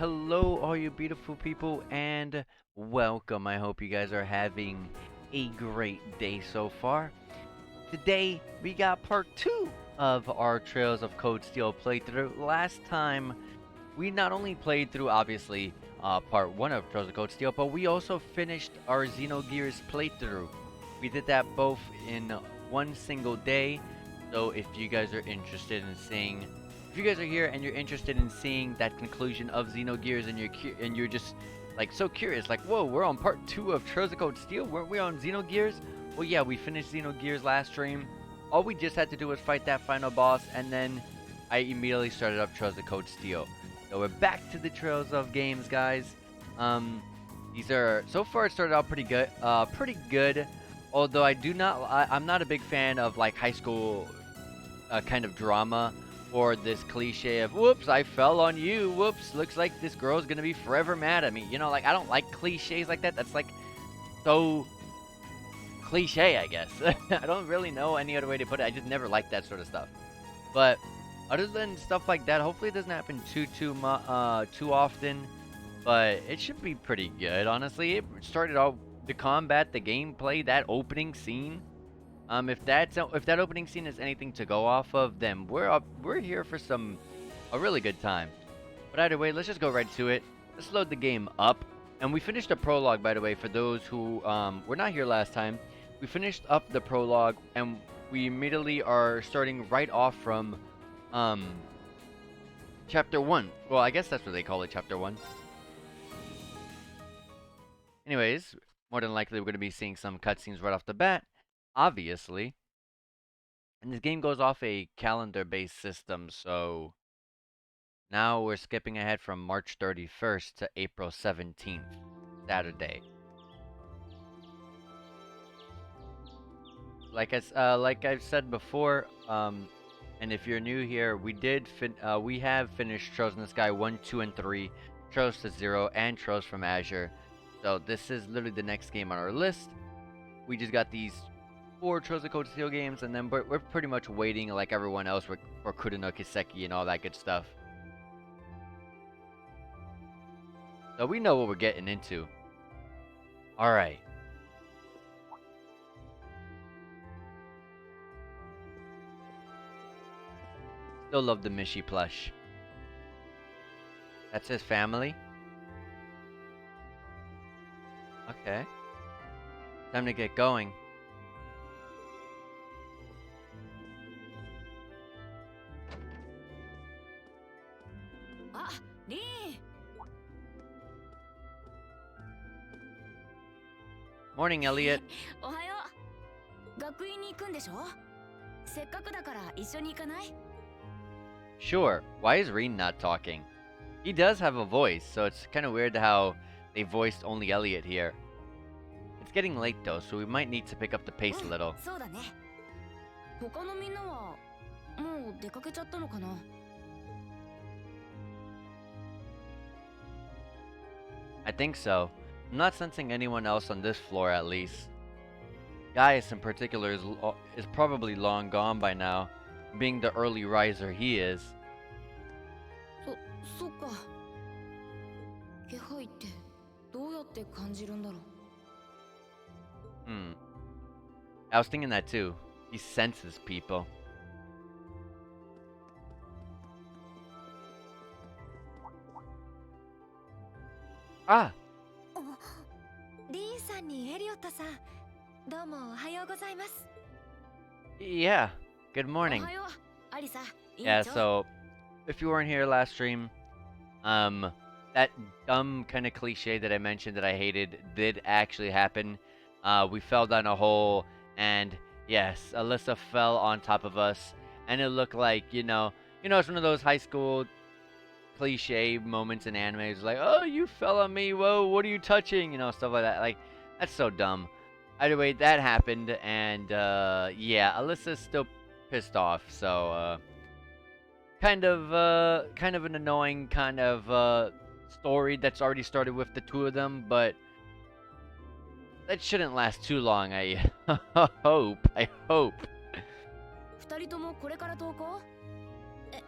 hello, all you beautiful people, and welcome. I hope you guys are having a great day so far. Today, we got part 2 of our Trails of Cold Steel playthrough. Last time, we not only played through, obviously, part 1 of Trails of Cold Steel, but we also finished our Xenogears playthrough. We did that both in one single day, so if you guys are interested in seeing if you guys are here and you're interested in seeing that conclusion of Xenogears and you're just like so curious, like, whoa, we're on part 2 of Trails of Cold Steel, weren't we on Xenogears? Well, yeah, we finished Xenogears last stream. All we just had to do was fight that final boss, and then I immediately started up Trails of Cold Steel. So we're back to the Trails of games, guys. These are so far it started out pretty good. Although I'm not a big fan of like high school kind of drama, or this cliche of, whoops, I fell on you, whoops, looks like this girl's gonna be forever mad at me. You know, like, I don't like cliches like that. That's like so cliche, I guess. I don't really know any other way to put it. I just never liked that sort of stuff. But other than stuff like that, hopefully it doesn't happen too often. But it should be pretty good, honestly. It started out the combat, the gameplay, that opening scene. If that opening scene is anything to go off of, then we're here for a really good time. But either way, let's just go right to it. Let's load the game up. And we finished the prologue, by the way, for those who were not here last time. We finished up the prologue, and we immediately are starting right off from chapter 1. Well, I guess that's what they call it, chapter 1. Anyways, more than likely we're going to be seeing some cutscenes right off the bat, obviously. And this game goes off a calendar-based system, so now we're skipping ahead from March 31st to April 17th, Saturday. Like I've said before, and if you're new here, we have finished Trails in the Sky 1, 2, and 3, Trails to Zero, and Trails from Azure. So this is literally the next game on our list. We just got these 4 Trails of Cold Steel games, and then we're pretty much waiting, like everyone else, for Kurino Kiseki and all that good stuff. So we know what we're getting into. Alright. Still love the Mishi plush. That's his family? Okay. Time to get going. Morning, Elliot. Sure. Why is Reen not talking? He does have a voice, so it's kind of weird how they voiced only Elliot here. It's getting late though, so we might need to pick up the pace a little. I think so. I'm not sensing anyone else on this floor, at least. Gaius in particular is probably long gone by now, being the early riser he is. I was thinking that too. He senses people. Ah! Yeah, good morning. Yeah, so if you weren't here last stream, that dumb kind of cliche that I mentioned that I hated did actually happen. We fell down a hole, and yes, Alyssa fell on top of us, and it looked like, it's one of those high school cliche moments in animes, like, oh, you fell on me, whoa, what are you touching, stuff like that. Like, that's so dumb. Either way, that happened, and yeah, Alyssa's still pissed off, so kind of an annoying kind of story that's already started with the two of them, but that shouldn't last too long. I hope. 二人ともこれから登校？え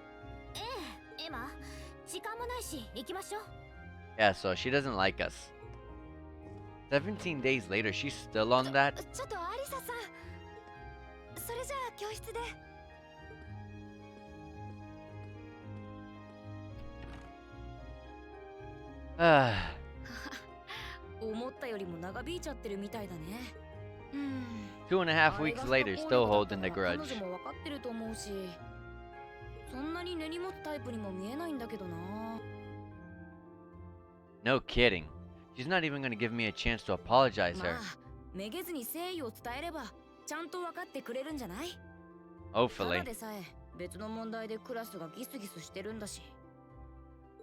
え、エマ、時間もないし行きましょう。Yeah, so she doesn't like us. 17 days later, she's still on that? ちょっとアリサさん、それじゃあ教室で。思ったよりも長引いちゃってるみたいだね。2.5 weeks later, still holding the 彼 grudge. 女も分かってると思うし、そんなに根に持つタイプにも見えないんだけどな。No kidding. She's not even gonna give me a chance to apologize ま her. あ、めげずに誠意を伝えれば、ちゃんと分かってくれるんじゃない？た Hopefully. だでさえ別の問題でクラスがギスギスしてるんだし、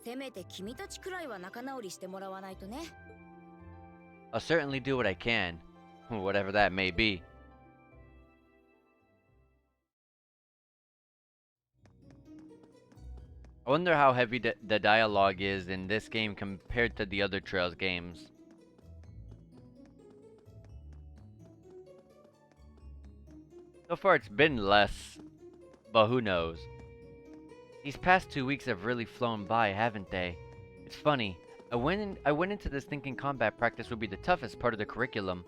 せめて君たちくらいは仲直りしてもらわないとね。I'll certainly do what I can, whatever that may be. I wonder how heavy the dialogue is in this game compared to the other Trails games. So far it's been less, but who knows. These past 2 weeks have really flown by, haven't they? It's funny. I went into this thinking combat practice would be the toughest part of the curriculum.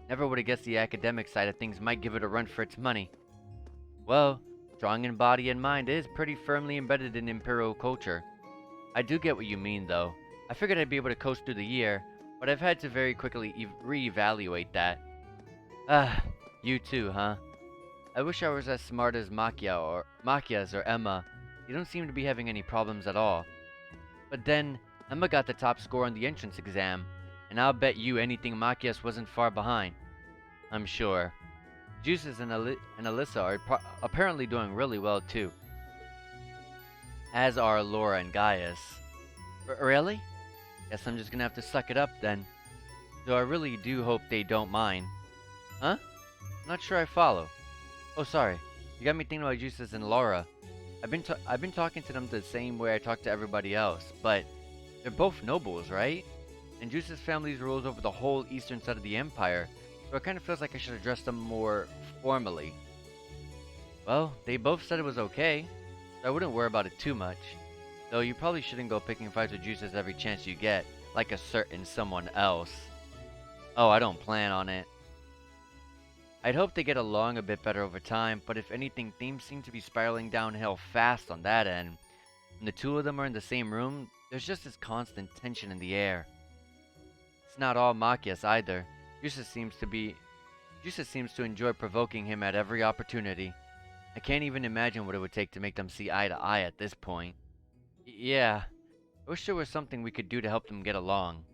Never would have guessed the academic side of things might give it a run for its money. Well, strong in body and mind is pretty firmly embedded in Imperial culture. I do get what you mean, though. I figured I'd be able to coast through the year, but I've had to very quickly reevaluate that. You too, huh? I wish I was as smart as Machias or Emma. You don't seem to be having any problems at all. But then, Emma got the top score on the entrance exam, and I'll bet you anything Machias wasn't far behind. I'm sure. Juices and Alyssa are apparently doing really well too. As are Laura and Gaius. Really? Guess I'm just gonna have to suck it up then. Though I really do hope they don't mind. Huh? Not sure I follow. Oh, sorry. You got me thinking about Juices and Laura. I've been talking to them the same way I talk to everybody else, but they're both nobles, right? And Juice's family rules over the whole eastern side of the empire, so it kind of feels like I should address them more formally. Well, they both said it was okay, so I wouldn't worry about it too much. Though you probably shouldn't go picking fights with Juices every chance you get, like a certain someone else. Oh, I don't plan on it. I'd hope they get along a bit better over time, but if anything, things seem to be spiraling downhill fast on that end. When the two of them are in the same room, there's just this constant tension in the air. It's not all Machias either. Juices seems to enjoy provoking him at every opportunity. I can't even imagine what it would take to make them see eye to eye at this point. Yeah, I wish there was something we could do to help them get along.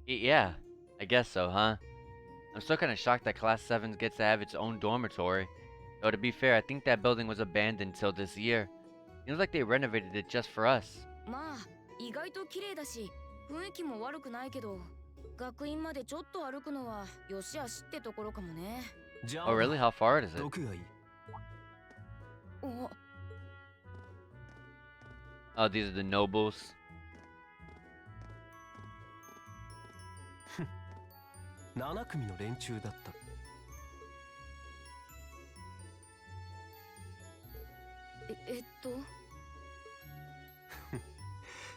Yeah, I guess so, huh? I'm still kinda shocked that Class 7 gets to have its own dormitory. Though to be fair, I think that building was abandoned till this year. Seems like they renovated it just for us. まあ、意外と綺麗だし、雰囲気も悪くないけど、学院までちょっと歩くのはよしあしってところかもね。Oh, really? How far is it? どこがいい? Oh, these are the nobles. 7組の連中だった。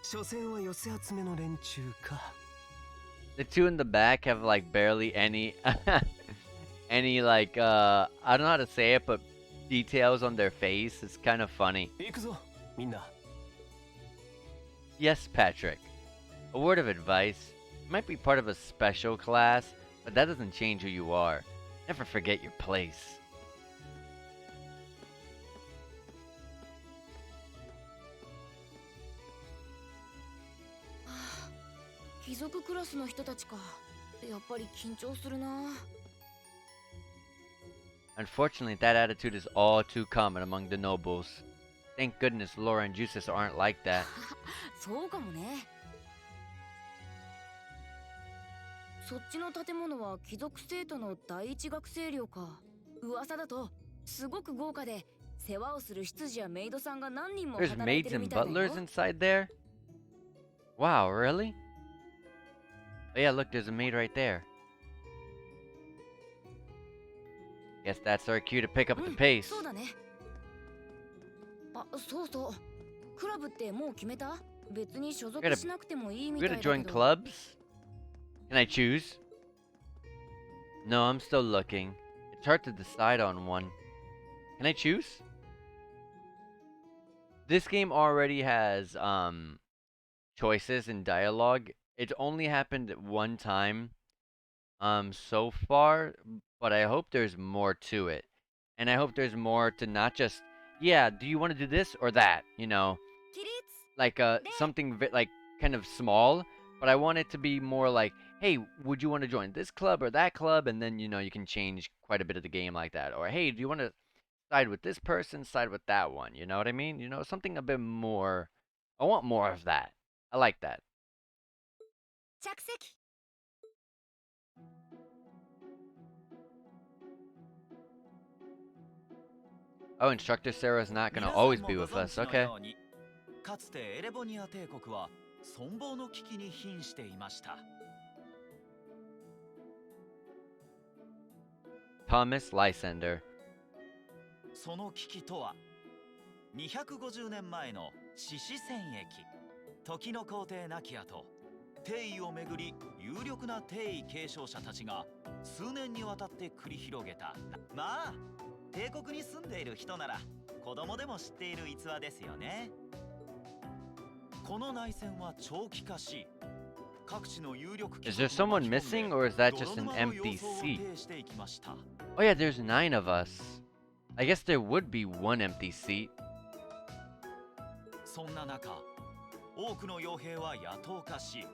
所詮は寄せ集めの連中か。The two in the back have like barely any any like I don't know how to say it, but details on their face. It's kind of funny. 行くぞ、みんな。Yes, Patrick. A word of advice. You might be part of a special class, but that doesn't change who you are. Never forget your place. 貴族クラスの人たちか。やっぱり緊張するな。Unfortunately, that attitude is all too common among the nobles. Thank goodness Laura and Jusis aren't like that. そうかもね。そっちの建物は貴族生徒の第一学生寮か。噂だとすごく豪華で世話をする執事やメイドさんが何人も There's 働いて maids るみ and たいだよ。 butlers inside there? Wow, really? Oh yeah, look, there's a maid right there. Guess that's our cue to pick up う the ん、pace. そうだね。あ、そうそう。クラブってもう決めた？別に所属しなくてもいいみ We たい gotta だ join けど。 clubs? Can I choose? No, I'm still looking. It's hard to decide on one. Can I choose? This game already has choices and dialogue. It's only happened one time so far, but I hope there's more to it. And I hope there's more to not just, yeah, do you want to do this or that, you know? 起立 Like something like kind of small, but I want it to be more like, hey, would you want to join this club or that club? And then, you know, you can change quite a bit of the game like that. Or hey, do you want to side with this person, side with that one? You know what I mean? You know, something a bit more. I want more of that. I like that. 着席。 Oh, Instructor Sarah's not gonna 皆さ always ん be もご with 存 us. 知の Okay. ように、かつてエレボニア帝国は存亡の危機に瀕していました。 Thomas Lysander. その危機とは、250年前の獅子戦役。時の皇帝亡き後、帝位をめぐり有力な帝位継承者たちが数年にわたって繰り広げた。まあ、帝国に住んでいる人なら子供でも知っている逸話ですよね。この内戦は長期化し、各地の有力 Is there someone missing or is that just an empty seat? Oh yeah, there's 9 of us. I guess there would be one empty seat. そんな中、多くの傭兵は野党化し、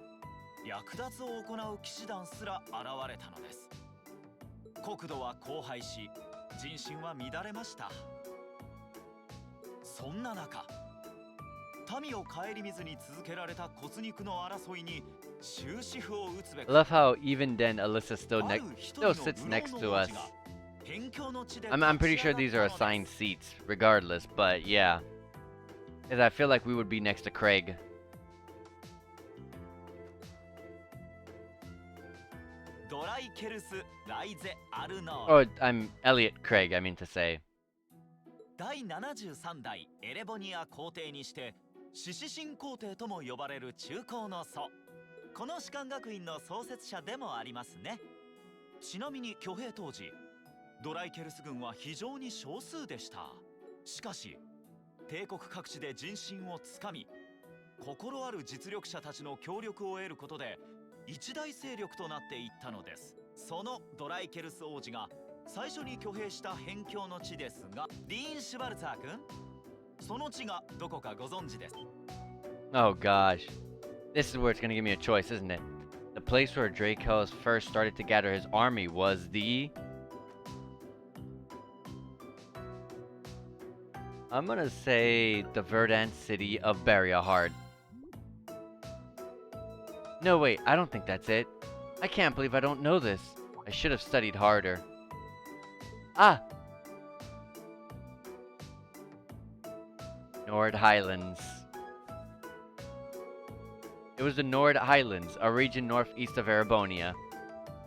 略奪を行う騎士団すら現れたのです。国土は荒廃し、人心は乱れました。そんな中、民を顧みずに続けられた骨肉の争いに終止符を打つべ I く、 love how even then Alyssa still sits next to us. I'm pretty sure these are assigned seats regardless, but yeah. Because I feel like we would be next to Craig. ドライケルス・ライゼ・アルノー。 Or I'm Elliot Craig, I mean to say. 第73代エレボニア皇帝にして獅子神皇帝とも呼ばれる中高の祖。この士官学院の創設者でもありますね。ちなみに挙兵当時、ドライケルス軍は非常に少数でした。しかし帝国各地で人心をつかみ、心ある実力者たちの協力を得ることで一大勢力となっていったのです。そのドライケルス王子が最初に挙兵した辺境の地ですが、リーン・シュバルツァー君、その地がどこかご存知です。 Oh gosh. This is where it's gonna give me a choice, isn't it? The place where Draco's first started to gather his army was the... I'm gonna say the verdant city of Bariahard. No, wait, I don't think that's it. I can't believe I don't know this. I should have studied harder. Ah! Nord Highlands. It was the Nord Highlands, a region northeast of Erebonia.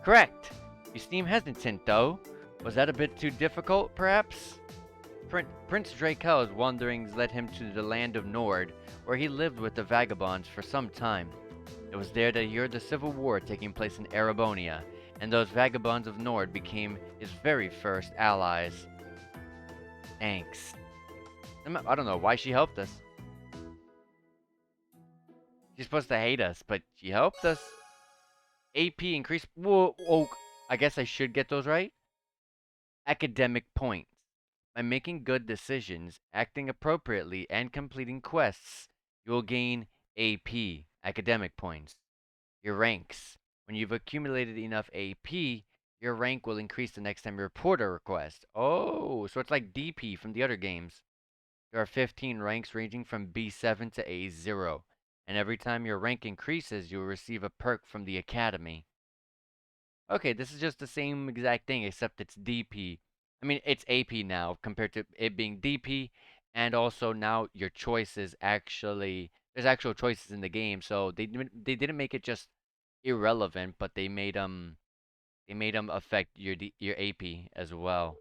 Correct! You seem hesitant, though. Was that a bit too difficult, perhaps? Prince Draco's wanderings led him to the land of Nord, where he lived with the vagabonds for some time. It was there that he heard the civil war taking place in Erebonia, and those vagabonds of Nord became his very first allies. Thanks. I don't know why she helped us. She's supposed to hate us, but she helped us. AP increase. Whoa, oh, I guess I should get those right. Academic points. By making good decisions, acting appropriately, and completing quests, you will gain AP, academic points. Your ranks. When you've accumulated enough AP, your rank will increase the next time you report a request. Oh, so it's like DP from the other games. There are 15 ranks ranging from B7 to A0, and every time your rank increases, you'll receive a perk from the academy. Okay, this is just the same exact thing, except it's DP. I mean, it's AP now compared to it being DP, and also now your choices actually there's actual choices in the game, so they didn't make it just irrelevant, but they made them affect your AP as well.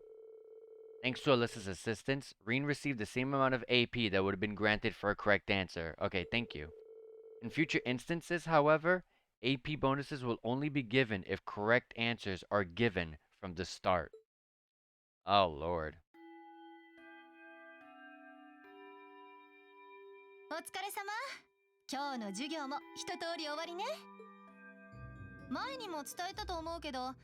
Thanks to Alyssa's assistance, Reen received the same amount of AP that would have been granted for a correct answer. Okay, thank you. In future instances, however, AP bonuses will only be given if correct answers are given from the start. Oh, Lord. お疲れ様。今日の授業も一通り終わりね。前にも伝えたと思うけど、明日は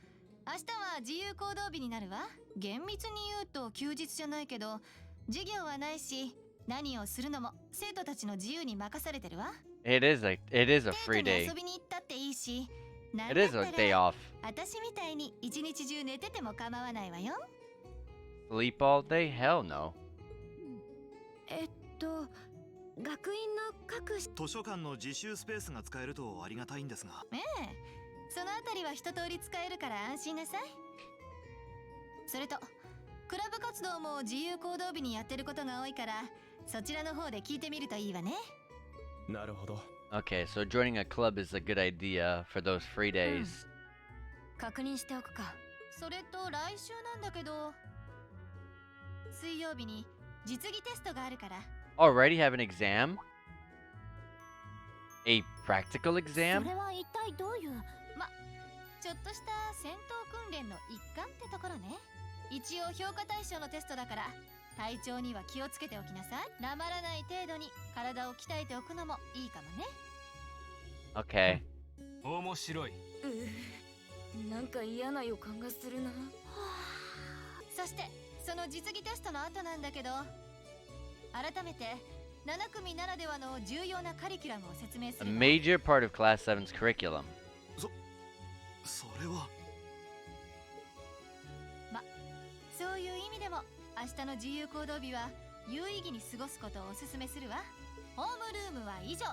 自由行動日になるわ。厳密に言うと休日じゃないけど、授業はないし、何をするのも生徒たちの自由に任されてるわ。It is a デ free ートに day. 遊びに行ったっていいし、なん It だっ is a た day ら off. 私みたいに一日中寝てても構わないわよ。Sleep all day? Hell no. 学院の各図書館の自習スペースが使えるとありがたいんですが。ええ、そのあたりは一通り使えるから安心なさい。それとクラブ活動も自由行動日にやってることが多いから、そちらの方で聞いてみるといいわね。なるほど。 Okay, so joining a club is a good idea for those free days. 確認しておくか。それと来週なんだけど、水曜日に実技テストがあるから。 Already have an exam? A practical そ exam? れは一体どういう。ま、ちょっとした戦闘訓練の一環ってところね。一応評価対象のテストだから、体調には気をつけておきなさい。なまらない程度に体を鍛えておくのもいいかもね。 Okay. 面白い。なんか嫌な予感がするな。そしてその実技テストの後なんだけど、改めて7組ならではの重要なカリキュラムを説明す A るわ。 major part of Class 7's curriculum. それは。そういう意味でも明日の自由行動日は有意義に過ごすことをおすすめするわ。ホームルームは以上。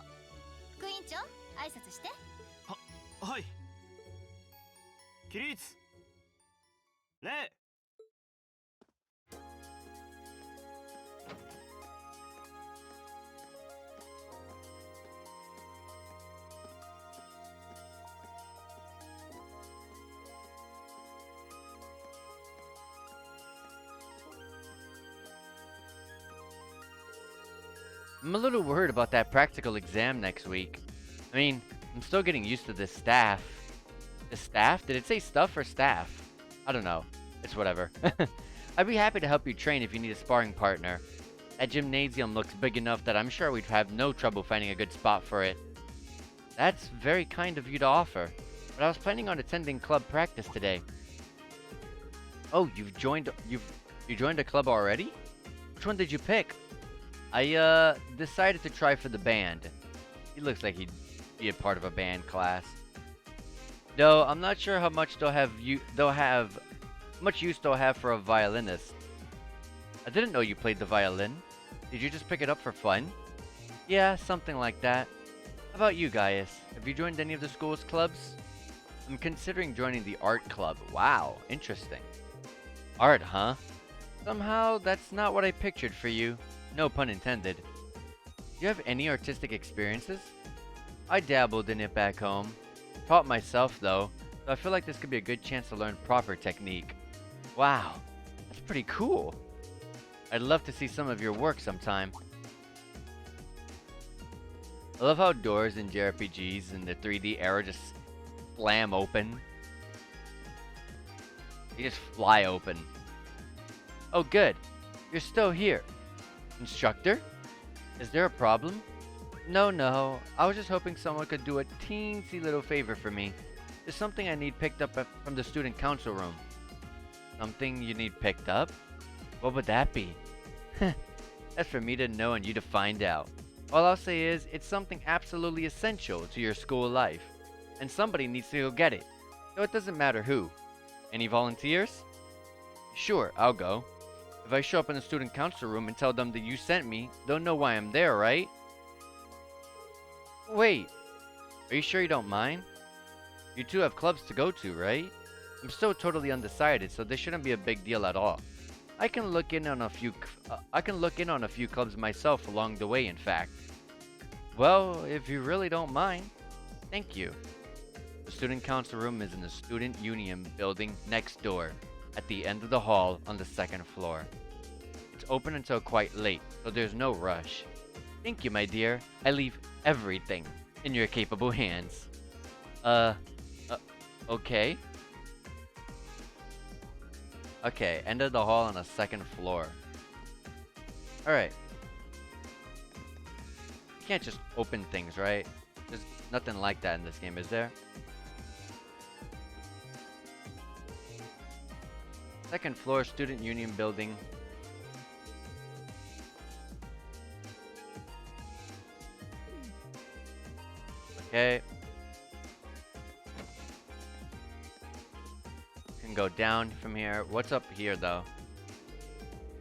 副委員長、挨拶して。はい。起立。礼。I'm a little worried about that practical exam next week. I mean, I'm still getting used to this staff. The staff? Did it say stuff or staff? I don't know. It's whatever. I'd be happy to help you train if you need a sparring partner. That gymnasium looks big enough that I'm sure we'd have no trouble finding a good spot for it. That's very kind of you to offer, but I was planning on attending club practice today. Oh, you joined a club already? Which one did you pick? I decided to try for the band. He looks like he'd be a part of a band class. Though I'm not sure how much much use they'll have for a violinist. I didn't know you played the violin. Did you just pick it up for fun? Yeah, something like that. How about you, Gaius? Have you joined any of the school's clubs? I'm considering joining the art club. Wow, interesting. Art, huh? Somehow, that's not what I pictured for you. No pun intended. Do you have any artistic experiences? I dabbled in it back home. Taught myself though, so I feel like this could be a good chance to learn proper technique. Wow, that's pretty cool. I'd love to see some of your work sometime. I love how doors in JRPGs in the 3D era just slam open. They just fly open. Oh good, you're still here. Instructor? Is there a problem? No, I was just hoping someone could do a teensy little favor for me. There's something I need picked up from the student council room. Something you need picked up? What would that be? That's for me to know and you to find out. All I'll say is, it's something absolutely essential to your school life. And somebody needs to go get it. So it doesn't matter who. Any volunteers? Sure, I'll go. If I show up in the student council room and tell them that you sent me, they'll know why I'm there, right? Wait, are you sure you don't mind? You two have clubs to go to, right? I'm still totally undecided, so this shouldn't be a big deal at all. I can look in on a few clubs myself along the way, in fact. Well, if you really don't mind. Thank you. The student council room is in the student union building next door, at the end of the hall on the second floor. It's open until quite late, so there's no rush. Thank you, my dear. I leave everything in your capable hands. Okay. Okay, end of the hall on the second floor. Alright. You can't just open things, right? There's nothing like that in this game, is there? Second floor, student union building. Okay. Can go down from here. What's up here, though?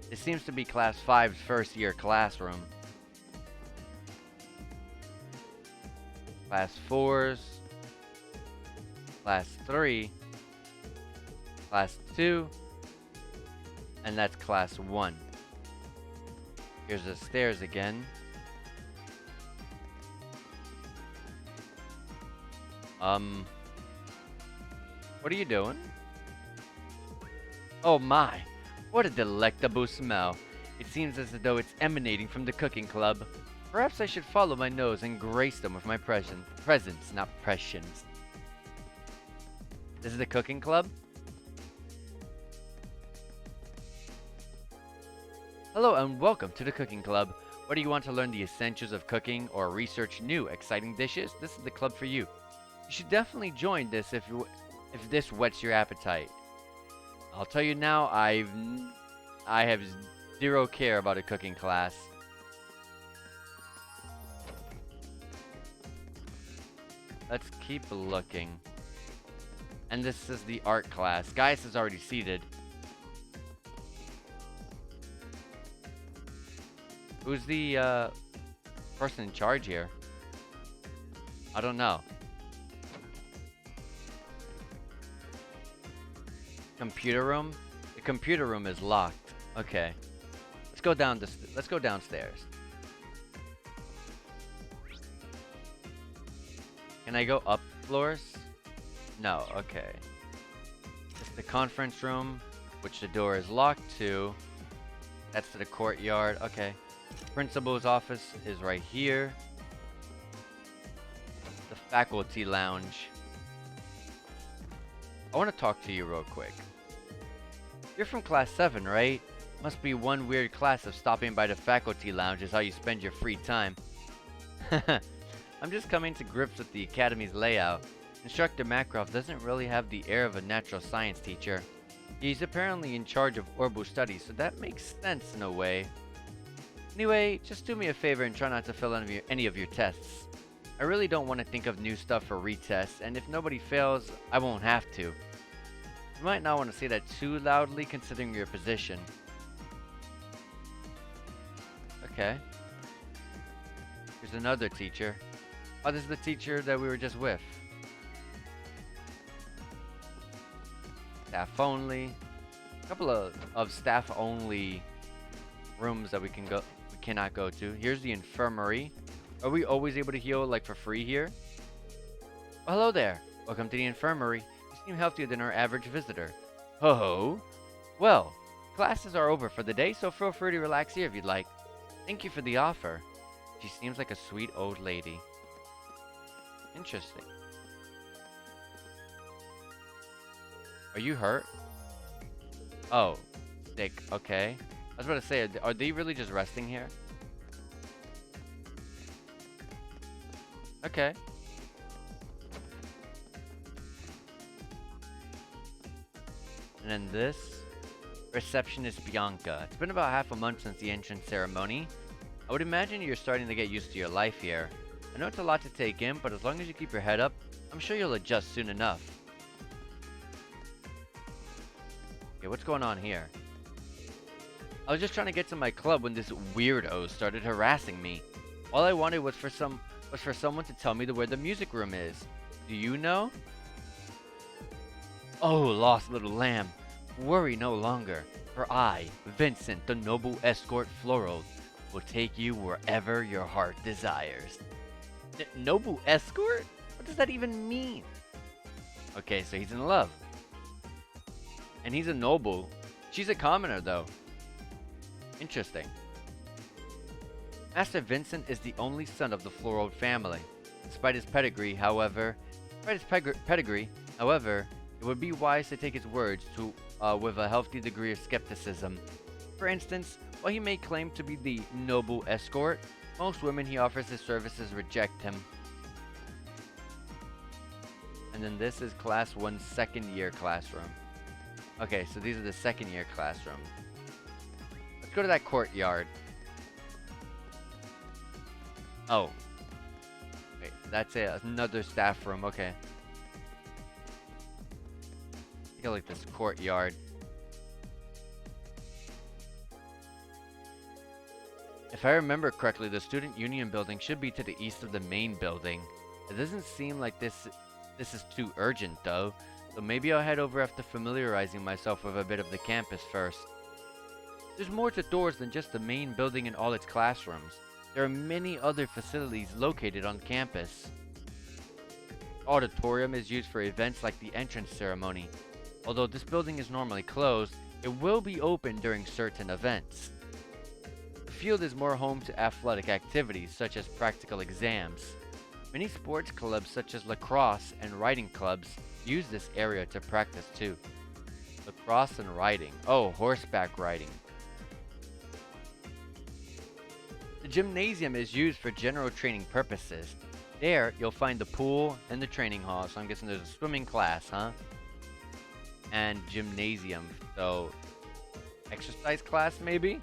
It seems to be Class 5's first year classroom. Class 4's. Class 3. Class 2. And that's Class 1. Here's the stairs again. What are you doing? Oh my, what a delectable smell. It seems as though it's emanating from the cooking club. Perhaps I should follow my nose and grace them with my presence, not prescience. This is the cooking club? Hello and welcome to the cooking club. Whether you want to learn the essentials of cooking or research new, exciting dishes, this is the club for you. You should definitely join this if this whets your appetite. I'll tell you now, I have zero care about a cooking class. Let's keep looking. And this is the art class. Gaius is already seated. Who's the person in charge here? I don't know. Computer room? The computer room is locked. Okay. Let's go downstairs. Can I go up floors? No, okay. It's the conference room, which the door is locked to. That's to the courtyard. Okay. Principal's office is right here. The faculty lounge. I want to talk to you real quick. You're from class 7, right? Must be one weird class of stopping by the faculty lounge is how you spend your free time. I'm just coming to grips with the academy's layout. Instructor Makarov doesn't really have the air of a natural science teacher. He's apparently in charge of orbital studies, so that makes sense in a way. Anyway, just do me a favor and try not to fail any of your tests. I really don't want to think of new stuff for retests, and if nobody fails, I won't have to. You might not want to say that too loudly considering your position. Okay. Here's another teacher. Oh, this is the teacher that we were just with. Staff only. A couple of staff only rooms that we cannot go to. Here's the infirmary. Are we always able to heal like for free here? Oh, hello there. Welcome to the infirmary. You seem healthier than our average visitor. Ho-ho. Well, classes are over for the day, so feel free to relax here if you'd like. Thank you for the offer. She seems like a sweet old lady. Interesting. Are you hurt? Oh, sick. Okay. I was about to say, are they really just resting here? Okay. And then this. Receptionist Bianca. It's been about half a month since the entrance ceremony. I would imagine you're starting to get used to your life here. I know it's a lot to take in, but as long as you keep your head up, I'm sure you'll adjust soon enough. Okay, what's going on here? I was just trying to get to my club when this weirdo started harassing me. All I wanted was for someone to tell me where the music room is. Do you know? Oh, lost little lamb, worry no longer, for I, Vincent, the noble escort Florald, will take you wherever your heart desires. Noble escort? What does that even mean? Okay, so he's in love. And he's a noble. She's a commoner, though. Interesting. Master Vincent is the only son of the Florald family. Despite his pedigree, however, it would be wise to take his words with a healthy degree of skepticism. For instance, while he may claim to be the noble escort, most women he offers his services reject him. And then this is Class 1 second year classroom. Okay, so these are the second year classrooms. Let's go to that courtyard. Oh. Wait, that's it. Another staff room. Okay. I feel like this courtyard. If I remember correctly, the Student Union building should be to the east of the main building. It doesn't seem like this is too urgent, though. So maybe I'll head over after familiarizing myself with a bit of the campus first. There's more to doors than just the main building and all its classrooms. There are many other facilities located on campus. The auditorium is used for events like the entrance ceremony. Although this building is normally closed, it will be open during certain events. The field is more home to athletic activities such as practical exams. Many sports clubs such as lacrosse and riding clubs use this area to practice too. Lacrosse and riding. Oh, horseback riding. The gymnasium is used for general training purposes. There, you'll find the pool and the training hall, so I'm guessing there's a swimming class, huh? And gymnasium, so exercise class maybe?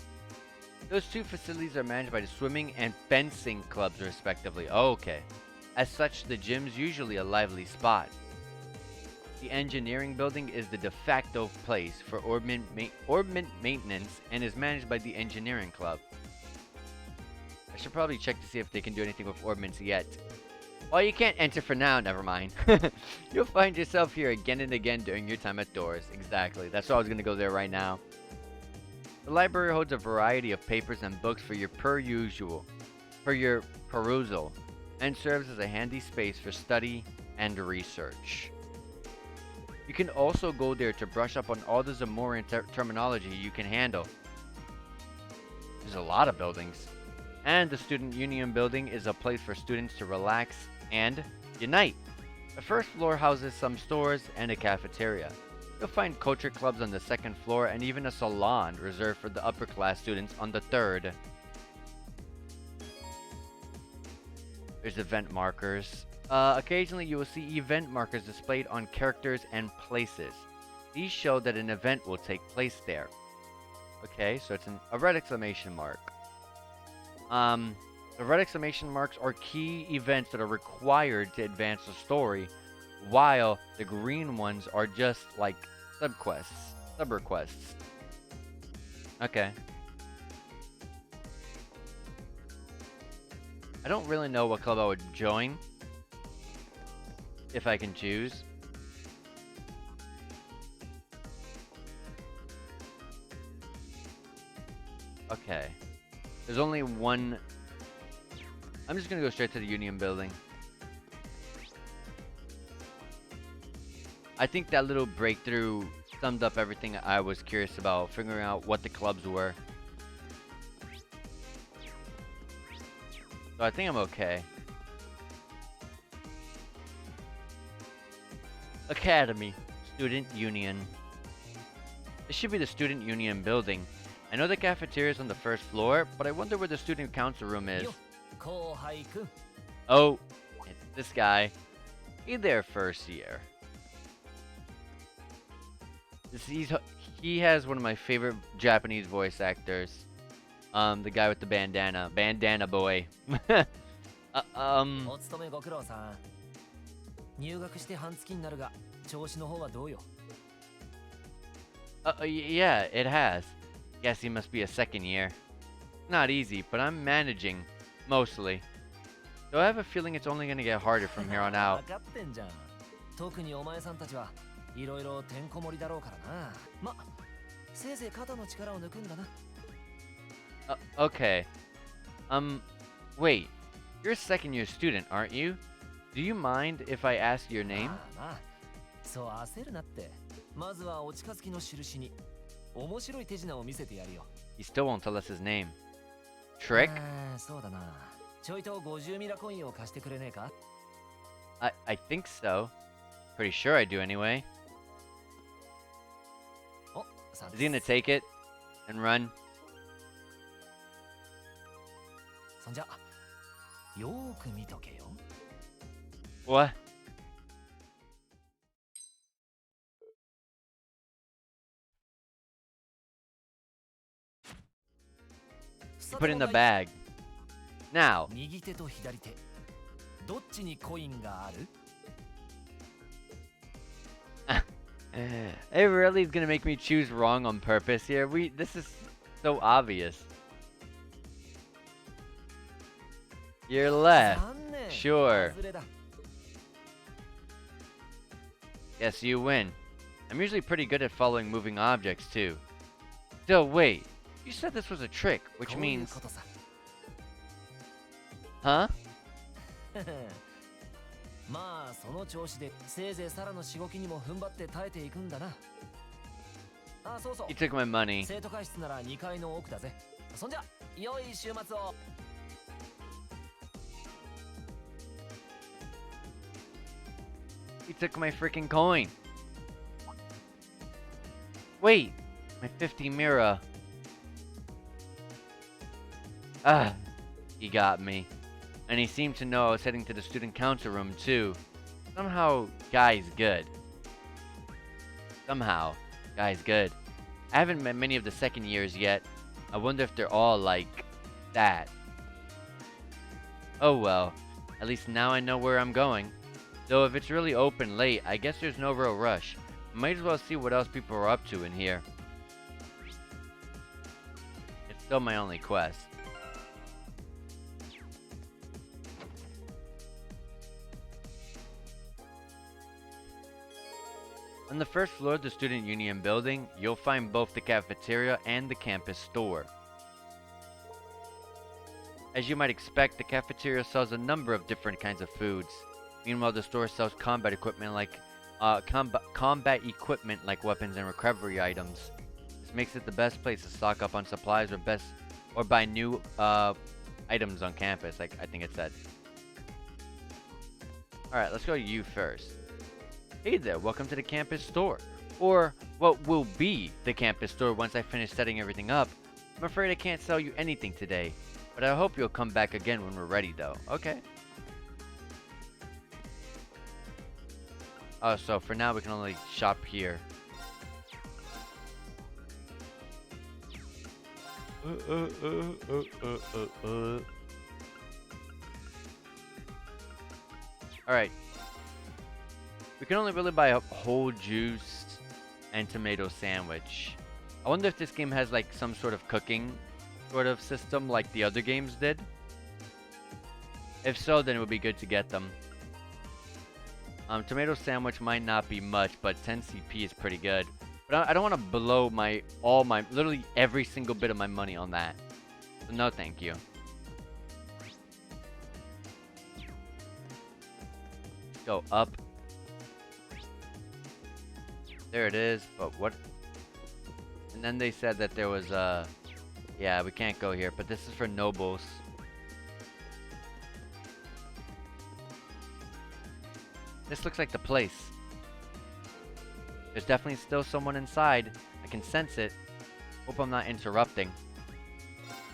Those two facilities are managed by the swimming and fencing clubs respectively. Oh, okay. As such, the gym's usually a lively spot. The engineering building is the de facto place for orbment maintenance and is managed by the engineering club. I should probably check to see if they can do anything with ordnance yet. Well, you can't enter for now, never mind. You'll find yourself here again and again during your time at doors. Exactly, that's why I was going to go there right now. The library holds a variety of papers and books for your perusal, and serves as a handy space for study and research. You can also go there to brush up on all the Zamoran terminology you can handle. There's a lot of buildings. And the Student Union building is a place for students to relax and unite. The first floor houses some stores and a cafeteria. You'll find culture clubs on the second floor and even a salon reserved for the upper class students on the third. There's event markers. Occasionally you will see event markers displayed on characters and places. These show that an event will take place there. Okay, so it's a red exclamation mark. The red exclamation marks are key events that are required to advance the story, while the green ones are just like sub-requests. Okay. I don't really know what club I would join, if I can choose. Okay. There's only one. I'm just gonna go straight to the Union building. I think that little breakthrough summed up everything I was curious about, figuring out what the clubs were. So I think I'm okay. Academy. Student Union. This should be the Student Union building. I know the cafeteria is on the first floor, but I wonder where the student council room is. Oh, it's this guy. Hey there, first year. He has one of my favorite Japanese voice actors. The guy with the bandana. Bandana boy. Yeah, it has. Guess he must be a second year. Not easy, but I'm managing. Mostly. So I have a feeling it's only gonna get harder from here on out. いろいろてんこ盛りだろうからな。ま、せいぜい肩の力を抜くんだな。Okay. Wait. You're a second year student, aren't you? Do you mind if I ask your name? まあまあ、そう焦るなって。まずはお近づきの印に面白い手品を見せてやるよ。He still won't tell us his name. Trick? そうだな。ちょいと50ミラコインを貸してくれねえか？ I think so. Pretty sure I do anyway. お、さ Is he gonna take it and run? そんじゃ、よーく見とけよ。What? Put it in the bag. Now. 右手と左手、どっちにコインがある？ It really is gonna make me choose wrong on purpose here. This is so obvious. Your left. 残念。 Sure. 外れだ。Yes, you win. I'm usually pretty good at following moving objects too. Still, wait. You said this was a trick, which こういう means... ことさ。 Huh? まあその調子でせいぜいサラのしごきにも踏ん張って耐えていくんだな。あ、そうそう You took my money. 生徒会室なら2階の奥だぜ。そんじゃ良い週末を。 You took my freaking coin. Wait, my 50 mira. Ah, he got me. And he seemed to know I was heading to the student council room too. Somehow, guy's good. Somehow, guy's good. I haven't met many of the second years yet. I wonder if they're all like that. Oh well, at least now I know where I'm going. Though if it's really open late, I guess there's no real rush. Might as well see what else people are up to in here. It's still my only quest. On the first floor of the Student Union building, you'll find both the cafeteria and the campus store. As you might expect, the cafeteria sells a number of different kinds of foods. Meanwhile, the store sells combat equipment like weapons and recovery items. This makes it the best place to stock up on supplies or buy new items on campus, like I think it said. Alright, let's go to you first. Hey there, welcome to the campus store. Or what will be the campus store once I finish setting everything up. I'm afraid I can't sell you anything today, but I hope you'll come back again when we're ready though. Okay. Oh, so for now we can only shop here. Alright. We can only really buy a whole juice and tomato sandwich. I wonder if this game has like some sort of cooking sort of system like the other games did. If so, then it would be good to get them. Tomato sandwich might not be much, but 10 CP is pretty good. But I don't want to blow literally every single bit of my money on that. So no thank you. Go up. There it is, but what? And then they said that there was yeah, we can't go here, but this is for nobles. This looks like the place. There's definitely still someone inside. I can sense it. Hope I'm not interrupting.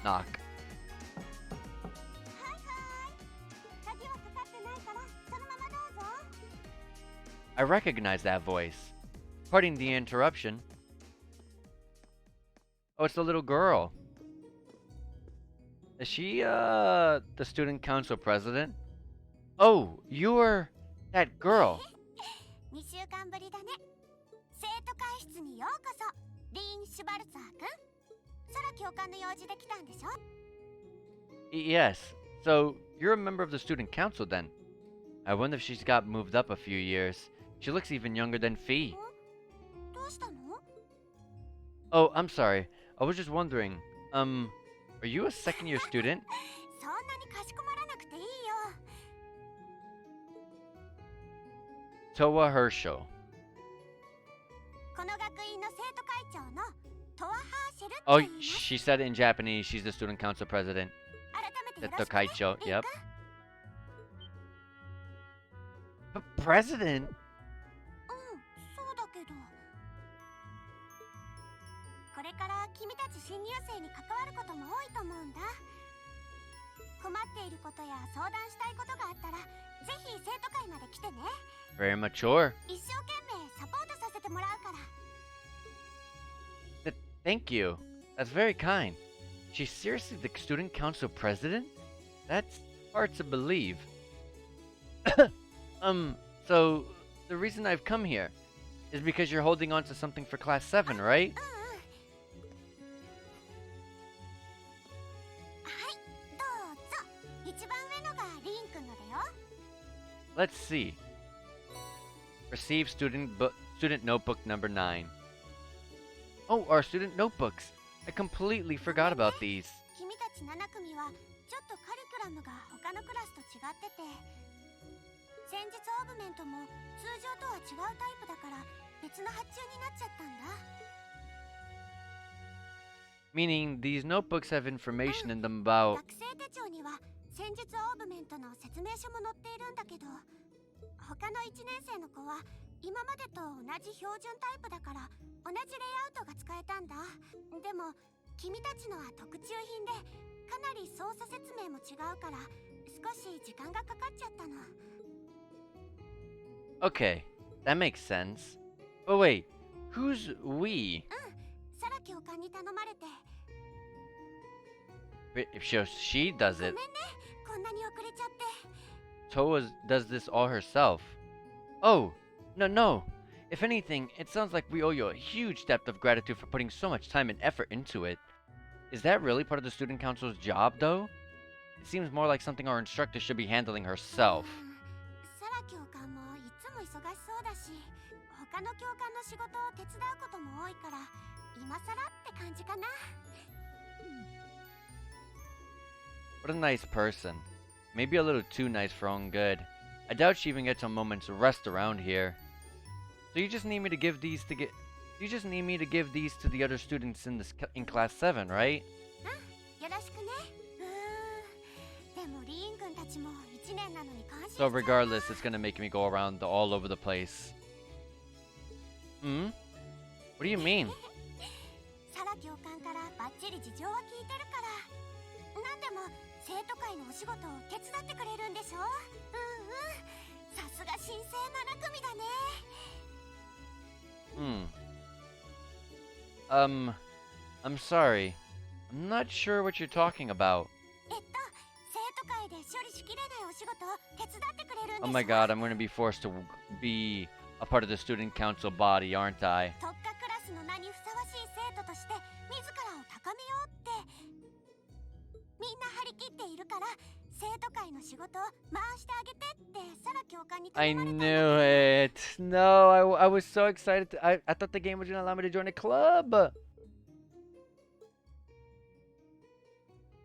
Knock. I recognize that voice. Pardon the interruption. Oh, it's the little girl. Is she, the student council president? Oh, you're that girl. 2週間ぶりだね。生徒会室にようこそ。リーン・シュバルツァー君。サラ教官の用事で来たんでしょ？ Yes. So, you're a member of the student council then. I wonder if she's got moved up a few years. She looks even younger than Fee. Oh, I'm sorry. I was just wondering. Are you a second-year student? そんなにかしこまらなくていいよ。 Toa Herschel. この学院の生徒会長のトア・ハーシェルって Oh, 言います。 she said it in Japanese. She's the student council president. 改めてよろ The しくね、 Kaicho. リン Yep. 君。 But president? うん、そうだけど。これから君たち新入生に関わることも多いと思うんだ。困っていることや相談したいことがあったら、ぜひ生徒会まで来てね。 Very mature. 一生懸命サポートさせてもらうから。 Thank you. That's very kind. She's seriously the student council president? That's hard to believe. So the reason I've come here is because you're holding on to something for class 7, right? うんうん。はい、どうぞ。一番上のがリン君のだよ。 Let's see. Receive student notebook number 9. Oh, our student notebooks. I completely forgot about these. 君たち7組はちょっとカリキュラムが他のクラスと違ってて、先日オーブメントも通常とは違うタイプだから別の発注になっちゃったんだ。 Meaning these notebooks have information in them about... 学生手帳には先日オーブメントの説明書も載っているんだけど、他の1年生の子は今までと同じ標準タイプだから同じレイアウトが使えたんだ。でも君たちのは特注品でかなり操作説明も違うから少し時間がかかっちゃったの。 Okay, that makes sense. But wait, who's we? サラ教官に頼まれて。 If she does ごめん it, ね、こんなに遅れちゃって。 Toa does this all herself. Oh, no. If anything, it sounds like we owe you a huge debt of gratitude for putting so much time and effort into it. Is that really part of the student council's job, though? It seems more like something our instructor should be handling herself. サラ教官もいつも忙しそうだし、他の教官の仕事を手伝うことも多いから今更って感じかな。 What a nice person. Maybe a little too nice for her own good. I doubt she even gets a moment's rest around here. So you just need me to give these to the other students in class 7, right? よろしくね。でもリーン君たちも1年なのに感心しち So ゃうな。 regardless, it's gonna make me go around all over the place. Hmm? What do you mean? サラ教官からバッチリ事情は聞いてるから。なんでも生徒会のお仕事を手伝ってくれるんでしょ。さすが新生7組だね。 I'm sorry. I'm not sure what you're talking about. 生徒会で処理しきれないお仕事を手伝ってくれるんでしょ。 Oh my god, I'm gonna be forced to be a part of the student council body, aren't I? 特化クラスの名にふさわしい生徒として自らを高めようってみんな張り切っているから生徒会の仕事を回してあげてってサラ教官に I 頼まれたんだ。 knew it. No, I was so excited. I thought the game was gonna allow me to join a club.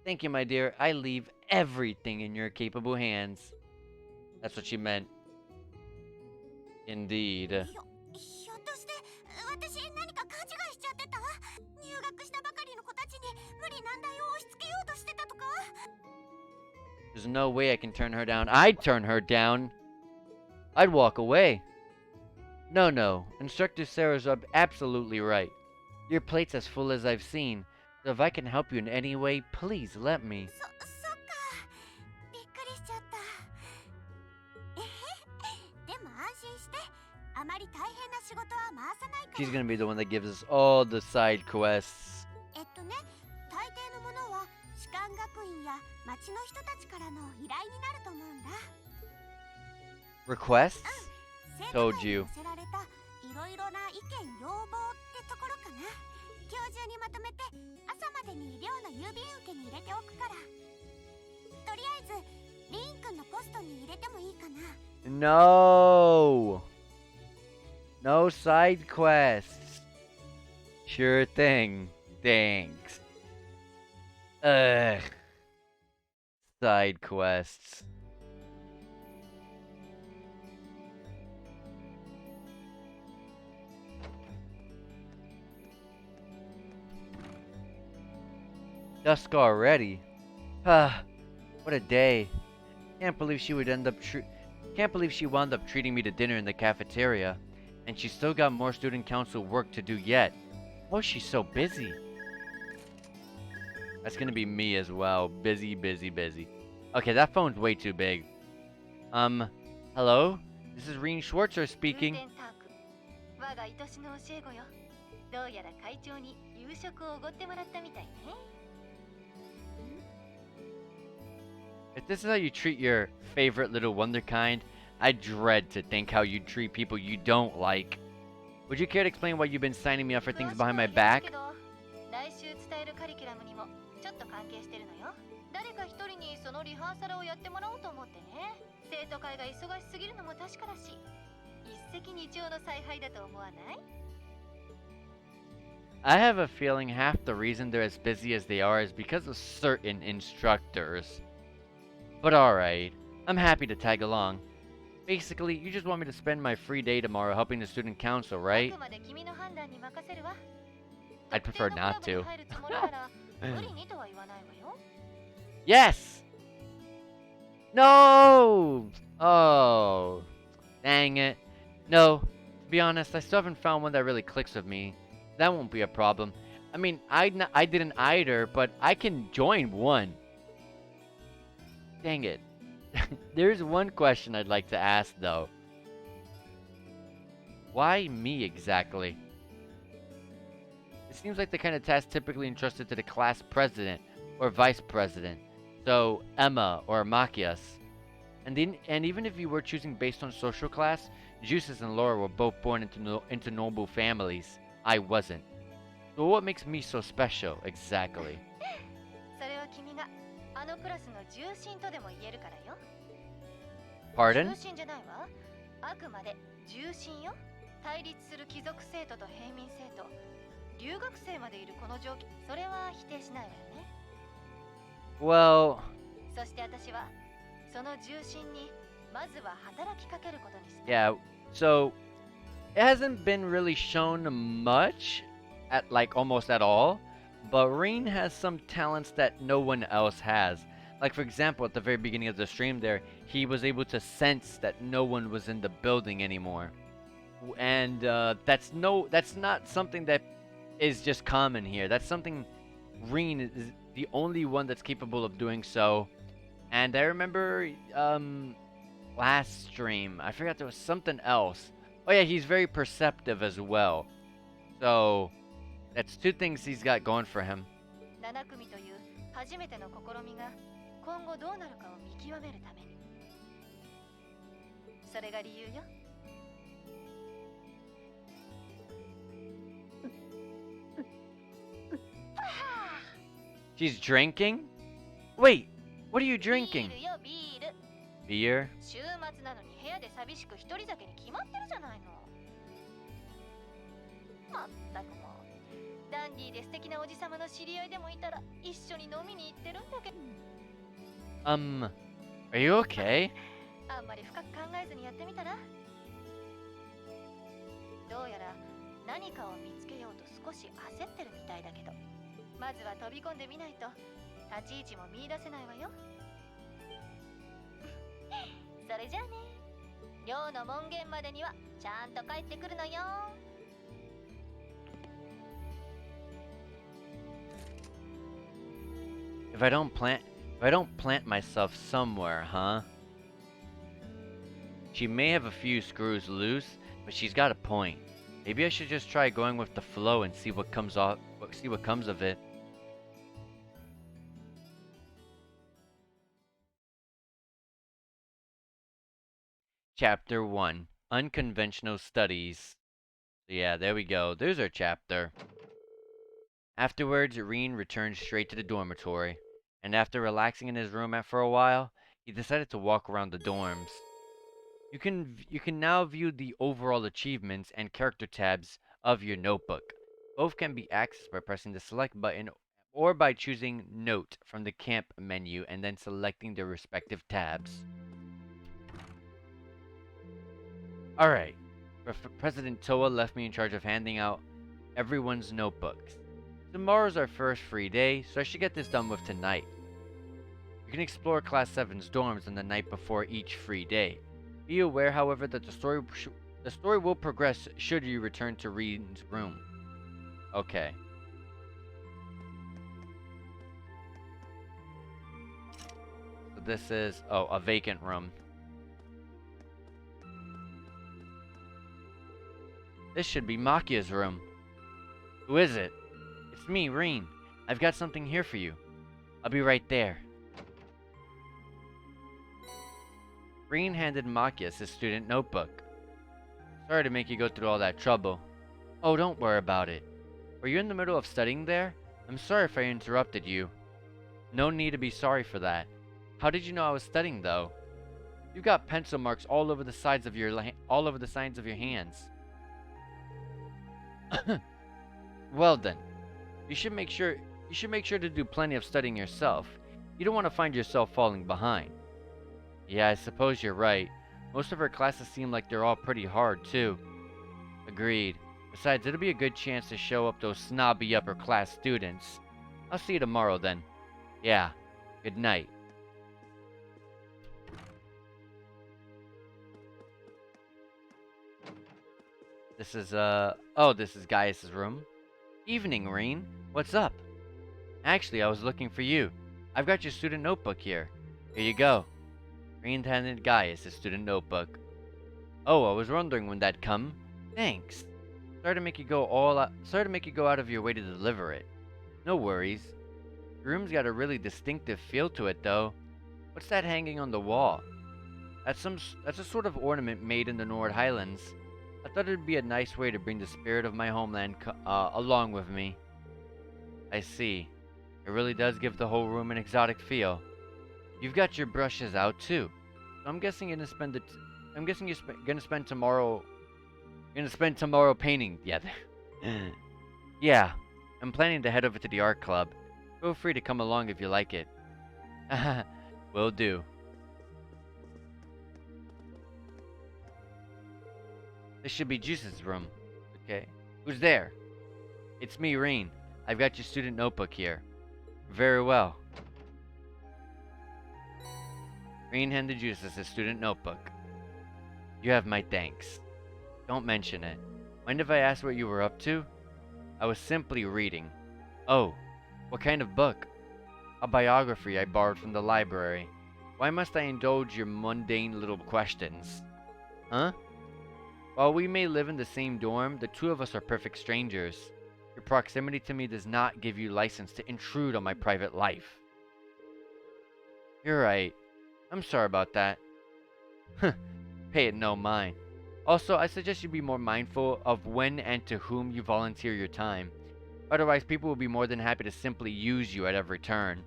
Thank you, my dear. I leave everything in your capable hands. That's what she meant. Indeed. ひょっとして私何か勘違いしちゃってた？入学したばかりの子たちに無理難題を押し付けようとしてたとか？ There's no way I can turn her down. I'd turn her down. I'd walk away. No. Instructor Sarah's absolutely right. Your plate's as full as I've seen. So if I can help you in any way, please let me. そっか。びっくりしちゃった。でも安心して。あまり大変な仕事は回さないから。 She's gonna be the one that gives us all the side quests. 大抵のものは士官学院や町の人たちからの依頼になると思うんだ。 Requests? 生徒 Told 会に you. 寄せられたいろいろな意見要望ってところかな。今日中にまとめて朝までに寮の郵便受けに入れておくから。とりあえずリーン君のポストに入れてもいいかな。 No side quests. Sure thing. Thanks. Ugh. Side quests. Dusk already. Ah, what a day. Can't believe she would end up Can't believe she wound up treating me to dinner in the cafeteria. And she's still got more student council work to do yet. Oh, she's so busy. That's gonna be me as well. Busy, busy, busy. Okay, that phone's way too big. Hello? This is Reen Schwartzer speaking. 我が愛しの教え子よ。どうやら会長に夕食をおごってもらったみたいね。If this is how you treat your favorite little wonderkind, I dread to think how you treat people you don't like. Would you care to explain why you've been signing me up for things behind my back? 来週伝えるカリキュラムにもちょっと関係してるのよ。誰か一人にそのリハーサルをやってもらおうと思ってね。生徒会が忙しすぎるのも確かだし、一石二鳥の采配だと思わない？ I have a feeling half the reason they're as busy as they are is because of certain instructors. But alright, I'm happy to tag along. Basically, you just want me to spend my free day tomorrow helping the student council, right? I'd prefer not to. Yes! No! Oh. Dang it. No, to be honest, I still haven't found one that really clicks with me. That won't be a problem. I mean, I didn't either, but I can join one. Dang it. There's one question I'd like to ask, though. Why me exactly? It seems like the kind of task typically entrusted to the class president or vice president. So, Emma or Machias. And even if you were choosing based on social class, Juices and Laura were both born into noble families. I wasn't. So what makes me so special, exactly? それは君があのクラスの重心とでも言えるからよ。 Pardon? 重心じゃないわ。あくまで重心よ。対立する貴族生徒と平民生徒、留学生までいるこの状況、それは否定しないわよね。Well... そして私はその重心にまずは働きかけることにした。 Yeah, so it hasn't been really shown much at almost at all, but Reen has some talents that no one else has. Like for example, at the very beginning of the stream there, he was able to sense that no one was in the building anymore. And that's not something that is just common here. That's something Reen is the only one that's capable of doing so. And I remember last stream, I forgot there was something else. Oh yeah, he's very perceptive as well. So that's two things he's got going for him. 7組という初めての試みが今後どうなるかを見極めるために。それが理由よ。 She's drinking? Wait, what are you drinking? ビールよビール。 Beer? 週末なのに部屋で寂しく一人酒に決まってるじゃないの。まったくもう。ダンディーで素敵なおじさまの知り合いでもいたら一緒に飲みに行ってるんだけど。Are you okay? あんまり深く考えずにやってみたら。どうやら何かを見つけようと少し焦ってるみたいだけど、まずは飛び込んでみないと立ち位置も見出せないわよ。それじゃあね。寮の門限までにはちゃんと帰ってくるのよ。 If I don't plant myself somewhere, huh? She may have a few screws loose, but she's got a point. Maybe I should just try going with the flow and see what comes of it. Chapter 1, Unconventional Studies. So yeah, there we go. There's our chapter. Afterwards, Reen returned straight to the dormitory, and after relaxing in his room for a while, he decided to walk around the dorms. You can now view the overall achievements and character tabs of your notebook. Both can be accessed by pressing the select button or by choosing Note from the camp menu and then selecting their respective tabs. Alright, President Toa left me in charge of handing out everyone's notebooks. Tomorrow's our first free day, so I should get this done with tonight. You can explore Class 7's dorms on the night before each free day. Be aware, however, that the story will progress should you return to Reen's room. Okay. So this is, a vacant room. This should be Makia's room. Who is it? It's me, Reen. I've got something here for you. I'll be right there. Reen handed Makias his student notebook. Sorry to make you go through all that trouble. Oh, don't worry about it. Were you in the middle of studying there? I'm sorry if I interrupted you. No need to be sorry for that. How did you know I was studying, though? You've got pencil marks all over the sides of your hands. Well then, you should make sure to do plenty of studying yourself. You don't want to find yourself falling behind. Yeah, I suppose you're right. Most of our classes seem like they're all pretty hard, too. Agreed. Besides, it'll be a good chance to show up those snobby upper class students. I'll see you tomorrow then. Yeah, good night. This is, this is Gaius' room. Evening, Reen. What's up? Actually, I was looking for you. I've got your student notebook here. Here you go. Reen handed Gaius his student notebook. Oh, I was wondering when that'd come. Thanks. Sorry to make you go out of your way to deliver it. No worries. Your room's got a really distinctive feel to it, though. What's that hanging on the wall? That's a sort of ornament made in the Nord Highlands. I thought it'd be a nice way to bring the spirit of my homeland along with me. I see. It really does give the whole room an exotic feel. You've got your brushes out too. So I'm guessing you're gonna spend tomorrow painting together. Yeah, I'm planning to head over to the art club. Feel free to come along if you like it. Will do. This should be Juice's room. Okay. Who's there? It's me, Reen. I've got your student notebook here. Very well. Reen handed Juice his student notebook. You have my thanks. Don't mention it. Mind if I ask what you were up to? I was simply reading. Oh, what kind of book? A biography I borrowed from the library. Why must I indulge your mundane little questions? Huh? While we may live in the same dorm, the two of us are perfect strangers. Your proximity to me does not give you license to intrude on my private life. You're right. I'm sorry about that. Pay it no mind. Also, I suggest you be more mindful of when and to whom you volunteer your time. Otherwise, people will be more than happy to simply use you at every turn.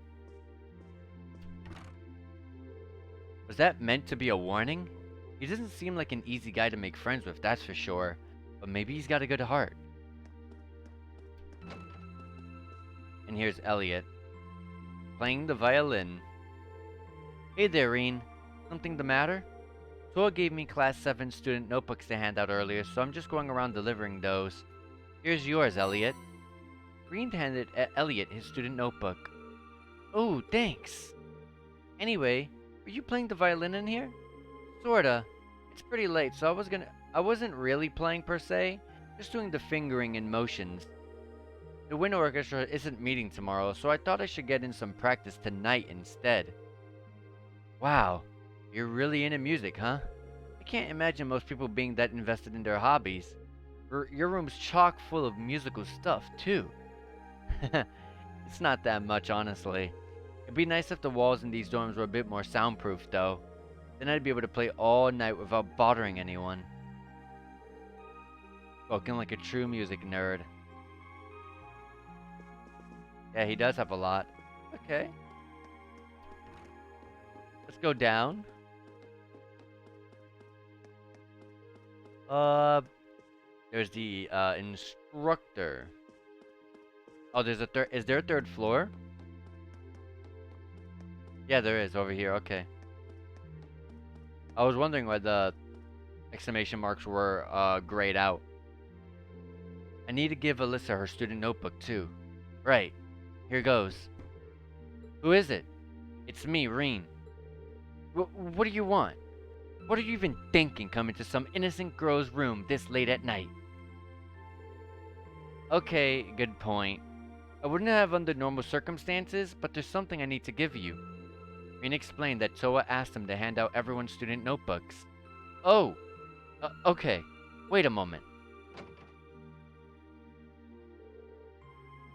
Was that meant to be a warning? He doesn't seem like an easy guy to make friends with, that's for sure. But maybe he's got a good heart. And here's Elliot, playing the violin. Hey there, Reen. Something the matter? Toa gave me Class 7 student notebooks to hand out earlier, so I'm just going around delivering those. Here's yours, Elliot. Reen handed Elliot his student notebook. Oh, thanks. Anyway, were you playing the violin in here? Sorta. It's pretty late, so I wasn't really playing per se, just doing the fingering and motions. The wind orchestra isn't meeting tomorrow, so I thought I should get in some practice tonight instead. Wow, you're really into music, huh? I can't imagine most people being that invested in their hobbies. Your room's chock full of musical stuff, too. It's not that much, honestly. It'd be nice if the walls in these dorms were a bit more soundproof, though. Then I'd be able to play all night without bothering anyone. Spoken like a true music nerd. Yeah, he does have a lot. Okay. Let's go down. There's the instructor. Oh, there's a third. Is there a third floor? Yeah, there is over here. Okay. I was wondering why the exclamation marks were grayed out. I need to give Alyssa her student notebook too. Right. Here goes. Who is it? It's me, Reen. What do you want? What are you even thinking coming to some innocent girl's room this late at night? Okay, good point. I wouldn't have under normal circumstances, but there's something I need to give you. Reen explained that Toa asked him to hand out everyone's student notebooks. Oh! Okay. Wait a moment.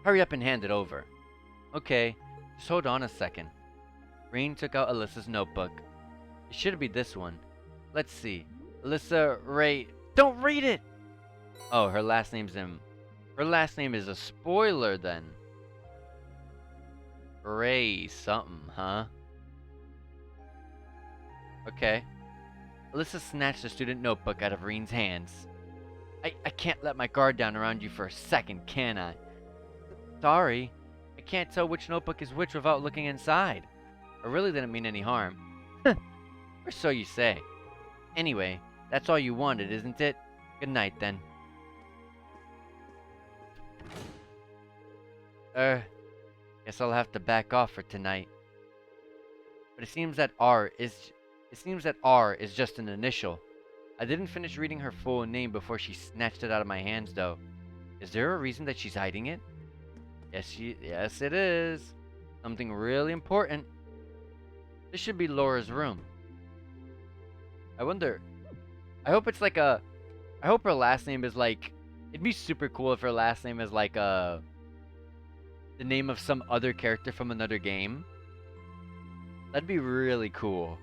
Hurry up and hand it over. Okay, just hold on a second. Reen took out Alyssa's notebook. It should be this one. Let's see. Alyssa Ray. Don't read it! Oh, her last name's in. Her last name is a spoiler then. Ray something, huh? Okay. Alyssa snatched the student notebook out of Reen's hands. I can't let my guard down around you for a second, can I? Sorry. I can't tell which notebook is which without looking inside. I really didn't mean any harm. Or so you say. Anyway, that's all you wanted, isn't it? Good night, then. Guess I'll have to back off for tonight. But it seems that R is just an initial. I didn't finish reading her full name before she snatched it out of my hands, though. Is there a reason that she's hiding it? Yes, it is. Something really important. This should be Laura's room. I wonder. I hope it's like a. I hope her last name is like. It'd be super cool if her last name is like the name of some other character from another game. That'd be really cool.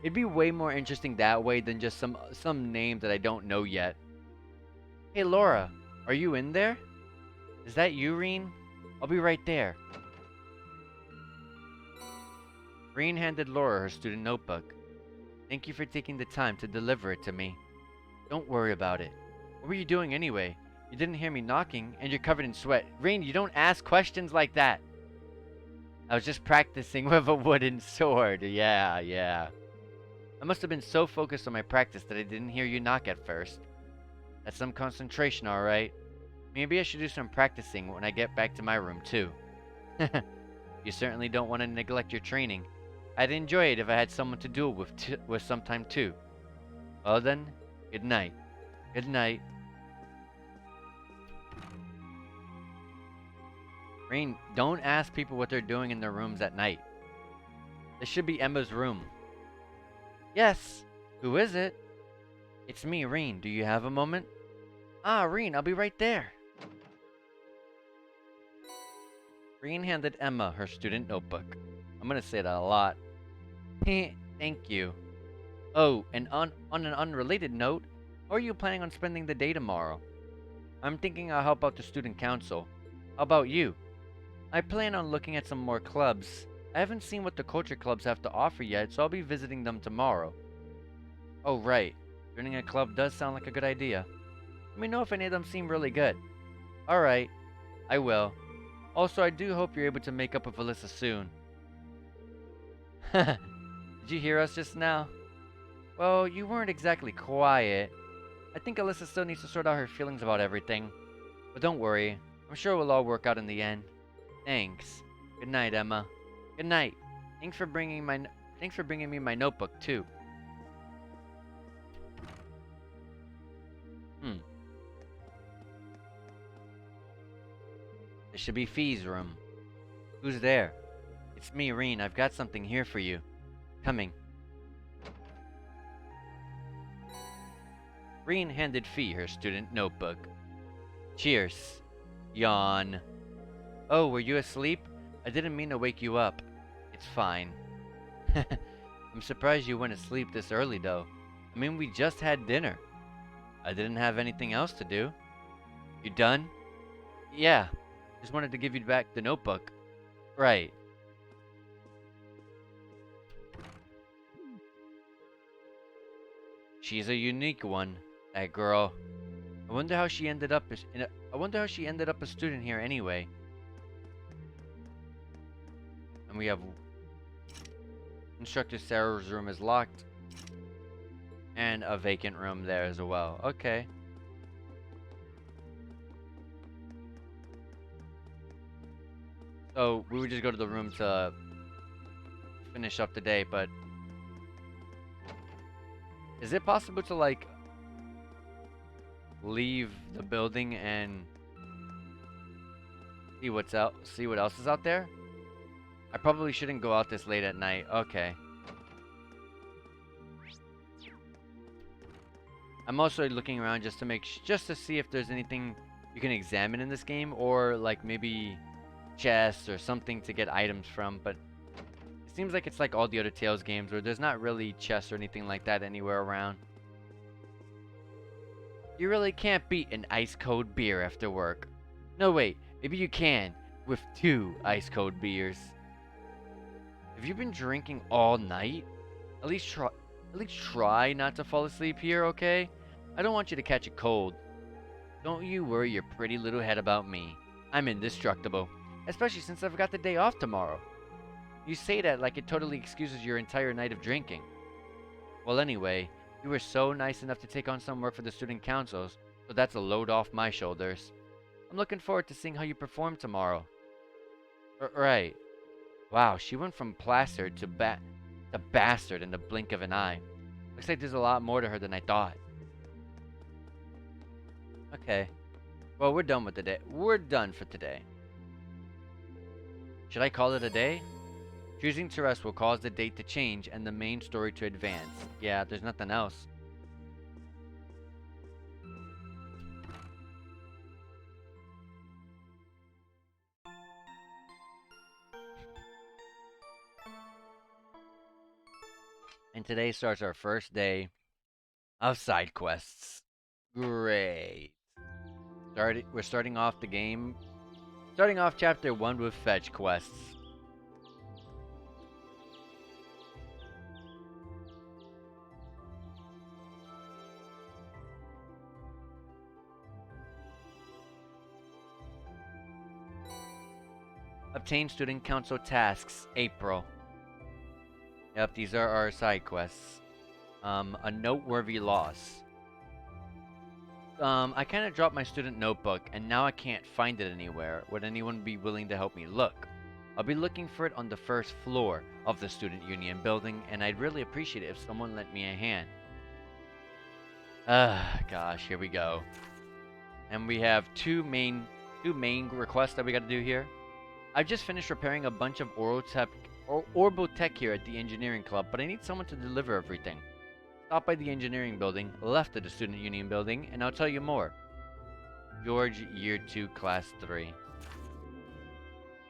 It'd be way more interesting that way than just some name that I don't know yet. Hey Laura, are you in there? Is that you, Reen? I'll be right there. Reen handed Laura her student notebook. Thank you for taking the time to deliver it to me. Don't worry about it. What were you doing anyway? You didn't hear me knocking, and you're covered in sweat. Reen, you don't ask questions like that. I was just practicing with a wooden sword. Yeah. I must have been so focused on my practice that I didn't hear you knock at first. That's some concentration, alright. Maybe I should do some practicing when I get back to my room, too. You certainly don't want to neglect your training. I'd enjoy it if I had someone to do it with sometime, too. Well then, good night. Good night. Reen, don't ask people what they're doing in their rooms at night. This should be Emma's room. Yes. Who is it? It's me, Reen. Do you have a moment? Ah, Reen, I'll be right there. Reen handed Emma her student notebook. I'm gonna say that a lot. Thank you. Oh, and on an unrelated note, how are you planning on spending the day tomorrow? I'm thinking I'll help out the student council. How about you? I plan on looking at some more clubs. I haven't seen what the culture clubs have to offer yet, so I'll be visiting them tomorrow. Oh, right. Joining a club does sound like a good idea. Let me know if any of them seem really good. Alright, I will. Also, I do hope you're able to make up with Alyssa soon. Did you hear us just now? Well, you weren't exactly quiet. I think Alyssa still needs to sort out her feelings about everything. But don't worry, I'm sure it will all work out in the end. Thanks. Good night, Emma. Good night. Thanks for bringing me my notebook too. This should be Fee's room. Who's there? It's me, Reen. I've got something here for you. Coming. Reen handed Fee her student notebook. Cheers. Yawn. Oh, were you asleep? I didn't mean to wake you up. It's fine. I'm surprised you went to sleep this early, though. I mean, we just had dinner. I didn't have anything else to do. You done? Yeah. Just wanted to give you back the notebook. Right. She's a unique one, that girl. I wonder how she ended up a student here anyway. And we have Instructor Sarah's room is locked. And a vacant room there as well. Okay. So we would just go to the room to finish up the day, but is it possible to like leave the building and see what's out, see what else is out there? I probably shouldn't go out this late at night. Okay. I'm also looking around just to just to see if there's anything you can examine in this game, or like maybe chests or something to get items from, but it seems like it's like all the other Tales games where there's not really chests or anything like that anywhere around. You really can't beat an ice cold beer after work. No, wait, maybe you can with 2 ice cold beers. Have you been drinking all night? At least try not to fall asleep here, okay? I don't want you to catch a cold. Don't you worry your pretty little head about me. I'm indestructible, especially since I've got the day off tomorrow. You say that like it totally excuses your entire night of drinking. Well, anyway, you were so nice enough to take on some work for the student councils, so that's a load off my shoulders. I'm looking forward to seeing how you perform tomorrow. Right. Wow, she went from plastered to bastard in the blink of an eye. Looks like there's a lot more to her than I thought. Okay. Well, we're done with the day. We're done for today. Should I call it a day? Choosing to rest will cause the date to change and the main story to advance. Yeah, there's nothing else. And today starts our first day of side quests. Great. We're starting off the game. Starting off chapter 1 with fetch quests. Obtain student council tasks, April. Yep, these are our side quests. A noteworthy loss. I kind of dropped my student notebook, and now I can't find it anywhere. Would anyone be willing to help me look? I'll be looking for it on the first floor of the Student Union building, and I'd really appreciate it if someone lent me a hand. Gosh, here we go. And we have two main requests that we gotta do here. I've just finished repairing a bunch of orbital tech here at the engineering club, but I need someone to deliver everything. Stop by the engineering building, left of the Student Union building, and I'll tell you more. George, Year 2, Class 3.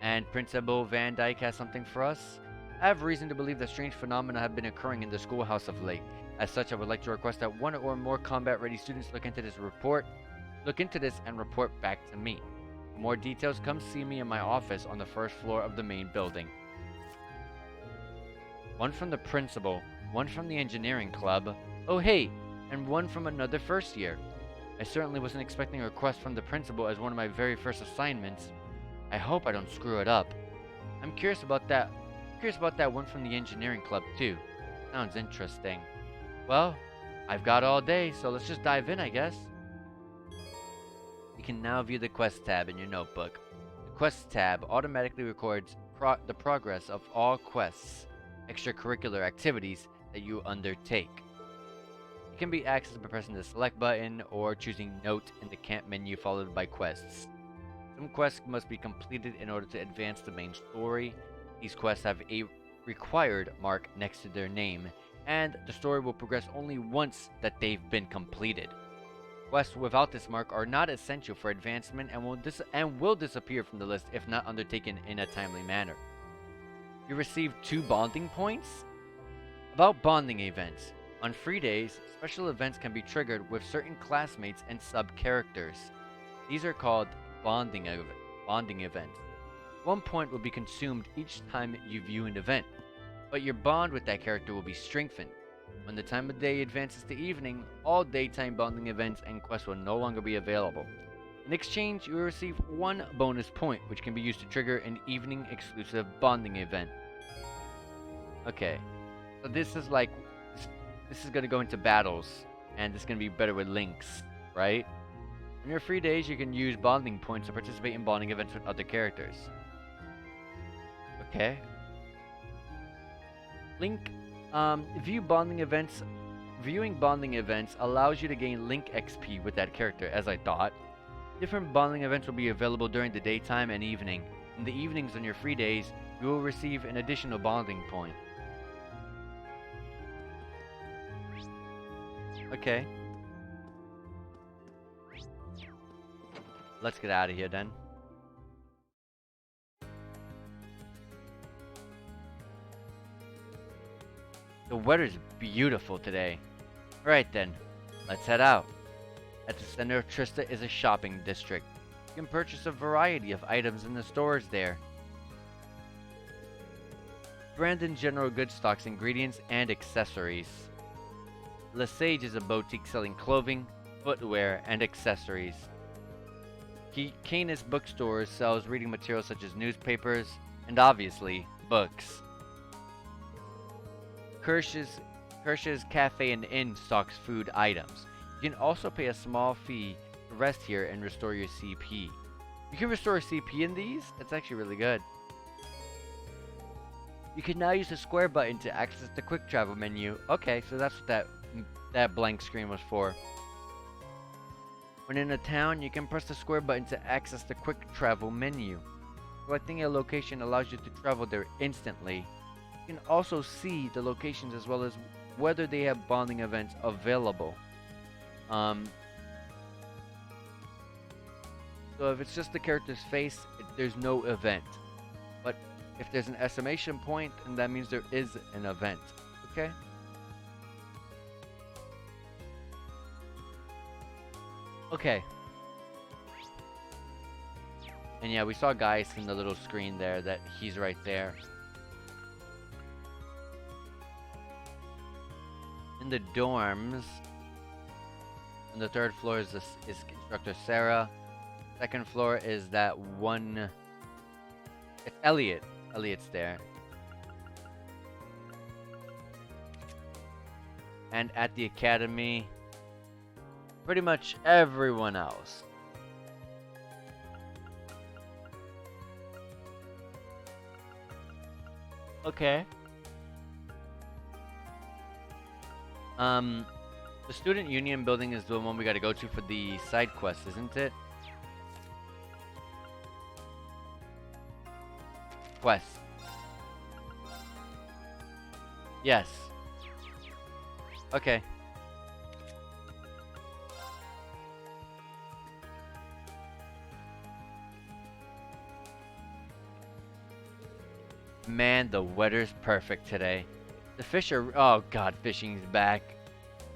And Principal Van Dyke has something for us. I have reason to believe that strange phenomena have been occurring in the schoolhouse of late. As such, I would like to request that one or more combat-ready students look into this and report back to me. For more details, come see me in my office on the first floor of the main building. One from the principal, one from the engineering club, oh hey, and one from another first year. I certainly wasn't expecting a request from the principal as one of my very first assignments. I hope I don't screw it up. I'm curious about that one from the engineering club too. Sounds interesting. Well, I've got all day, so let's just dive in, I guess. You can now view the quest tab in your notebook. The quest tab automatically records the progress of all quests, extracurricular activities that you undertake. It can be accessed by pressing the select button or choosing note in the camp menu followed by quests. Some quests must be completed in order to advance the main story. These quests have a required mark next to their name, and the story will progress only once that they've been completed. Quests without this mark are not essential for advancement and will disappear from the list if not undertaken in a timely manner. You receive 2 bonding points? About bonding events. On free days, special events can be triggered with certain classmates and sub-characters. These are called bonding events. 1 point will be consumed each time you view an event, but your bond with that character will be strengthened. When the time of day advances to evening, all daytime bonding events and quests will no longer be available. In exchange, you will receive 1 bonus point, which can be used to trigger an evening exclusive bonding event. Okay, so this is like, this is going to go into battles, and it's going to be better with links, right? On your free days, you can use bonding points to participate in bonding events with other characters. Okay. Link, view bonding events. Viewing bonding events allows you to gain Link XP with that character, as I thought. Different bonding events will be available during the daytime and evening. In the evenings on your free days, you will receive an additional bonding point. Okay. Let's get out of here then. The weather's beautiful today. Alright then, let's head out. At the center of Trista is a shopping district. You can purchase a variety of items in the stores there. Brandon General Goods stocks ingredients and accessories. Lesage is a boutique selling clothing, footwear, and accessories. Canis Bookstores sells reading materials such as newspapers and, obviously, books. Kirsch's Cafe and Inn stocks food items. You can also pay a small fee to rest here and restore your CP. You can restore CP in these? That's actually really good. You can now use the square button to access the quick travel menu. Okay, so that's what that blank screen was for. When in a town, you can press the square button to access the quick travel menu. Selecting a location allows you to travel there instantly. You can also see the locations as well as whether they have bonding events available. So if it's just the character's face, there's no event. But if there's an exclamation point, and that means there is an event. Okay? Okay. And yeah, we saw Gaius in the little screen there that he's right there. In the dorms, on the 3rd floor is instructor Sarah. 2nd floor is that one. It's Elliot. Elliot's there. And at the academy, pretty much everyone else. Okay. The student union building is the one we gotta go to for the side quest, isn't it? Quest. Yes. Okay. Man, the weather's perfect today. The fish are... Oh god, fishing's back.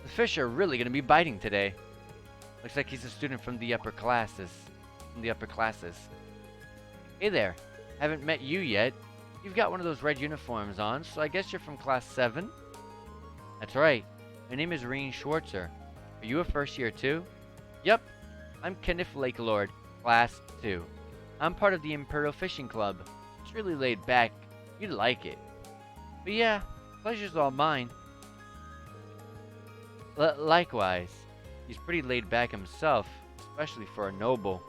The fish are really gonna be biting today. Looks like he's a student from the upper classes. Hey there. Haven't met you yet. You've got one of those red uniforms on, so I guess you're from class 7? That's right. My name is Reen Schwartzer. Are you a first year too? Yep. I'm Kenneth Lakelord, class 2. I'm part of the Imperial Fishing Club. It's really laid back. You'd like it. But yeah, pleasure's all mine. Likewise. He's pretty laid back himself, especially for a noble.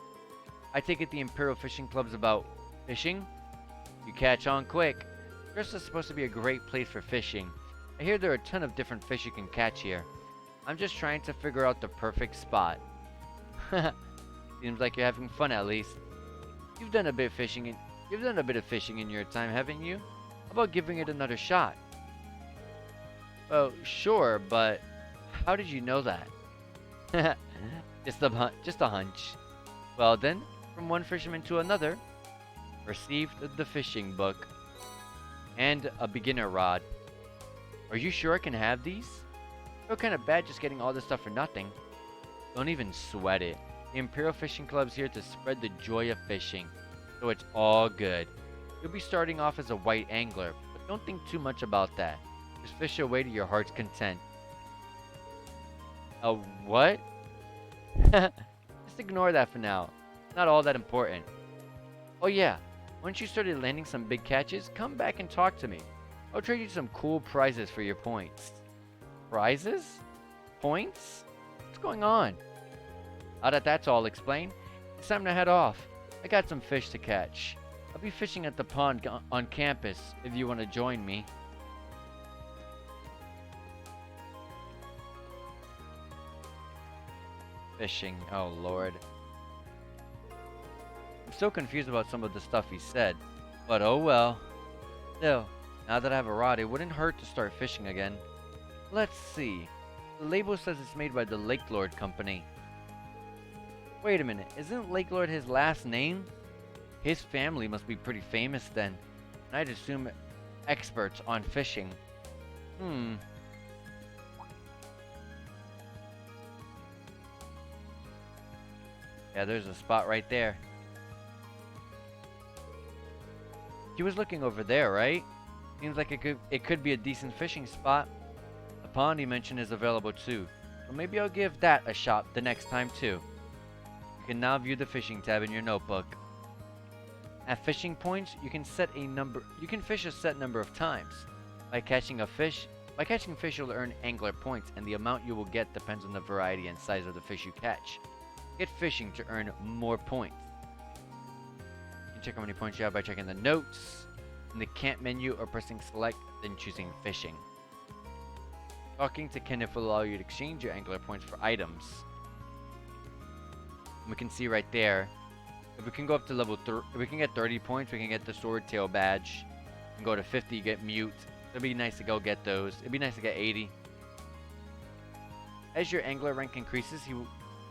I take it the Imperial Fishing Club's about fishing? You catch on quick. Trista's supposed to be a great place for fishing. I hear there are a ton of different fish you can catch here. I'm just trying to figure out the perfect spot. Seems like you're having fun at least. You've done a bit of fishing in your time, haven't you? How about giving it another shot? Oh, sure, but how did you know that? just a hunch. Well then, from one fisherman to another, received the fishing book and a beginner rod. Are you sure I can have these? I feel kind of bad just getting all this stuff for nothing. Don't even sweat it. The Imperial Fishing Club's here to spread the joy of fishing, so it's all good. You'll be starting off as a white angler, but don't think too much about that. Just fish away to your heart's content. A what? Just Just ignore that for now. Not all that important. Oh yeah, once you started landing some big catches, come back and talk to me. I'll trade you some cool prizes for your points. Prizes? Points? What's going on? Now that that's all explained, it's time to head off. I got some fish to catch. I'll be fishing at the pond on campus if you want to join me. Fishing, oh lord. I'm still confused about some of the stuff he said, but oh well. Still, now that I have a rod, it wouldn't hurt to start fishing again. Let's see. The label says it's made by the Lake Lord Company. Wait a minute, isn't Lake Lord his last name? His family must be pretty famous then. And I'd assume experts on fishing. Yeah, there's a spot right there. He was looking over there, right? Seems like it could be a decent fishing spot. The pond he mentioned is available too. So maybe I'll give that a shot the next time too. You can now view the fishing tab in your notebook. At fishing points, you can fish a set number of times. By catching fish, you'll earn angler points, and the amount you will get depends on the variety and size of the fish you catch. Get fishing to earn more points. You can check how many points you have by checking the notes in the camp menu or pressing select, then choosing fishing. Talking to Kenneth will allow you to exchange your angler points for items. And we can see right there, if we can go up to level 3, if we can get 30 points, we can get the sword tail badge. We can go to 50, get mute. It'd be nice to go get those. It'd be nice to get 80. As your angler rank increases, you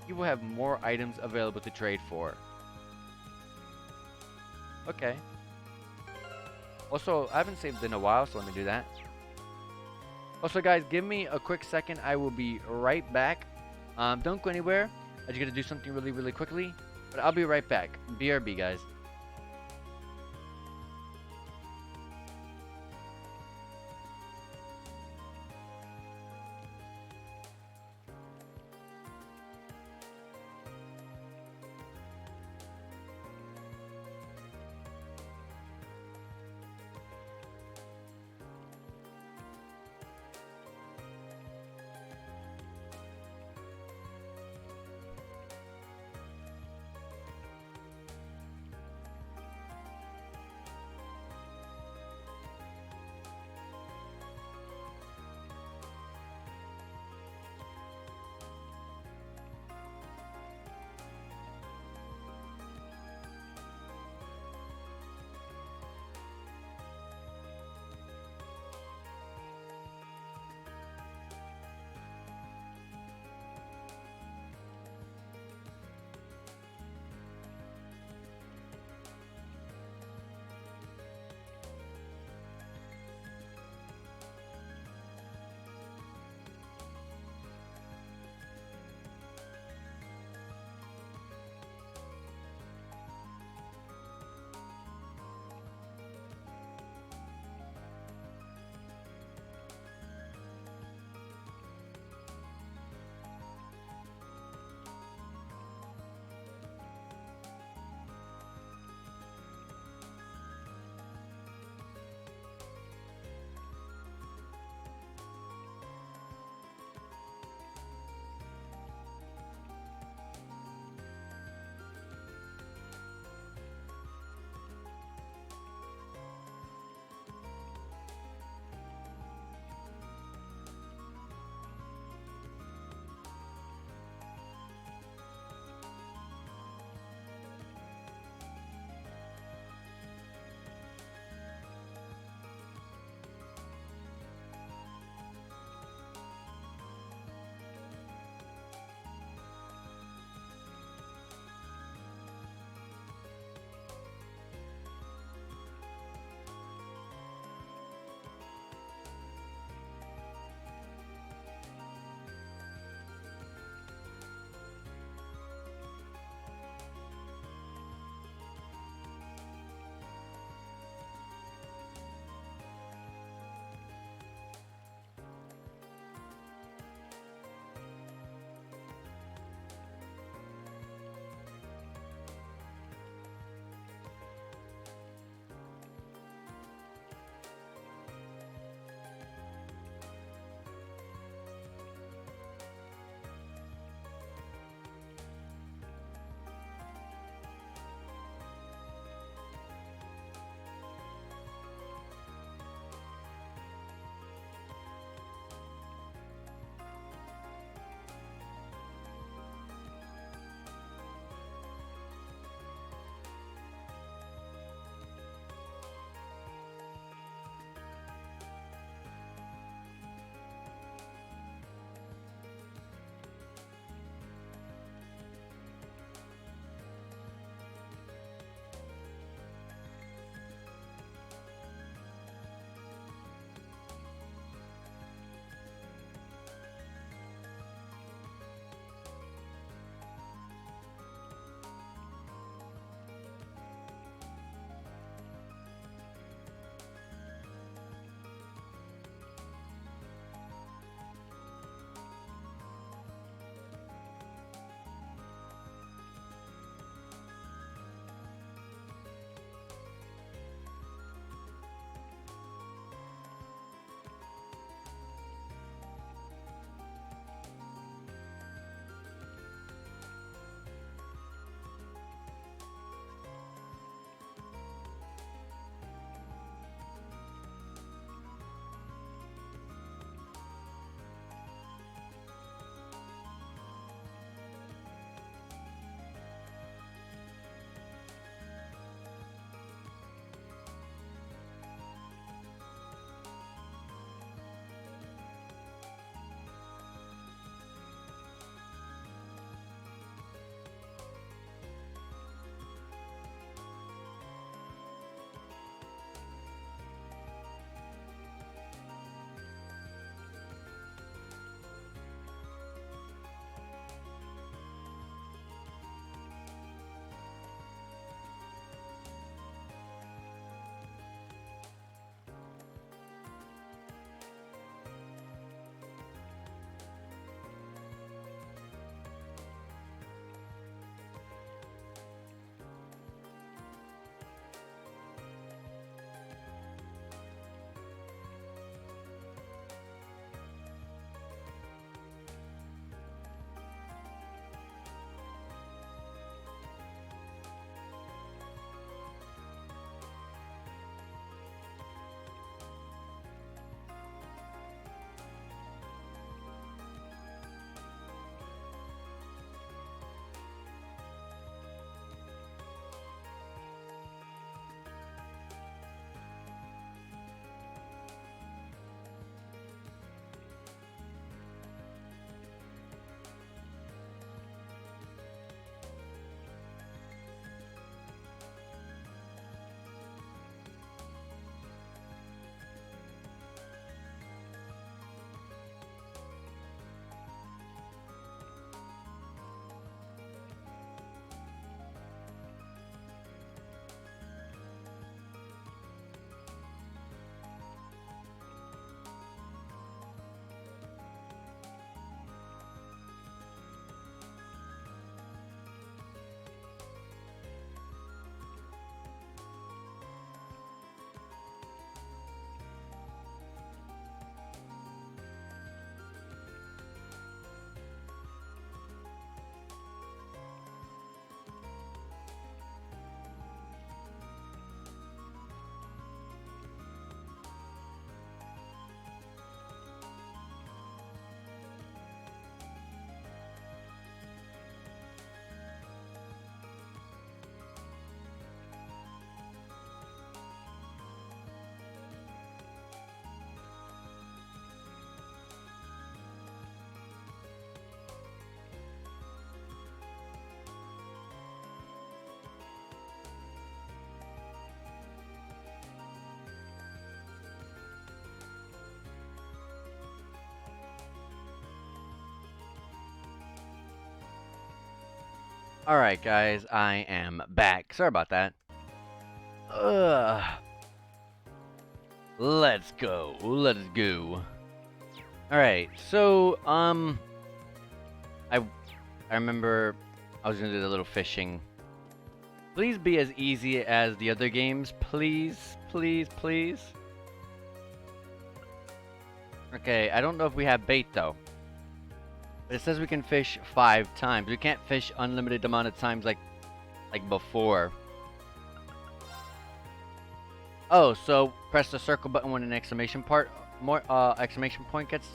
will have more items available to trade for. Okay. Also, I haven't saved in a while, so let me do that. Also, guys, give me a quick second. I will be right back. Don't go anywhere. I just gotta do something really, really quickly. But I'll be right back. BRB, guys. Alright, guys, I am back. Sorry about that. Ugh. Let's go. Let's go. Alright, so, I remember I was gonna do the little fishing. Please be as easy as the other games. Please, please, please. Okay, I don't know if we have bait, though. But it says we can fish 5 times. We can't fish unlimited amount of times like before. Oh, so press the circle button when an exclamation point gets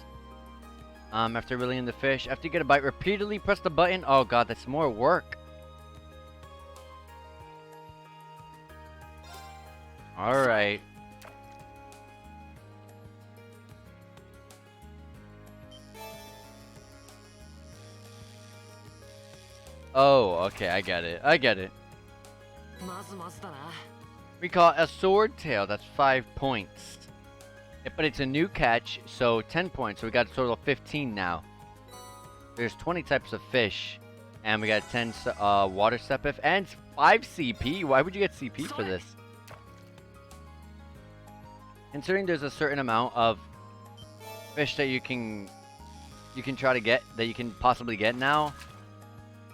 after reeling the fish. After you get a bite, repeatedly press the button. Oh god, that's more work. Alright. Oh, okay, I get it. I get it. まずまずだな。 We call it a sword tail. That's 5 points. But it's a new catch, so 10 points. So we got a total of 15 now. There's 20 types of fish. And we got 10 water sepif and 5 CP. Why would you get CP for this? Considering there's a certain amount of fish that you can try to get, that you can possibly get now,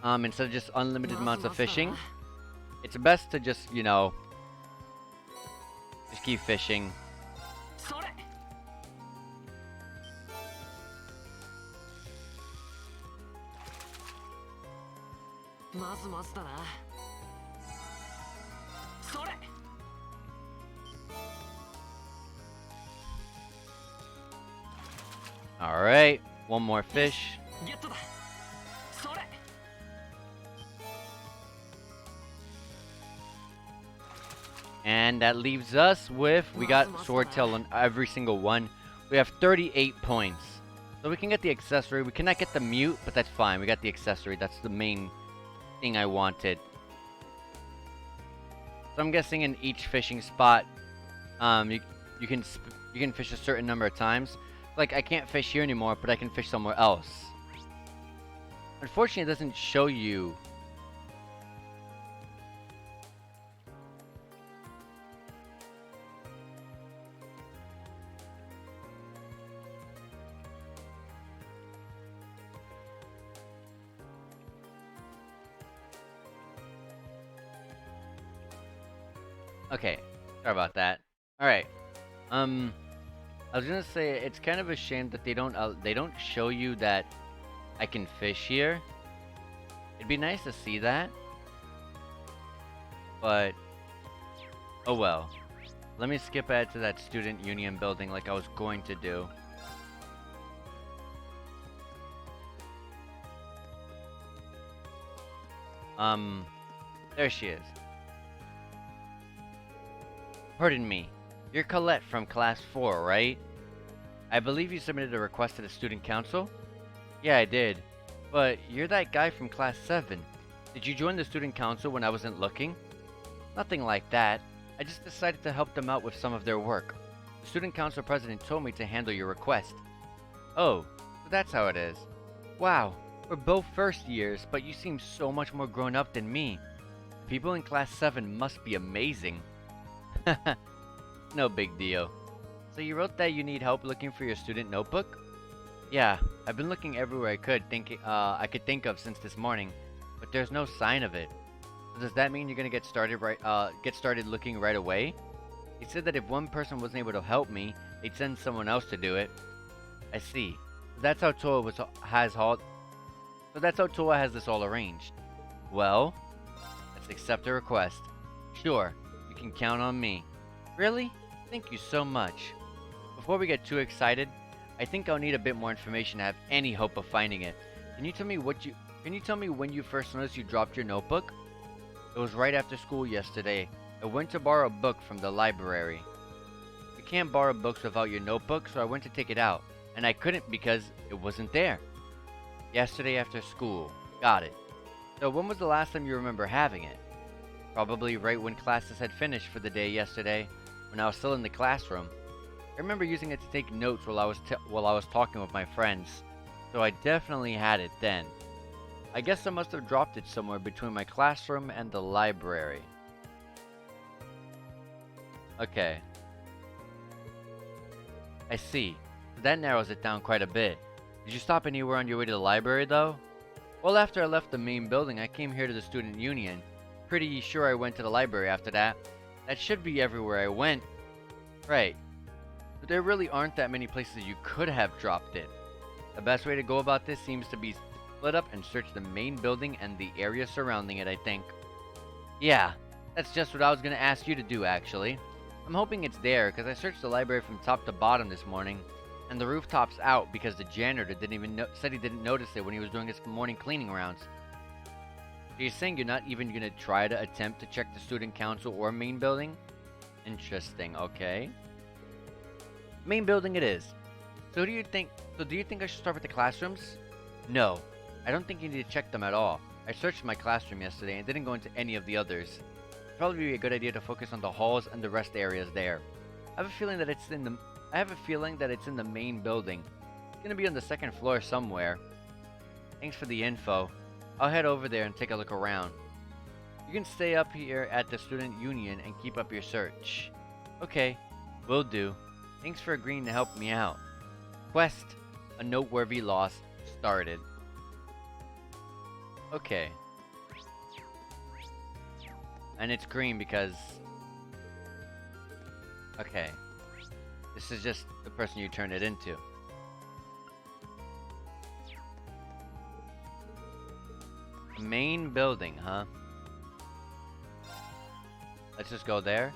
instead of just unlimited amounts of fishing, it's best to just, you know, just keep fishing. それ。まずまずだな。それ。 Alright, one more fish. ゲットだ。それ。 And that leaves us with, we got swordtail on every single one. We have 38 points. So we can get the accessory. We cannot get the mute, but that's fine. We got the accessory. That's the main thing I wanted. So I'm guessing in each fishing spot, you can fish a certain number of times. Like, I can't fish here anymore, but I can fish somewhere else. Unfortunately, it doesn't show you. Okay, sorry about that. All right. I was gonna say it's kind of a shame that they don't show you that I can fish here. It'd be nice to see that, but oh well. Let me skip ahead to that student union building like I was going to do. There she is. Pardon me. You're Colette from Class 4, right? I believe you submitted a request to the Student Council? Yeah, I did. But you're that guy from Class 7. Did you join the Student Council when I wasn't looking? Nothing like that. I just decided to help them out with some of their work. The Student Council President told me to handle your request. Oh, so that's how it is. Wow, we're both first years, but you seem so much more grown up than me. People in Class 7 must be amazing. No big deal. So you wrote that you need help looking for your student notebook? Yeah, I've been looking everywhere I could think of since this morning, but there's no sign of it. So does that mean you're gonna get started looking right away? He said that if one person wasn't able to help me, they'd send someone else to do it. I see. So that's how Toa has this all arranged. Well, let's accept the request. Sure. Can count on me. Really? Thank you so much. Before we get too excited, I think I'll need a bit more information to have any hope of finding it. Can you tell me when you first noticed you dropped your notebook? It was right after school yesterday. I went to borrow a book from the library. You can't borrow books without your notebook, so I went to take it out, and I couldn't because it wasn't there. Yesterday after school. Got it. So when was the last time you remember having it? Probably right when classes had finished for the day yesterday, when I was still in the classroom. I remember using it to take notes while I was talking with my friends, so I definitely had it then. I guess I must have dropped it somewhere between my classroom and the library. Okay. I see. That narrows it down quite a bit. Did you stop anywhere on your way to the library, though? Well, after I left the main building, I came here to the student union. Pretty sure I went to the library after that. That should be everywhere I went. Right. But there really aren't that many places you could have dropped it. The best way to go about this seems to be split up and search the main building and the area surrounding it, I think. Yeah, that's just what I was gonna ask you to do, actually. I'm hoping it's there, because I searched the library from top to bottom this morning, and the rooftop's out because the janitor said he didn't notice it when he was doing his morning cleaning rounds. So you're saying you're not even gonna try to attempt to check the student council or main building? Interesting, okay. Main building it is. So do you think I should start with the classrooms? No, I don't think you need to check them at all. I searched my classroom yesterday and didn't go into any of the others. It'd probably be a good idea to focus on the halls and the rest areas there. I have a feeling that it's in the main building. It's gonna be on the second floor somewhere. Thanks for the info. I'll head over there and take a look around. You can stay up here at the student union and keep up your search. Okay, will do. Thanks for agreeing to help me out. Quest, a noteworthy loss, started. Okay. And it's green because... Okay. This is just the person you turn it into. The main building, huh? Let's just go there.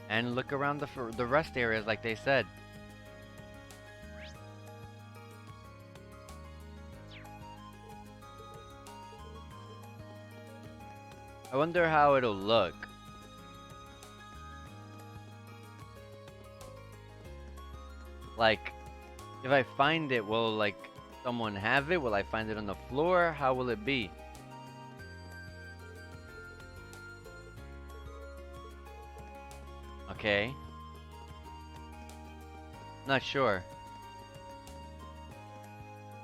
And look around the rest areas like they said. I wonder how it'll look. Like, if I find it, will, like, someone have it? Will I find it on the floor? How will it be? Okay. Not sure.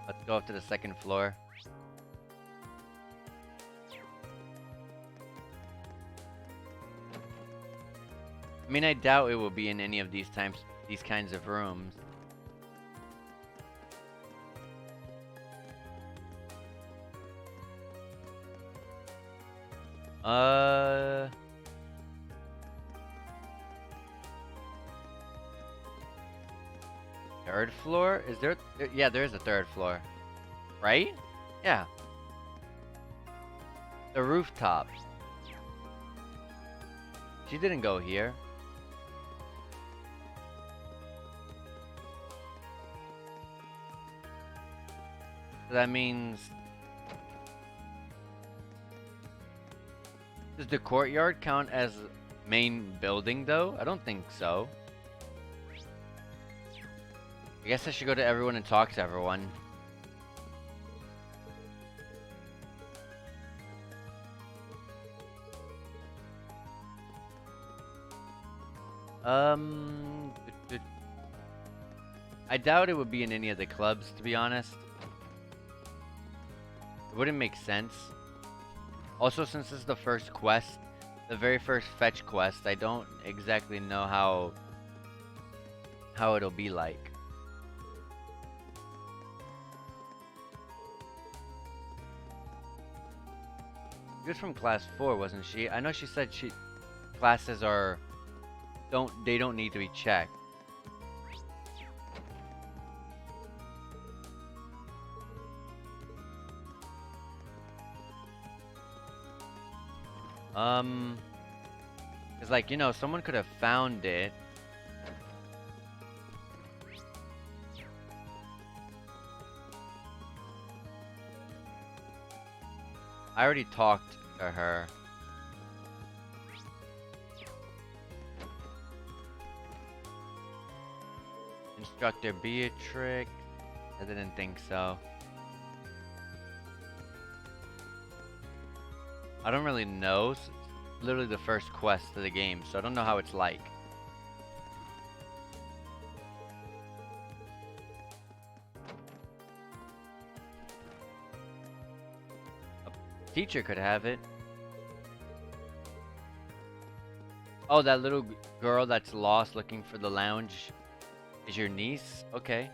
Let's go up to the second floor. I mean, I doubt it will be in any of these kinds of rooms. Third floor? Is there? Yeah, there is a third floor. Right? Yeah. The rooftop. She didn't go here. So that means... Does the courtyard count as main building though? I don't think so. I guess I should go to everyone and talk to everyone. I doubt it would be in any of the clubs, to be honest. It wouldn't make sense. Also, since this is the first quest, the very first fetch quest, I don't exactly know how it'll be like. She was from class 4, wasn't she? I know she said classes are they don't need to be checked. It's like, you know, someone could have found it. I already talked to her. Instructor Beatrix. I didn't think so. I don't really know. It's literally the first quest of the game, so I don't know how it's like. Teacher could have it. Oh, that little girl that's lost looking for the lounge is your niece? Okay.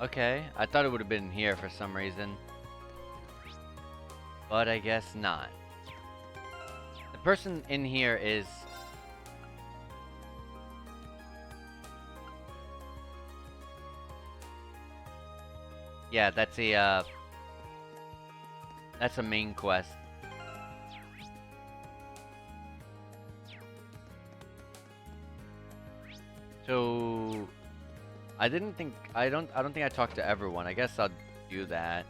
Okay, I thought it would have been here for some reason. But I guess not. The person in here is... Yeah, that's a main quest. So I don't think I talked to everyone. I guess I'll do that.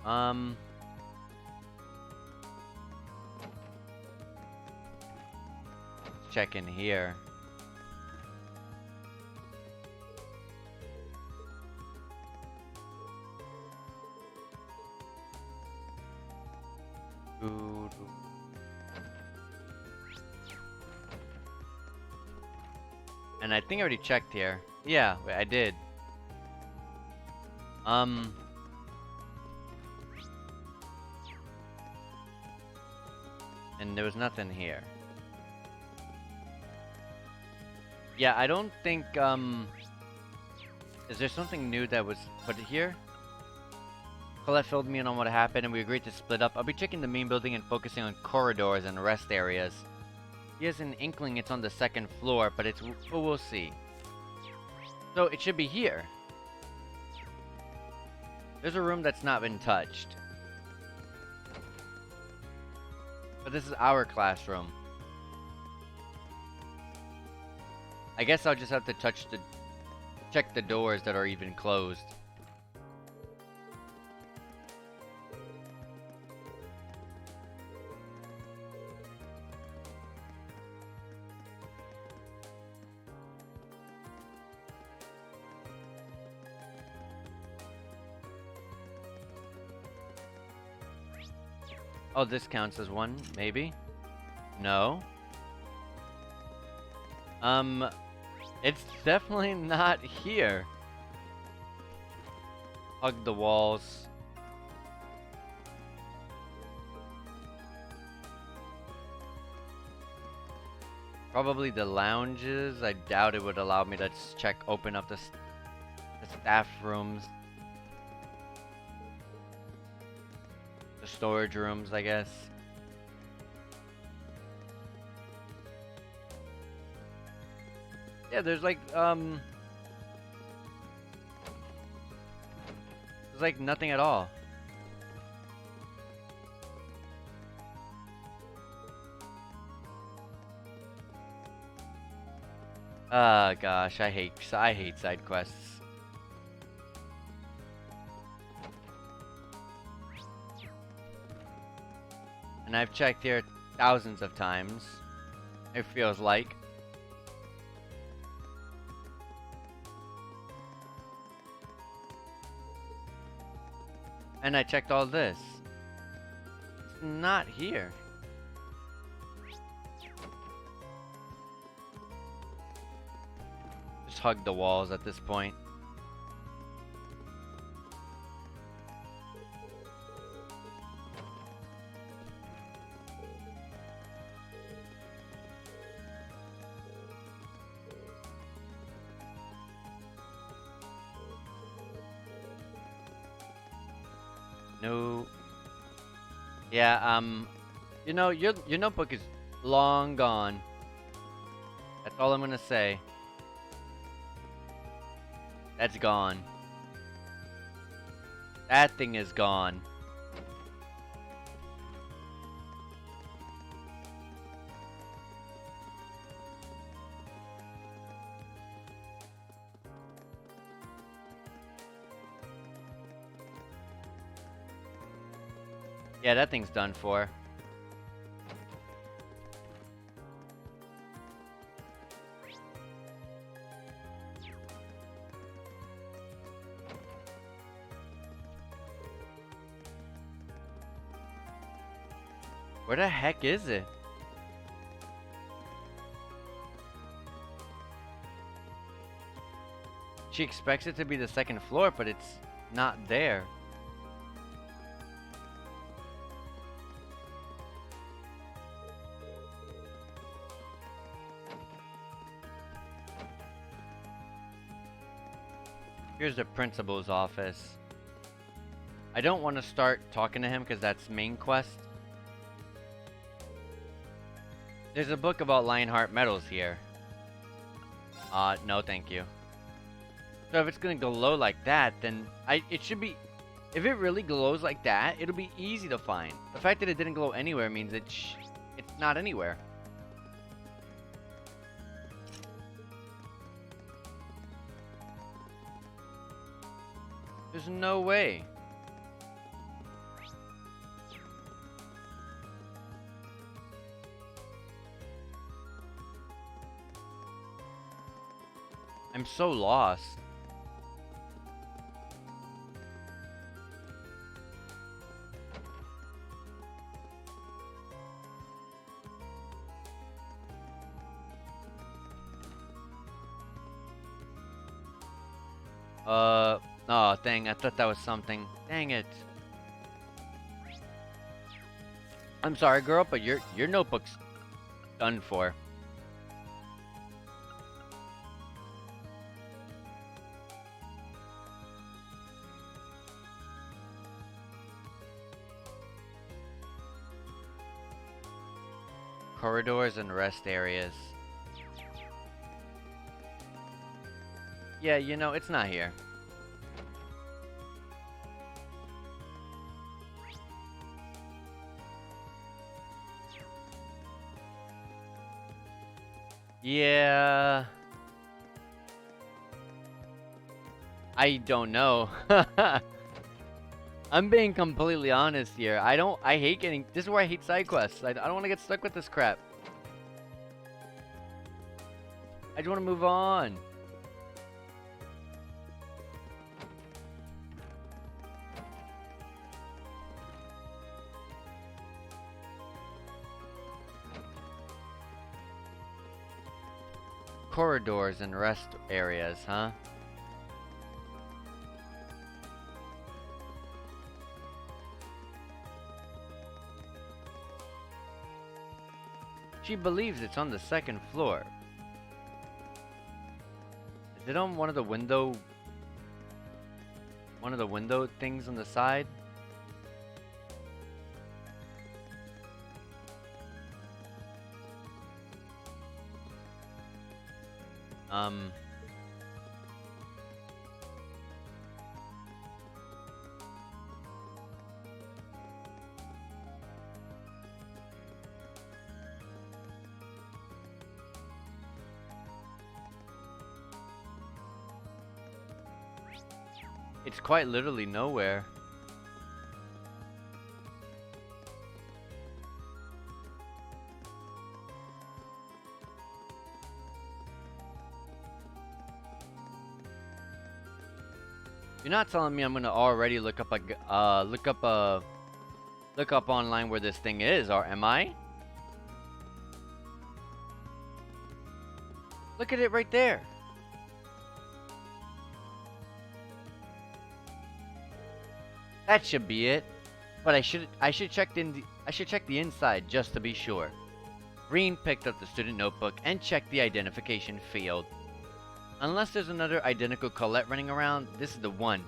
Um check in here. And I think I already checked here. Yeah, I did. And there was nothing here. Yeah, I don't think, is there something new that was put here? Colette filled me in on what happened and we agreed to split up. I'll be checking the main building and focusing on corridors and rest areas. He has an inkling it's on the second floor, but we'll see. So it should be here. There's a room that's not been touched. But this is our classroom. I guess I'll just have to check the doors that are even closed. Oh, this counts as one, maybe? No. It's definitely not here. Hug the walls. Probably the lounges. I doubt it would allow me to open up the staff rooms. The storage rooms, I guess. Yeah, there's like nothing at all. Gosh, I hate side quests. And I've checked here thousands of times. It feels like. And I checked all this. It's not here. Just hug the walls at this point. No. Yeah, you know, your notebook is long gone. That's all I'm gonna say. That's gone. That thing is gone. Yeah, that thing's done for. Where the heck is it? She expects it to be the second floor, but it's not there. Here's the principal's office. I don't want to start talking to him because that's main quest. There's a book about Lionheart medals here. No thank you. So if it's gonna glow like that, then it should be... If it really glows like that, it'll be easy to find. The fact that it didn't glow anywhere means it's not anywhere. There's no way. I'm so lost. Oh, dang, I thought that was something. Dang it. I'm sorry, girl, but your notebook's done for. Corridors and rest areas. Yeah, you know, it's not here. Yeah. I don't know. I'm being completely honest here. I hate getting... This is where I hate side quests. I don't want to get stuck with this crap. I just want to move on. Corridors and rest areas, huh? She believes it's on the second floor. Is it on one of the window things on the side? It's quite literally nowhere. You're not telling me I'm gonna already look up online where this thing is, or am I? Look at it right there. That should be it. But I should check the inside just to be sure. Reen picked up the student notebook and checked the identification field. Unless there's another identical Colette running around, this is the one.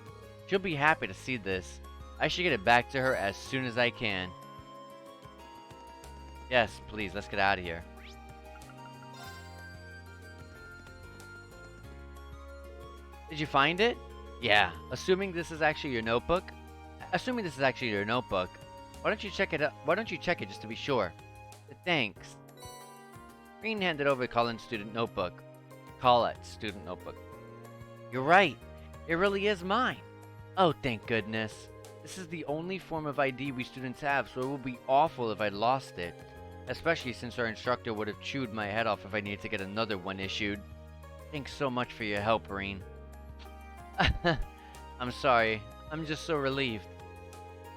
She'll be happy to see this. I should get it back to her as soon as I can. Yes, please, let's get out of here. Did you find it? Yeah, assuming this is actually your notebook. Why don't you check it up? Why don't you check it just to be sure? Thanks. Green handed over Colette's student notebook. You're right. It really is mine. Oh, thank goodness. This is the only form of ID we students have, so it would be awful if I lost it. Especially since our instructor would have chewed my head off if I needed to get another one issued. Thanks so much for your help, Reen. I'm sorry. I'm just so relieved.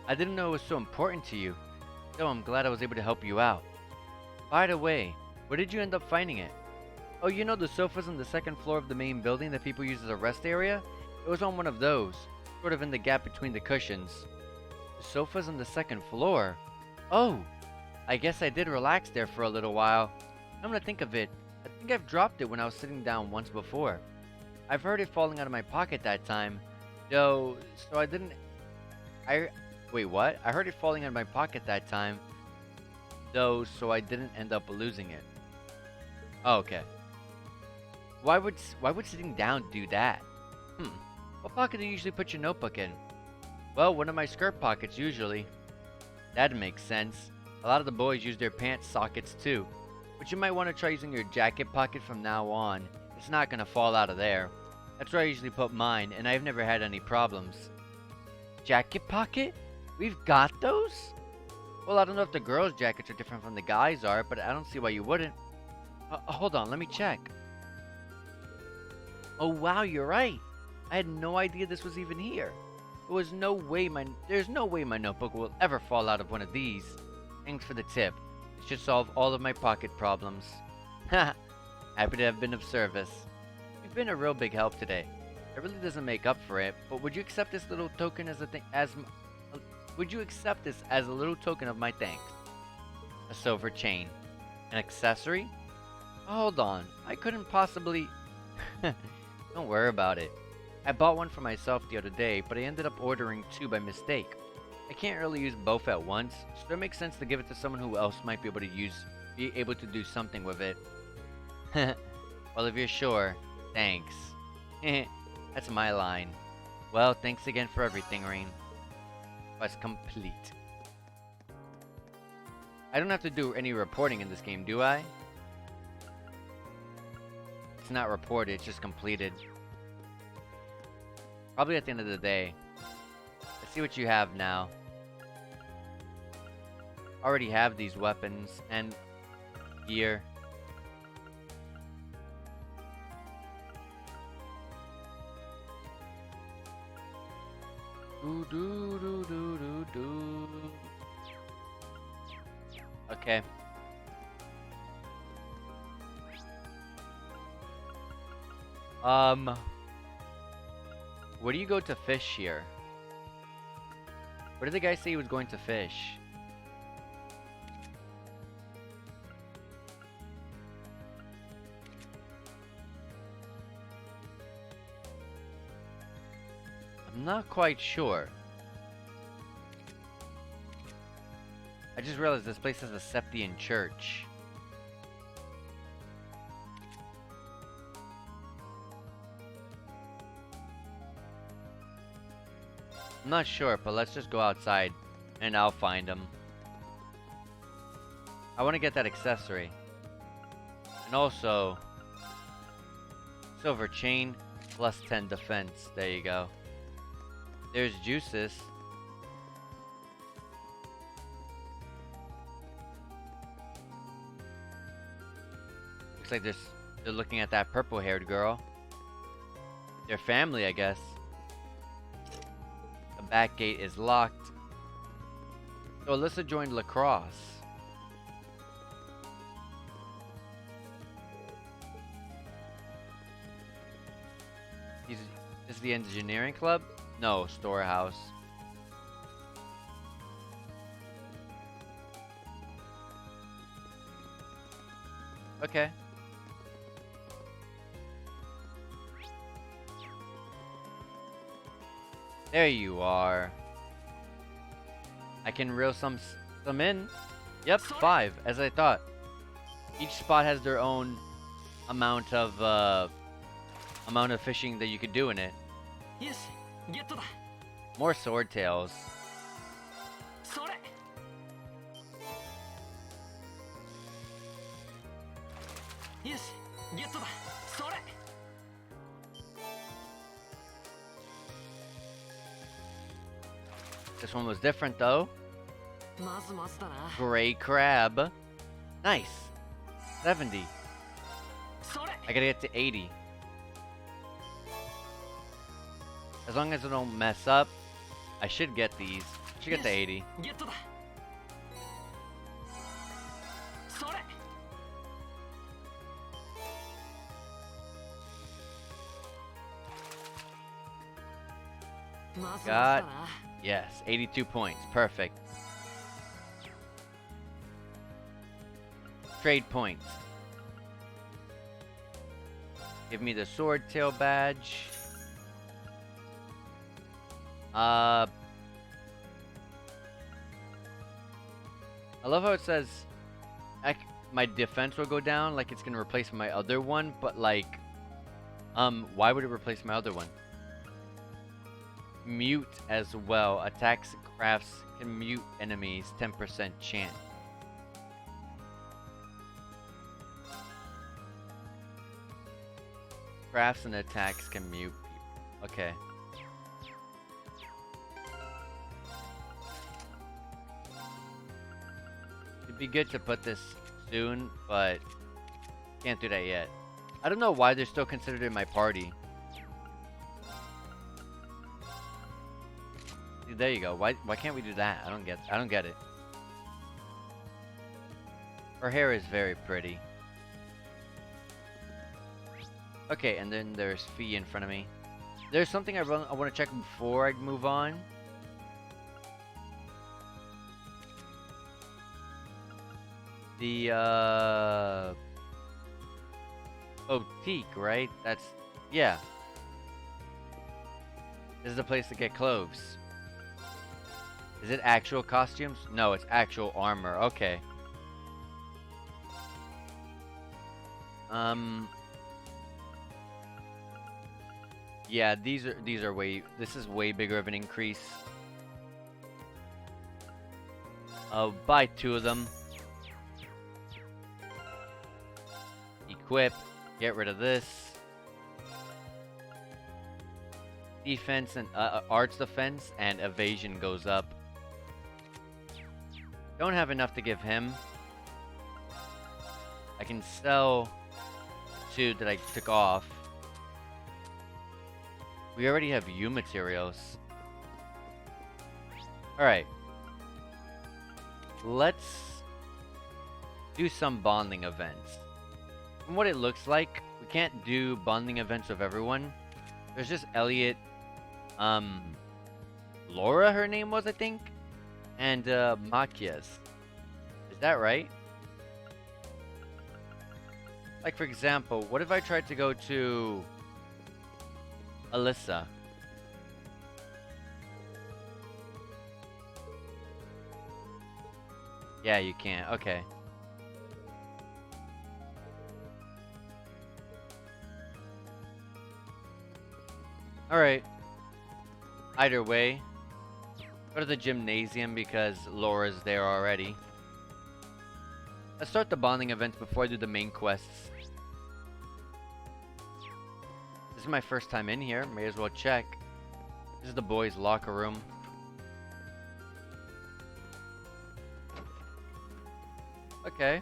I didn't know it was so important to you. So I'm glad I was able to help you out. By the way, where did you end up finding it? Oh, you know the sofas on the second floor of the main building that people use as a rest area? It was on one of those, sort of in the gap between the cushions. The sofa's on the second floor? Oh, I guess I did relax there for a little while. Come to think of it, I think I've dropped it when I was sitting down once before. I've heard it falling out of my pocket that time, though, so I didn't... Wait, what? I heard it falling out of my pocket that time, though, so I didn't end up losing it. Oh, okay. Why would sitting down do that? What pocket do you usually put your notebook in? Well, one of my skirt pockets, usually. That makes sense. A lot of the boys use their pants sockets too. But you might want to try using your jacket pocket from now on. It's not gonna fall out of there. That's where I usually put mine, and I've never had any problems. Jacket pocket? We've got those? Well, I don't know if the girls' jackets are different from the guys' are, but I don't see why you wouldn't. Hold on, let me check. Oh wow, you're right. I had no idea this was even here. There's no way my notebook will ever fall out of one of these. Thanks for the tip. It should solve all of my pocket problems. Haha. Happy to have been of service. You've been a real big help today. It really doesn't make up for it, but would you accept this little token would you accept this as a little token of my thanks? A silver chain. An accessory? Hold on. I couldn't possibly... Don't worry about it. I bought one for myself the other day, but I ended up ordering two by mistake. I can't really use both at once, so it makes sense to give it to someone who else might be able to do something with it. Well, if you're sure, thanks. That's my line. Well, thanks again for everything, Rain. Quest complete. I don't have to do any reporting in this game, do I? It's not reported, it's just completed. Probably at the end of the day. Let's see what you have now. Already have these weapons and gear. Okay. Where do you go to fish here? Where did the guy say he was going to fish? I'm not quite sure. I just realized this place has a Septian church. I'm not sure, but let's just go outside and I'll find him. I want to get that accessory. And also, silver chain plus 10 defense. There you go. There's juices. Looks like they're looking at that purple-haired girl. Their family, I guess. The back gate is locked. So Alyssa joined lacrosse. Is the engineering club? No, storehouse. Okay. There you are. I can reel some in. Yep, 5, as I thought. Each spot has their own amount of fishing that you could do in it. More sword tails. This one was different though. Gray crab. Nice. 70. I gotta get to 80. As long as I don't mess up, I should get these. I should get to 80. それ Got yes, 82 points. Perfect. Trade points. Give me the sword tail badge. I love how it says my defense will go down, like it's gonna replace my other one, but like, why would it replace my other one? Mute as well. Attacks crafts can mute enemies. 10% chance. Crafts and attacks can mute people. Okay. It'd be good to put this soon, but can't do that yet. I don't know why they're still considered in my party. There you go. Why can't we do that? I don't get it. Her hair is very pretty. Okay, and then there's Fee in front of me. There's something I want to check before I move on. The boutique, right? That's yeah. This is the place to get clothes. Is it actual costumes? No, it's actual armor. Okay. Yeah, these are this is way bigger of an increase. I'll buy 2 of them. Equip. Get rid of this. Defense and arts defense and evasion goes up. Don't have enough to give him. I can sell 2 that I took off. We already have U materials. Alright. Let's do some bonding events. From what it looks like, we can't do bonding events with everyone. There's just Elliot, Laura her name was, I think? And Makias. Is that right? Like, for example, what if I tried to go to Alyssa? Yeah, you can't. Okay. Alright. Either way, go to the gymnasium because Laura's there already. Let's start the bonding events before I do the main quests. This is my first time in here. May as well check. This is the boys' locker room. Okay.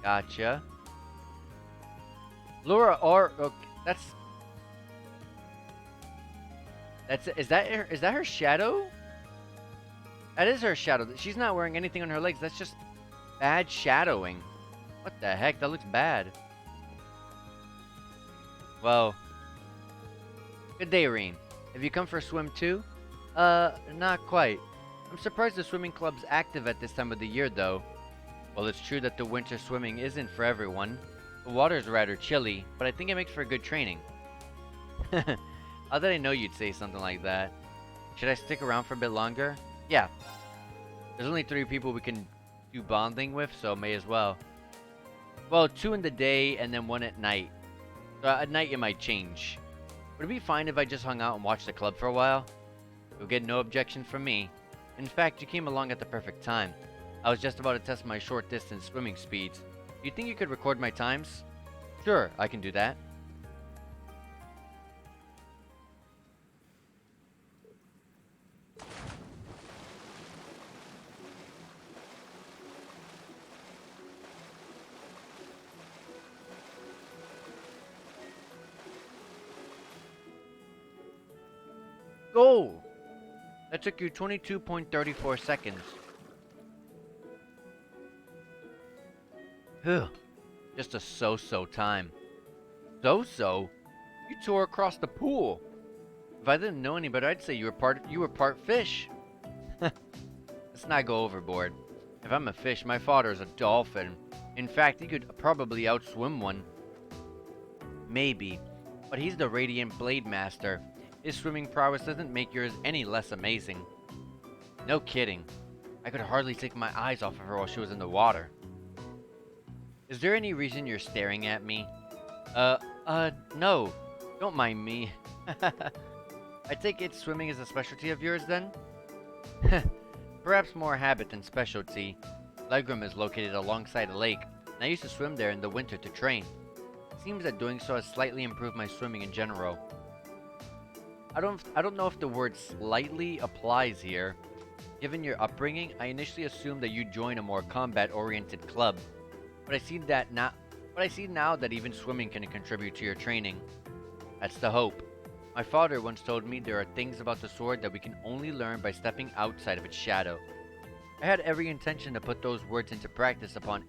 Gotcha. Laura or okay, is that her shadow? That is her shadow. She's not wearing anything on her legs. That's just bad shadowing. What the heck? That looks bad. Well, good day, Reen. Have you come for a swim too? Not quite. I'm surprised the swimming club's active at this time of the year, though. Well, it's true that the winter swimming isn't for everyone. The water's rather chilly, but I think it makes for good training. How did I know you'd say something like that? Should I stick around for a bit longer? Yeah. There's only 3 people we can do bonding with, so may as well. Well, 2 in the day and then 1 at night. So at night it might change. Would it be fine if I just hung out and watched the club for a while? You'll get no objection from me. In fact, you came along at the perfect time. I was just about to test my short distance swimming speeds. Do you think you could record my times? Sure, I can do that. Go! That took you 22.34 seconds. Phew. Just a so-so time. So-so? You tore across the pool. If I didn't know any better, I'd say you were part fish. Let's not go overboard. If I'm a fish, my father is a dolphin. In fact, he could probably outswim one. Maybe. But he's the Radiant Blade Master. His swimming prowess doesn't make yours any less amazing. No kidding. I could hardly take my eyes off of her while she was in the water. Is there any reason you're staring at me? No. Don't mind me. I take it swimming is a specialty of yours then? Perhaps more habit than specialty. Legram is located alongside a lake, and I used to swim there in the winter to train. It seems that doing so has slightly improved my swimming in general. I don't know if the word slightly applies here. Given your upbringing, I initially assumed that you'd join a more combat-oriented club. But I see now that even swimming can contribute to your training. That's the hope. My father once told me there are things about the sword that we can only learn by stepping outside of its shadow. I had every intention to put those words into practice upon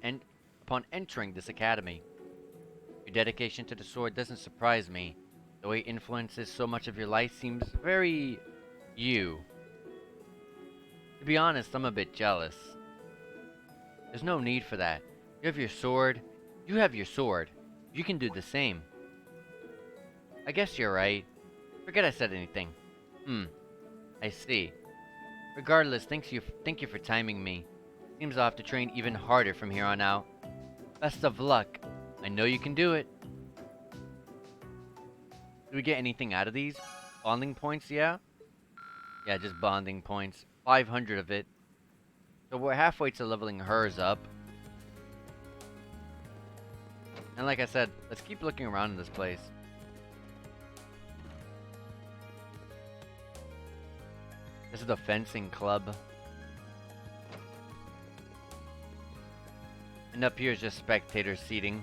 entering this academy. Your dedication to the sword doesn't surprise me. The way it influences so much of your life seems very you. To be honest, I'm a bit jealous. There's no need for that. You have your sword. You have your sword. You can do the same. I guess you're right. Forget I said anything. I see. Regardless, thank you for timing me. Seems I'll have to train even harder from here on out. Best of luck. I know you can do it. Do we get anything out of these? Bonding points, yeah? Yeah, just bonding points. 500 of it. So we're halfway to leveling hers up. And like I said, let's keep looking around in this place. This is the fencing club. And up here is just spectator seating.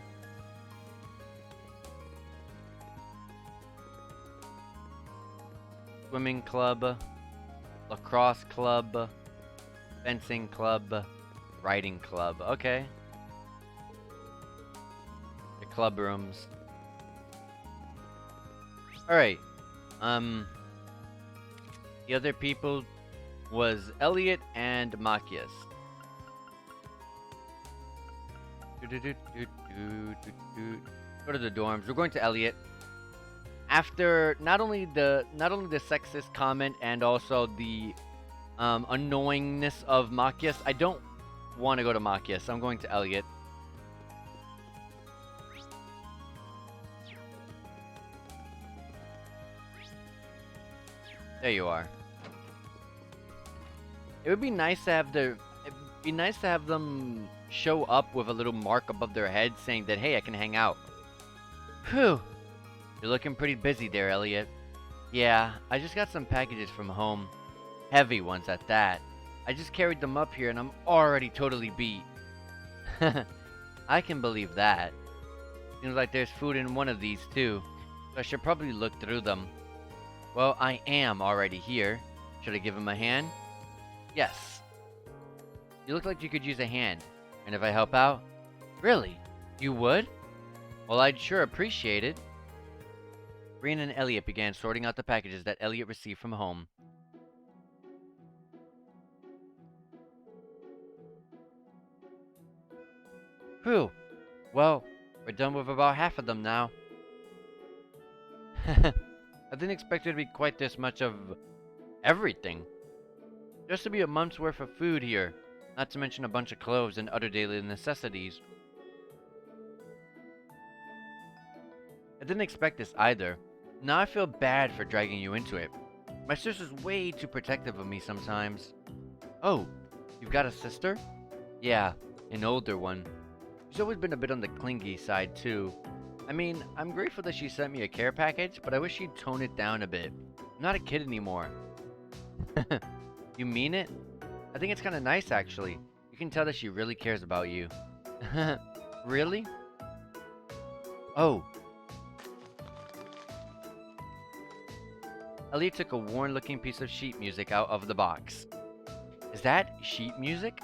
Swimming club. Lacrosse club. Fencing club. Riding club. Okay. The club rooms. Alright. The other people was Elliot and Machias. Go to the dorms. We're going to Elliot. After not only the sexist comment and also the annoyingness of Machias, I don't want to go to Machias. I'm going to Elliot. There you are. It would be nice to have them show up with a little mark above their head saying that, hey, I can hang out. Phew. You're looking pretty busy there, Elliot. Yeah, I just got some packages from home. Heavy ones at that. I just carried them up here and I'm already totally beat. I can believe that. Seems like there's food in one of these too, so I should probably look through them. Well, I am already here. Should I give him a hand? Yes. You look like you could use a hand. And if I help out? Really? You would? Well, I'd sure appreciate it. Breen and Elliot began sorting out the packages that Elliot received from home. Whew. Well, we're done with about half of them now. I didn't expect there to be quite this much of everything. Just to be a month's worth of food here, not to mention a bunch of clothes and other daily necessities. I didn't expect this either. Now I feel bad for dragging you into it. My sister's way too protective of me sometimes. Oh, you've got a sister? Yeah, an older one. She's always been a bit on the clingy side too. I mean, I'm grateful that she sent me a care package, but I wish she'd tone it down a bit. I'm not a kid anymore. You mean it? I think it's kind of nice, actually. You can tell that she really cares about you. Really? Oh. Elliot took a worn-looking piece of sheet music out of the box. Is that sheet music?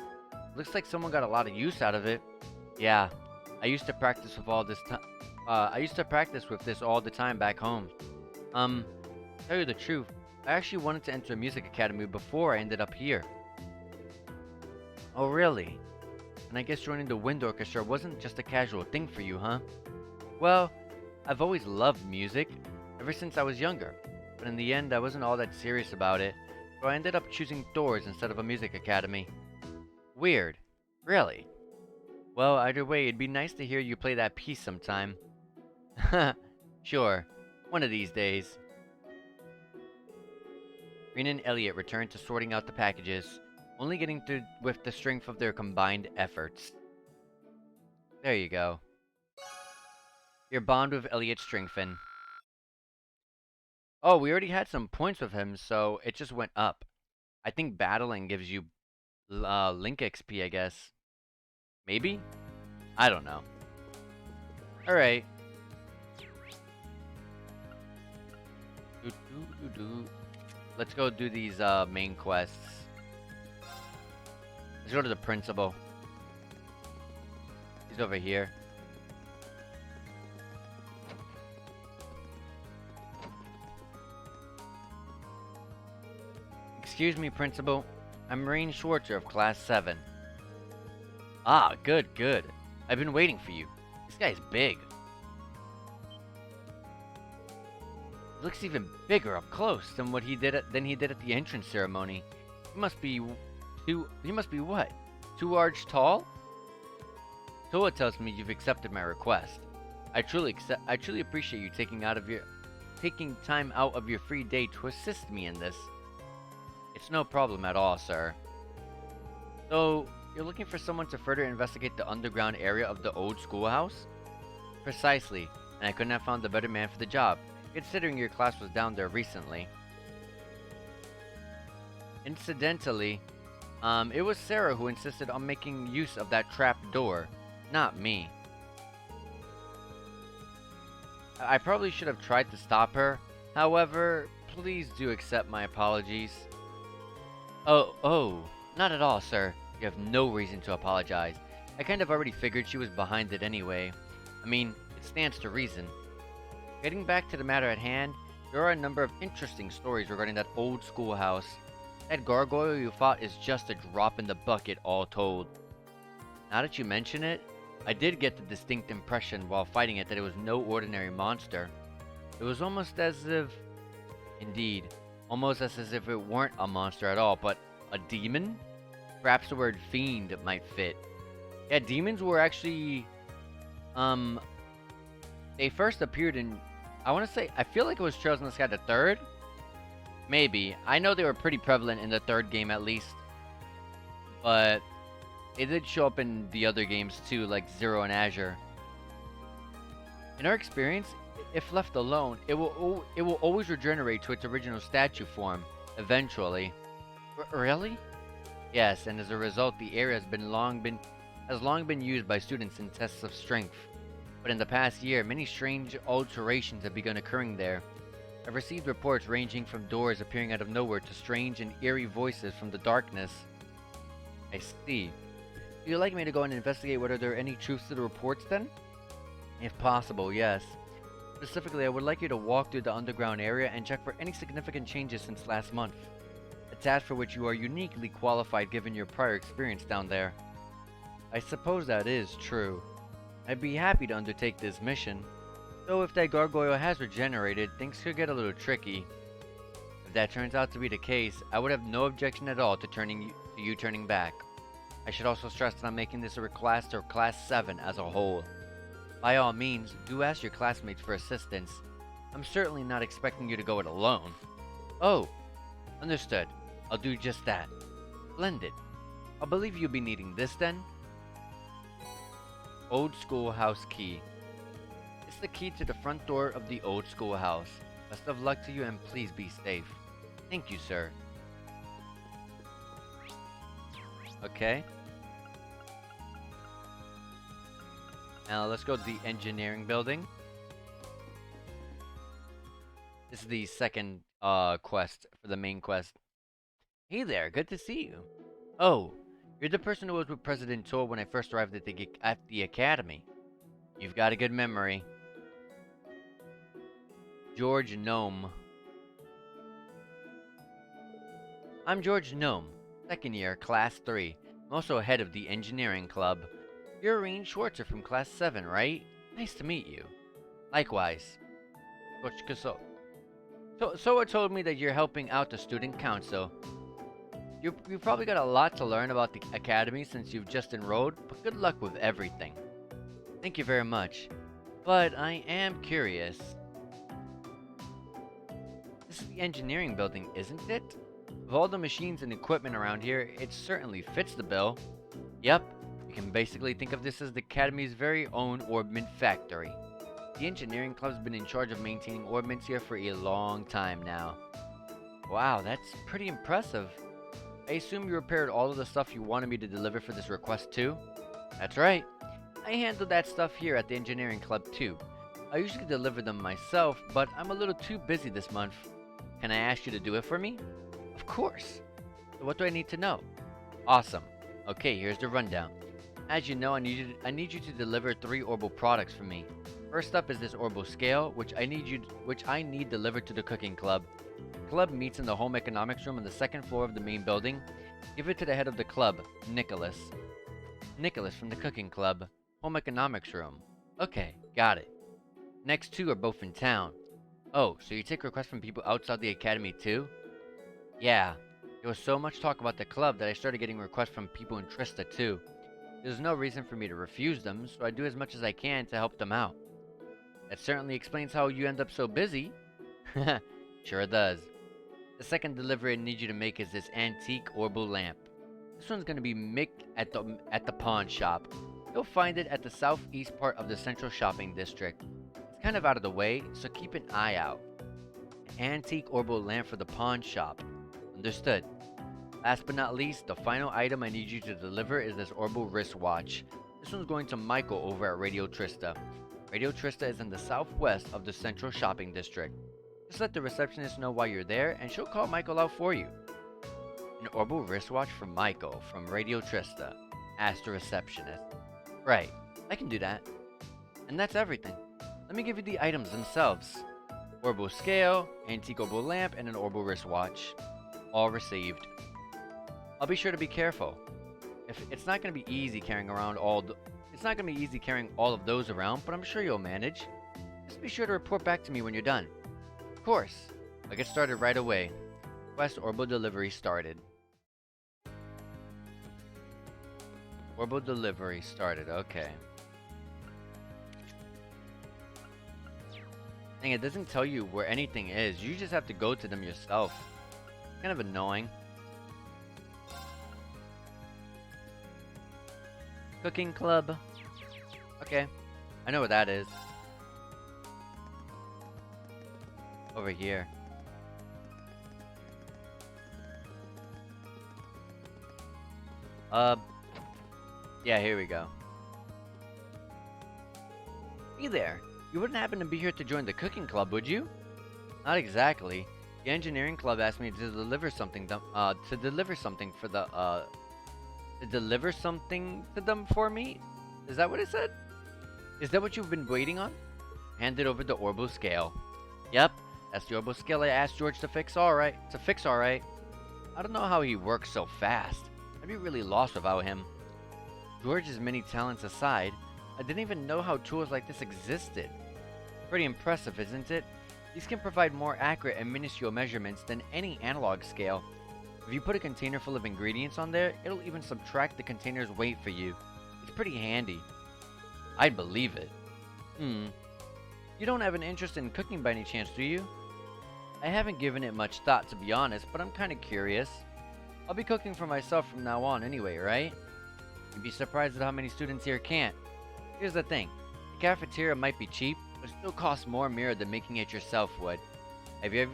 Looks like someone got a lot of use out of it. Yeah, I used to practice with all this time. I used to practice with this all the time back home. Tell you the truth, I actually wanted to enter a music academy before I ended up here. Oh, really? And I guess joining the wind orchestra wasn't just a casual thing for you, huh? Well, I've always loved music, ever since I was younger. But in the end, I wasn't all that serious about it, so I ended up choosing Thor's instead of a music academy. Weird. Really? Well, either way, it'd be nice to hear you play that piece sometime. Sure. One of these days. Rena and Elliot returned to sorting out the packages, only getting through with the strength of their combined efforts. There you go. Your bond with Elliot strengthened. Oh, we already had some points with him, so it just went up. I think battling gives you Link XP, I guess. Maybe? I don't know. Alright. Let's go do these main quests. Let's go to the principal. He's over here. Excuse me, Principal. I'm Rain Schwartzer of Class 7. Ah, good, good. I've been waiting for you. This guy's big. He looks even bigger up close than he did at the entrance ceremony. He must be what? 2 large tall? Toa tells me you've accepted my request. I truly appreciate you taking time out of your free day to assist me in this. It's no problem at all, sir. So, you're looking for someone to further investigate the underground area of the old schoolhouse? Precisely, and I couldn't have found a better man for the job, considering your class was down there recently. Incidentally, it was Sarah who insisted on making use of that trap door, not me. I probably should have tried to stop her. However, please do accept my apologies. Oh, not at all, sir. You have no reason to apologize. I kind of already figured she was behind it anyway. I mean, it stands to reason. Getting back to the matter at hand, there are a number of interesting stories regarding that old schoolhouse. That gargoyle you fought is just a drop in the bucket, all told. Now that you mention it, I did get the distinct impression while fighting it that it was no ordinary monster. It was almost as if... Indeed, almost as if it weren't a monster at all, but a demon? Perhaps the word fiend might fit. Yeah, demons were actually... They first appeared in... I feel like it was Trails in the Sky the third? Maybe. I know they were pretty prevalent in the third game at least. But it did show up in the other games too, like Zero and Azure. In our experience, if left alone, it will always regenerate to its original statue form, eventually. Really? Yes, and as a result, the area has long been used by students in tests of strength. But in the past year, many strange alterations have begun occurring there. I've received reports ranging from doors appearing out of nowhere to strange and eerie voices from the darkness. I see. Would you like me to go and investigate whether there are any truths to the reports then? If possible, yes. Specifically, I would like you to walk through the underground area and check for any significant changes since last month. A task for which you are uniquely qualified given your prior experience down there. I suppose that is true. I'd be happy to undertake this mission. Though if that gargoyle has regenerated, things could get a little tricky. If that turns out to be the case, I would have no objection at all to you turning back. I should also stress that I'm making this a request to Class 7 as a whole. By all means, do ask your classmates for assistance. I'm certainly not expecting you to go it alone. Oh, understood. I'll do just that. Splendid. I'll believe you'll be needing this then. Old Schoolhouse Key. It's the key to the front door of the old schoolhouse. Best of luck to you and please be safe. Thank you, sir. Okay. Now let's go to the engineering building. This is the second quest for the main quest. Hey there, good to see you. Oh, you're the person who was with President Tour when I first arrived at the academy. You've got a good memory. George Gnome. I'm George Gnome, second year, class 3. I'm also head of the engineering club. You're Irene Schwartzer from class 7, right? Nice to meet you. Likewise. Soa told me that you're helping out the student council. You probably got a lot to learn about the academy since you've just enrolled, but good luck with everything. Thank you very much. But I am curious. This is the engineering building, isn't it? With all the machines and equipment around here, it certainly fits the bill. Yep, you can basically think of this as the Academy's very own orbment factory. The engineering club's been in charge of maintaining orbments here for a long time now. Wow, that's pretty impressive. I assume you repaired all of the stuff you wanted me to deliver for this request too? That's right. I handle that stuff here at the engineering club too. I usually deliver them myself, but I'm a little too busy this month. Can I ask you to do it for me? Of course. So what do I need to know? Awesome. Okay, here's the rundown. As you know, I need you to deliver 3 Orbital products for me. First up is this Orbital scale, which I need delivered to the cooking club. The club meets in the home economics room on the 2nd floor of the main building. Give it to the head of the club, Nicholas. Nicholas from the cooking club, home economics room. Okay, got it. Next 2 are both in town. Oh, so you take requests from people outside the academy too? Yeah, there was so much talk about the club that I started getting requests from people in Trista too. There's no reason for me to refuse them, so I do as much as I can to help them out. That certainly explains how you end up so busy. Sure it does. The second delivery I need you to make is this antique orbital lamp. This one's going to be made at the pawn shop. You'll find it at the southeast part of the central shopping district. It's kind of out of the way, so keep an eye out. An antique orbital lamp for the pawn shop. Understood. Last but not least, the final item I need you to deliver is this orbital wristwatch. This one's going to Michael over at Radio Trista. Radio Trista is in the southwest of the central shopping district. Just let the receptionist know why you're there, and she'll call Michael out for you. An orbital wristwatch for Michael from Radio Trista. Ask the receptionist. Right, I can do that. And that's everything. Let me give you the items themselves. Orbital scale, antique orbital lamp, and an orbital wristwatch. All received. I'll be sure to be careful. It's not going to be easy carrying all of those around, but I'm sure you'll manage. Just be sure to report back to me when you're done. Of course. I'll get started right away. Quest orbital delivery started. Orbital delivery started, okay. Dang, it doesn't tell you where anything is. You just have to go to them yourself. Kind of annoying. Cooking club. Okay. I know where that is. Over here. Yeah, here we go. Hey there. You wouldn't happen to be here to join the cooking club, would you? Not exactly. The engineering club asked me to deliver something to deliver something to them for me? Is that what it said? Is that what you've been waiting on? Handed over the orbital scale. Yep, that's the orbital scale I asked George to fix alright. I don't know how he works so fast. I'd be really lost without him. George's many talents aside, I didn't even know how tools like this existed. Pretty impressive, isn't it? These can provide more accurate and minuscule measurements than any analog scale. If you put a container full of ingredients on there, it'll even subtract the container's weight for you. It's pretty handy. I'd believe it. You don't have an interest in cooking by any chance, do you? I haven't given it much thought, to be honest, but I'm kinda curious. I'll be cooking for myself from now on anyway, right? You'd be surprised at how many students here can't. Here's the thing. The cafeteria might be cheap, but it still costs more mirror than making it yourself would. Have you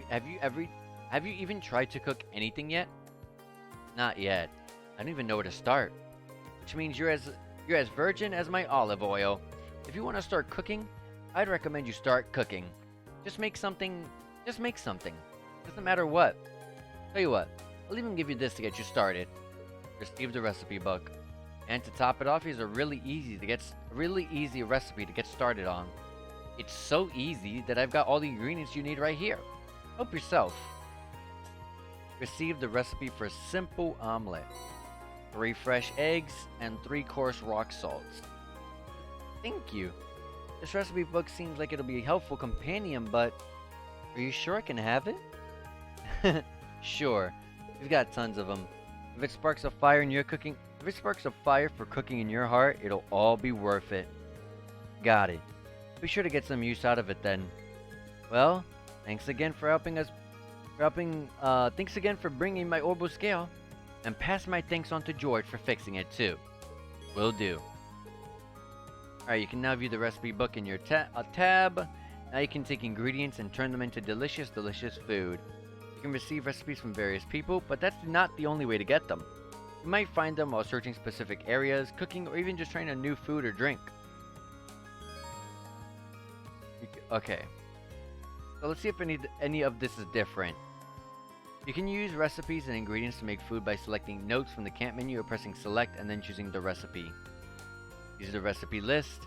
even tried to cook anything yet? Not yet. I don't even know where to start. Which means you're as virgin as my olive oil. If you want to start cooking, I'd recommend you start cooking. Just make something Just make something. Doesn't matter what. Tell you what, I'll even give you this to get you started. Receive the recipe book. And to top it off, here's a really easy recipe to get started on. It's so easy that I've got all the ingredients you need right here. Help yourself. Receive the recipe for a simple omelet. 3 fresh eggs and 3 coarse rock salts. Thank you. This recipe book seems like it'll be a helpful companion, but are you sure I can have it? Sure. We've got tons of them. If it sparks a fire for cooking in your heart, it'll all be worth it. Got it. Be sure to get some use out of it then. Well, thanks again for thanks again for bringing my orbital scale. And pass my thanks on to George for fixing it too. Will do. Alright, you can now view the recipe book in your tab. Now you can take ingredients and turn them into delicious food. You can receive recipes from various people, but that's not the only way to get them. You might find them while searching specific areas, cooking, or even just trying a new food or drink. Okay. So let's see if any of this is different. You can use recipes and ingredients to make food by selecting notes from the camp menu or pressing select and then choosing the recipe. These are the recipe list,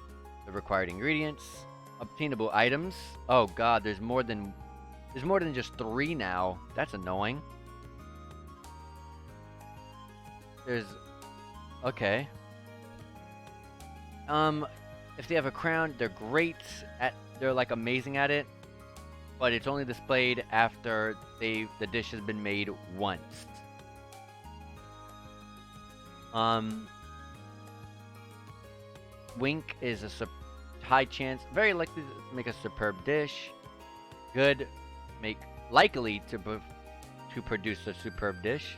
the required ingredients, obtainable items. Oh god, there's more than just 3 now. That's annoying. Okay. If they have a crown, they're like amazing at it, but it's only displayed after the dish has been made once. Wink is a high chance, very likely to make a superb dish. Good, likely to produce a superb dish.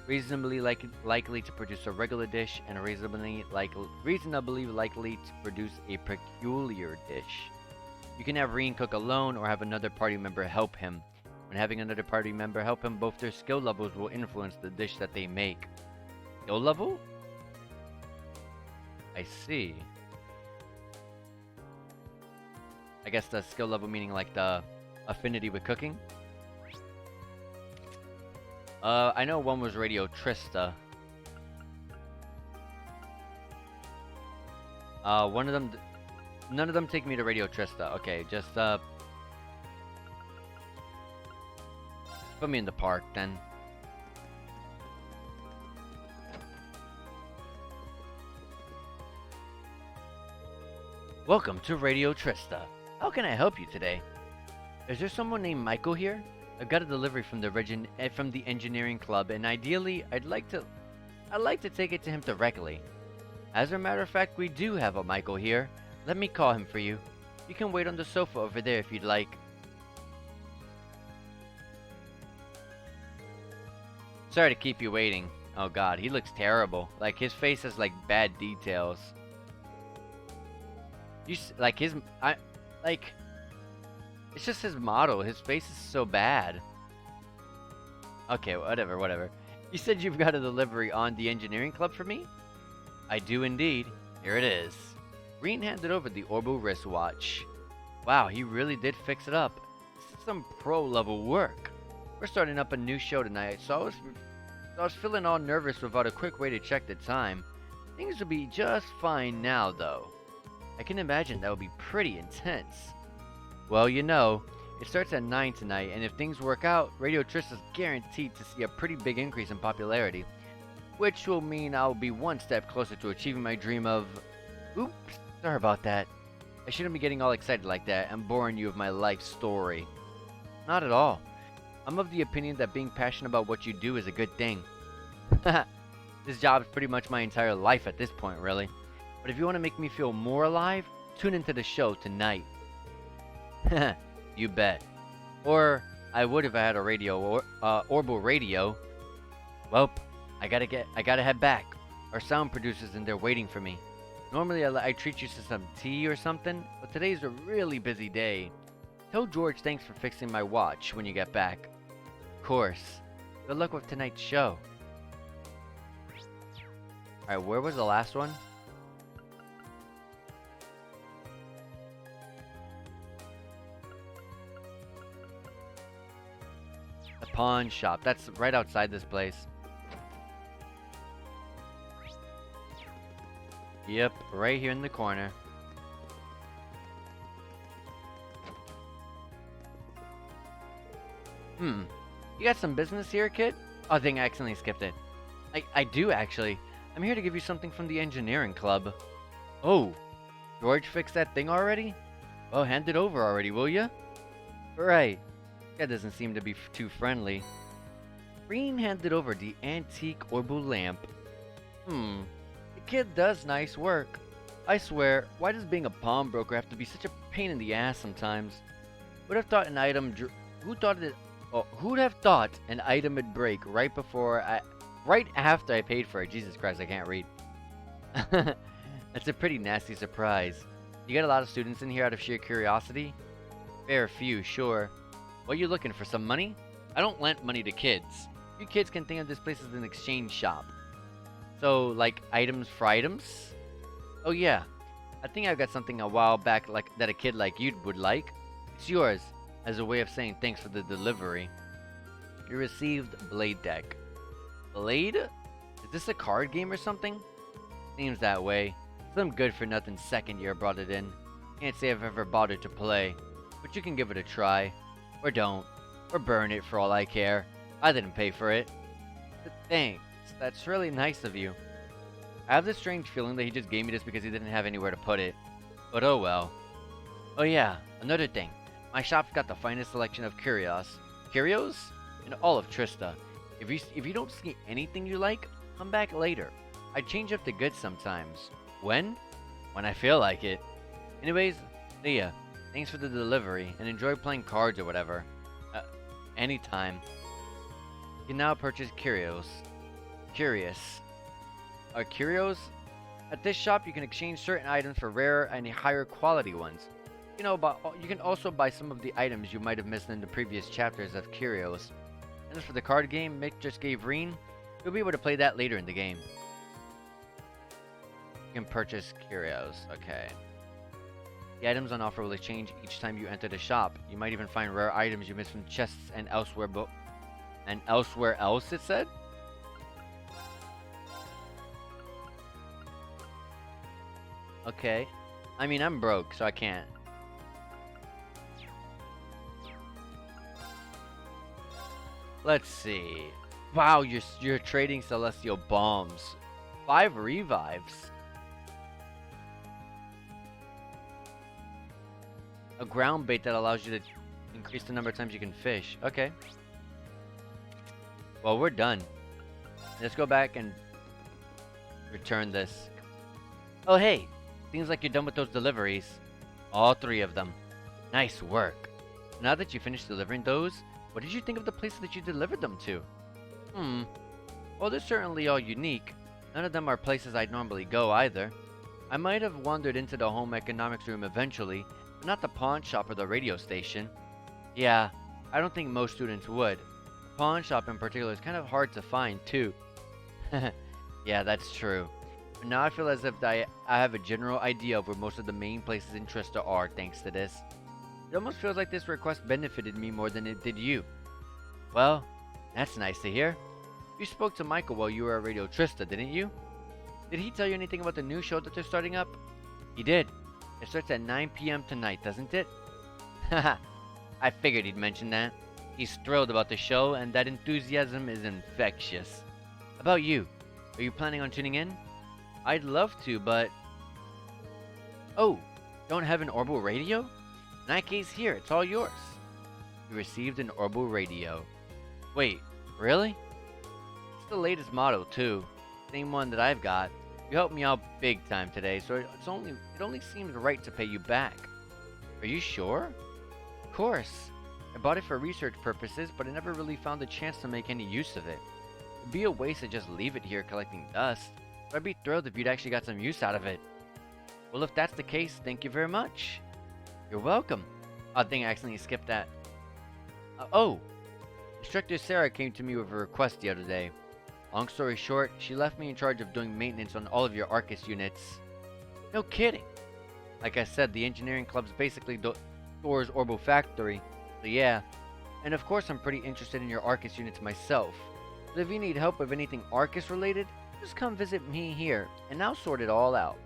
Reasonably likely to produce a regular dish, and reasonably likely to produce a peculiar dish. You can have Reen cook alone or have another party member help him. When having another party member help him, both their skill levels will influence the dish that they make. Skill level? I see. I guess the skill level meaning like the affinity with cooking. I know one was Radio Trista. One of them... None of them take me to Radio Trista. Okay, just, put me in the park, then. Welcome to Radio Trista. How can I help you today? Is there someone named Michael here? I've got a delivery from the engineering club, and ideally, I'd like to take it to him directly. As a matter of fact, we do have a Michael here. Let me call him for you. You can wait on the sofa over there if you'd like. Sorry to keep you waiting. Oh god, he looks terrible. Like, his face has, like, bad details. It's just his model. His face is so bad. Okay, whatever. You said you've got a delivery on the engineering club for me? I do indeed. Here it is. Reen handed over the orbital wristwatch. Wow, he really did fix it up. This is some pro-level work. We're starting up a new show tonight, so I was feeling all nervous without a quick way to check the time. Things will be just fine now, though. I can imagine that would be pretty intense. Well, you know, it starts at 9 tonight, and if things work out, Radio Trista's guaranteed to see a pretty big increase in popularity, which will mean I'll be one step closer to achieving my dream of... Oops, sorry about that. I shouldn't be getting all excited like that and boring you with my life story. Not at all. I'm of the opinion that being passionate about what you do is a good thing. This job is pretty much my entire life at this point, really. But if you want to make me feel more alive, tune into the show tonight. You bet. Or I would if I had a radio or orbital radio. Well, I gotta head back. Our sound producer's in there waiting for me. Normally I treat you to some tea or something, but today's a really busy day. Tell George thanks for fixing my watch when you get back. Of course. Good luck with tonight's show. Alright, where was the last one? The pawn shop. That's right outside this place. Yep, right here in the corner. You got some business here, kid? Oh, dang, I accidentally skipped it. I do, actually. I'm here to give you something from the engineering club. Oh, George fixed that thing already? Well, hand it over already, will ya? Right. That doesn't seem to be too friendly. Green handed over the antique orbital lamp. The kid does nice work. I swear, why does being a pawnbroker have to be such a pain in the ass sometimes? Would have thought an item who'd have thought an item would break right after I paid for it? Jesus Christ, I can't read. That's a pretty nasty surprise. You get a lot of students in here out of sheer curiosity? Fair few, sure. What, you looking for, some money? I don't lend money to kids. You kids can think of this place as an exchange shop. So, like, items for items? Oh yeah, I think I got something a while back that a kid like you would like. It's yours, as a way of saying thanks for the delivery. You received Blade Deck. Blade? Is this a card game or something? Seems that way. Some good-for-nothing second year brought it in. Can't say I've ever bothered to play, but you can give it a try. Or don't. Or burn it for all I care. I didn't pay for it. But thanks. That's really nice of you. I have this strange feeling that he just gave me this because he didn't have anywhere to put it. But oh well. Oh yeah, another thing. My shop's got the finest selection of curios in all of Trista. If you don't see anything you like, come back later. I change up the goods sometimes. When? When I feel like it. Anyways, see ya. Thanks for the delivery, and enjoy playing cards or whatever. Anytime. You can now purchase curios. Curious. Curios? At this shop, you can exchange certain items for rarer and higher quality ones. You can also buy some of the items you might have missed in the previous chapters of Curios. And as for the card game Mick just gave Reen, you'll be able to play that later in the game. You can purchase Curios. Okay. The items on offer will exchange each time you enter the shop. You might even find rare items you missed from chests and elsewhere else, it said? Okay. I mean, I'm broke, so I can't. Let's see. Wow, you're trading celestial bombs. 5 revives. A ground bait that allows you to increase the number of times you can fish. Okay. Well, we're done. Let's go back and return this. Oh, hey. Seems like you're done with those deliveries. All 3 of them. Nice work. Now that you finished delivering those, what did you think of the places that you delivered them to? Well, they're certainly all unique. None of them are places I'd normally go either. I might have wandered into the home economics room eventually, but not the pawn shop or the radio station. Yeah, I don't think most students would. The pawn shop in particular is kind of hard to find, too. Yeah, that's true. But now I feel as if I have a general idea of where most of the main places in Trista are, thanks to this. It almost feels like this request benefited me more than it did you. Well, that's nice to hear. You spoke to Michael while you were at Radio Trista, didn't you? Did he tell you anything about the new show that they're starting up? He did. It starts at 9 p.m. tonight, doesn't it? Haha, I figured he'd mention that. He's thrilled about the show, and that enthusiasm is infectious. About you, are you planning on tuning in? I'd love to, but... Oh, don't have an orbital radio? In that case, here, it's all yours. You received an orbital radio. Wait, really? It's the latest model, too. Same one that I've got. You helped me out big time today, so it only seems right to pay you back. Are you sure? Of course. I bought it for research purposes, but I never really found the chance to make any use of it. It'd be a waste to just leave it here collecting dust, but I'd be thrilled if you'd actually got some use out of it. Well, if that's the case, thank you very much. You're welcome. Oh, I think I accidentally skipped that. Instructor Sarah came to me with a request the other day. Long story short, she left me in charge of doing maintenance on all of your Arcus units. No kidding. Like I said, the engineering club's basically Thor's Orbital Factory. So yeah. And of course, I'm pretty interested in your Arcus units myself. So if you need help with anything Arcus related, just come visit me here, and I'll sort it all out.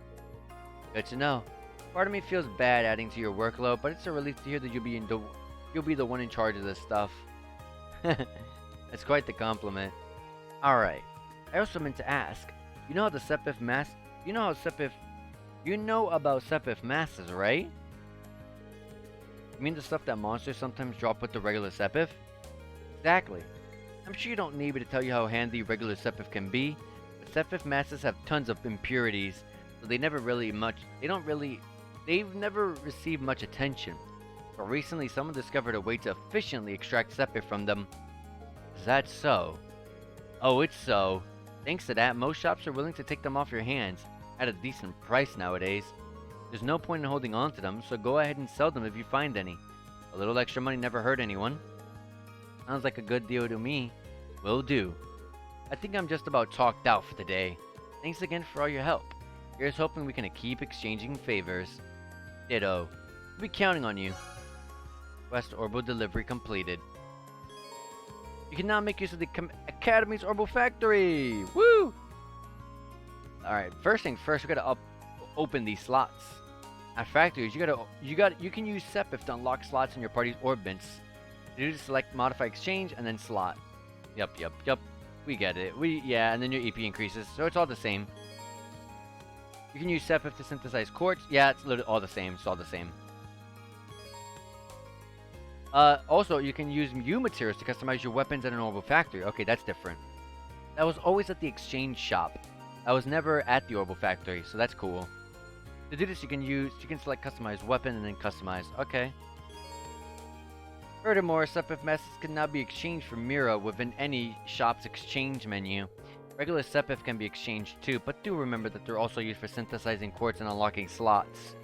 Good to know. Part of me feels bad adding to your workload, but it's a relief to hear that you'll be the one in charge of this stuff. That's quite the compliment. Alright. I also meant to ask, you know how the Sepith mass you know about Sepith masses, right? You mean the stuff that monsters sometimes drop with the regular Sepith? Exactly. I'm sure you don't need me to tell you how handy regular Sepith can be, but Sepith masses have tons of impurities, so they've never received much attention. But recently someone discovered a way to efficiently extract Sepith from them. Is that so? Oh, it's so. Thanks to that, most shops are willing to take them off your hands at a decent price nowadays. There's no point in holding on to them, so go ahead and sell them if you find any. A little extra money never hurt anyone. Sounds like a good deal to me. Will do. I think I'm just about talked out for the day. Thanks again for all your help. Here's hoping we can keep exchanging favors. Ditto. We'll be counting on you. Quest Orbital delivery completed. You can now make use of the Academy's Orbital Factory! Woo! Alright, first thing first, we gotta open these slots. At factories, you can use Sepith to unlock slots in your party's orbits. You just select modify exchange and then slot. Yup. We get it. Yeah, and then your EP increases, so it's all the same. You can use Sepith to synthesize quartz. Yeah, it's literally all the same. It's all the same. Also, you can use Mu materials to customize your weapons at an orbital factory. Okay, that's different. That was always at the exchange shop. I was never at the orbital factory, so that's cool. To do this, you can select customize weapon and then customize. Okay. Furthermore, Sepith masses can now be exchanged for Mira within any shop's exchange menu. Regular Sepith can be exchanged too, but do remember that they're also used for synthesizing quartz and unlocking slots.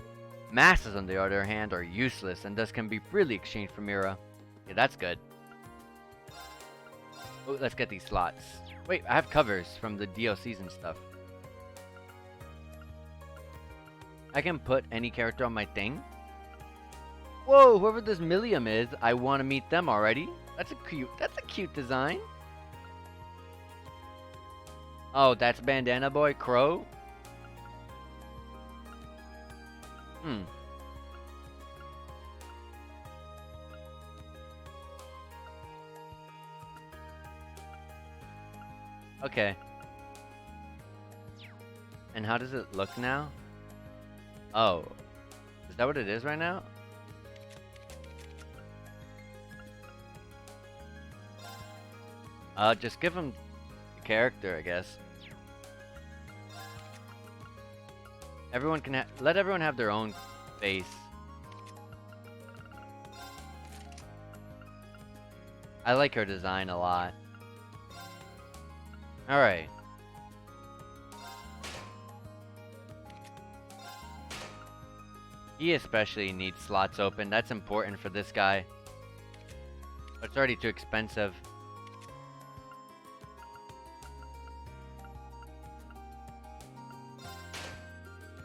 Masses, on the other hand, are useless and thus can be freely exchanged for Mira. Yeah, that's good. Oh, let's get these slots. Wait, I have covers from the DLCs and stuff. I can put any character on my thing? Whoa, whoever this Millium is, I want to meet them already. That's a cute design. Oh, that's Bandana Boy Crow? Okay. And how does it look now? Oh. Is that what it is right now? Just give him the character, I guess. Everyone can let everyone have their own face. I like her design a lot. Alright. He especially needs slots open. That's important for this guy. But it's already too expensive.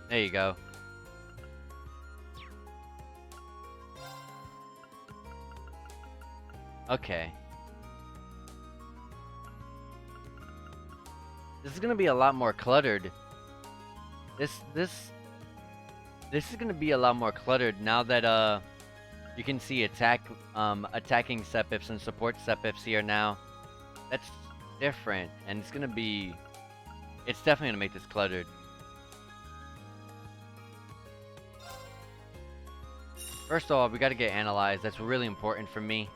There you go. Okay. This is gonna be a lot more cluttered. This is gonna be a lot more cluttered now that you can see attacking Sepiths and support Sepiths here now. That's different, and it's definitely gonna make this cluttered. First of all, we gotta get analyzed. That's really important for me.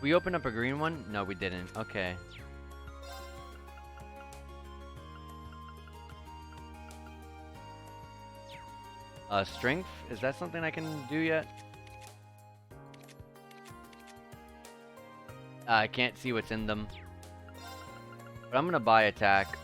We opened up a green one? No, we didn't. Okay. Strength? Is that something I can do yet? I can't see what's in them. But I'm gonna buy attack.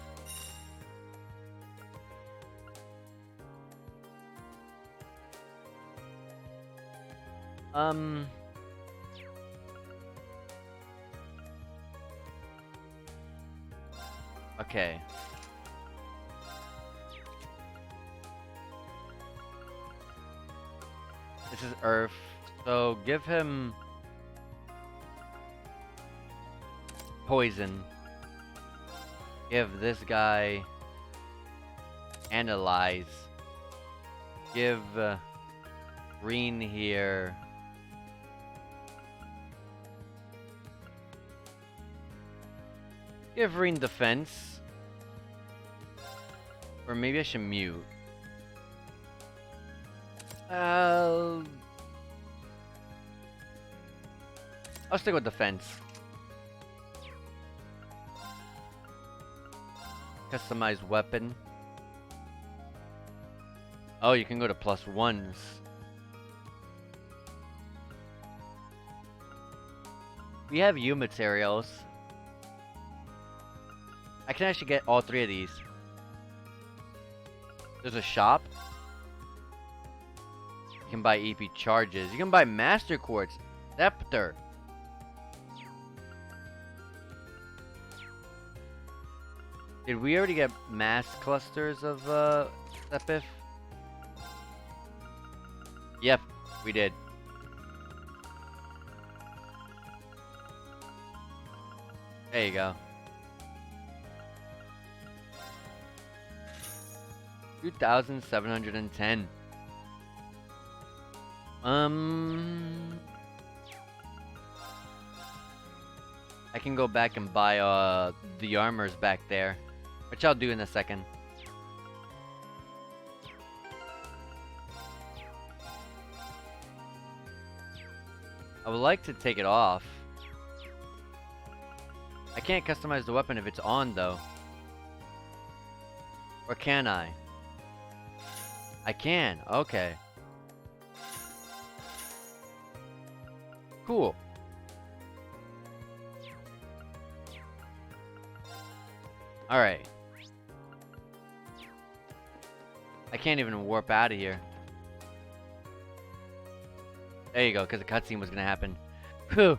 Okay. This is Earth. So give him poison. Give this guy analyze. Give green here. Give green defense. Or maybe I should mute. I'll stick with defense. Customized weapon. Oh, you can go to +1s. We have U materials. I can actually get all 3 of these. There's a shop. You can buy EP charges. You can buy Master Quartz. Scepter. Did we already get mass clusters of Sepith? Yep, we did. There you go. 2,710. I can go back and buy the armors back there, which I'll do in a second. I would like to take it off. I can't customize the weapon if it's on though. Or can I? I can, okay. Cool. Alright. I can't even warp out of here. There you go, because the cutscene was going to happen. Whew.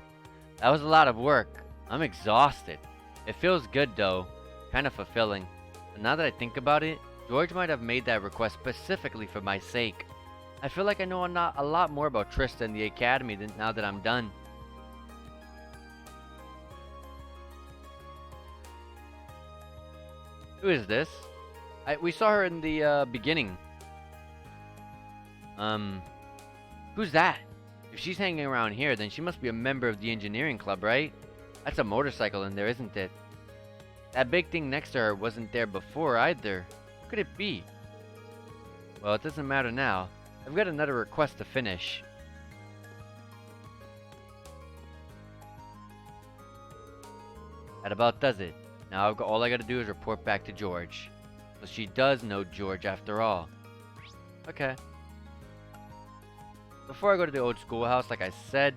That was a lot of work. I'm exhausted. It feels good though. Kind of fulfilling. But now that I think about it, George might have made that request specifically for my sake. I feel like I know a lot more about Trista and the Academy than now that I'm done. Who is this? We saw her in the beginning. Who's that? If she's hanging around here, then she must be a member of the engineering club, right? That's a motorcycle in there, isn't it? That big thing next to her wasn't there before either. What could it be? Well, it doesn't matter now. I've got another request to finish. That about does it. Now all I gotta do is report back to George. So she does know George after all. Okay. Before I go to the old schoolhouse, like I said,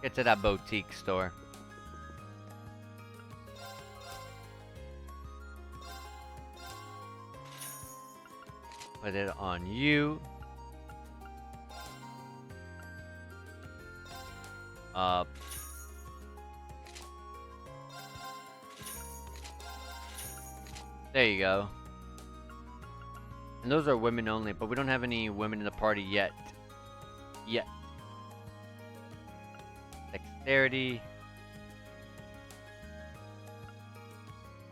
get to that boutique store. Put it on you. There you go. And those are women only, but we don't have any women in the party yet. Dexterity.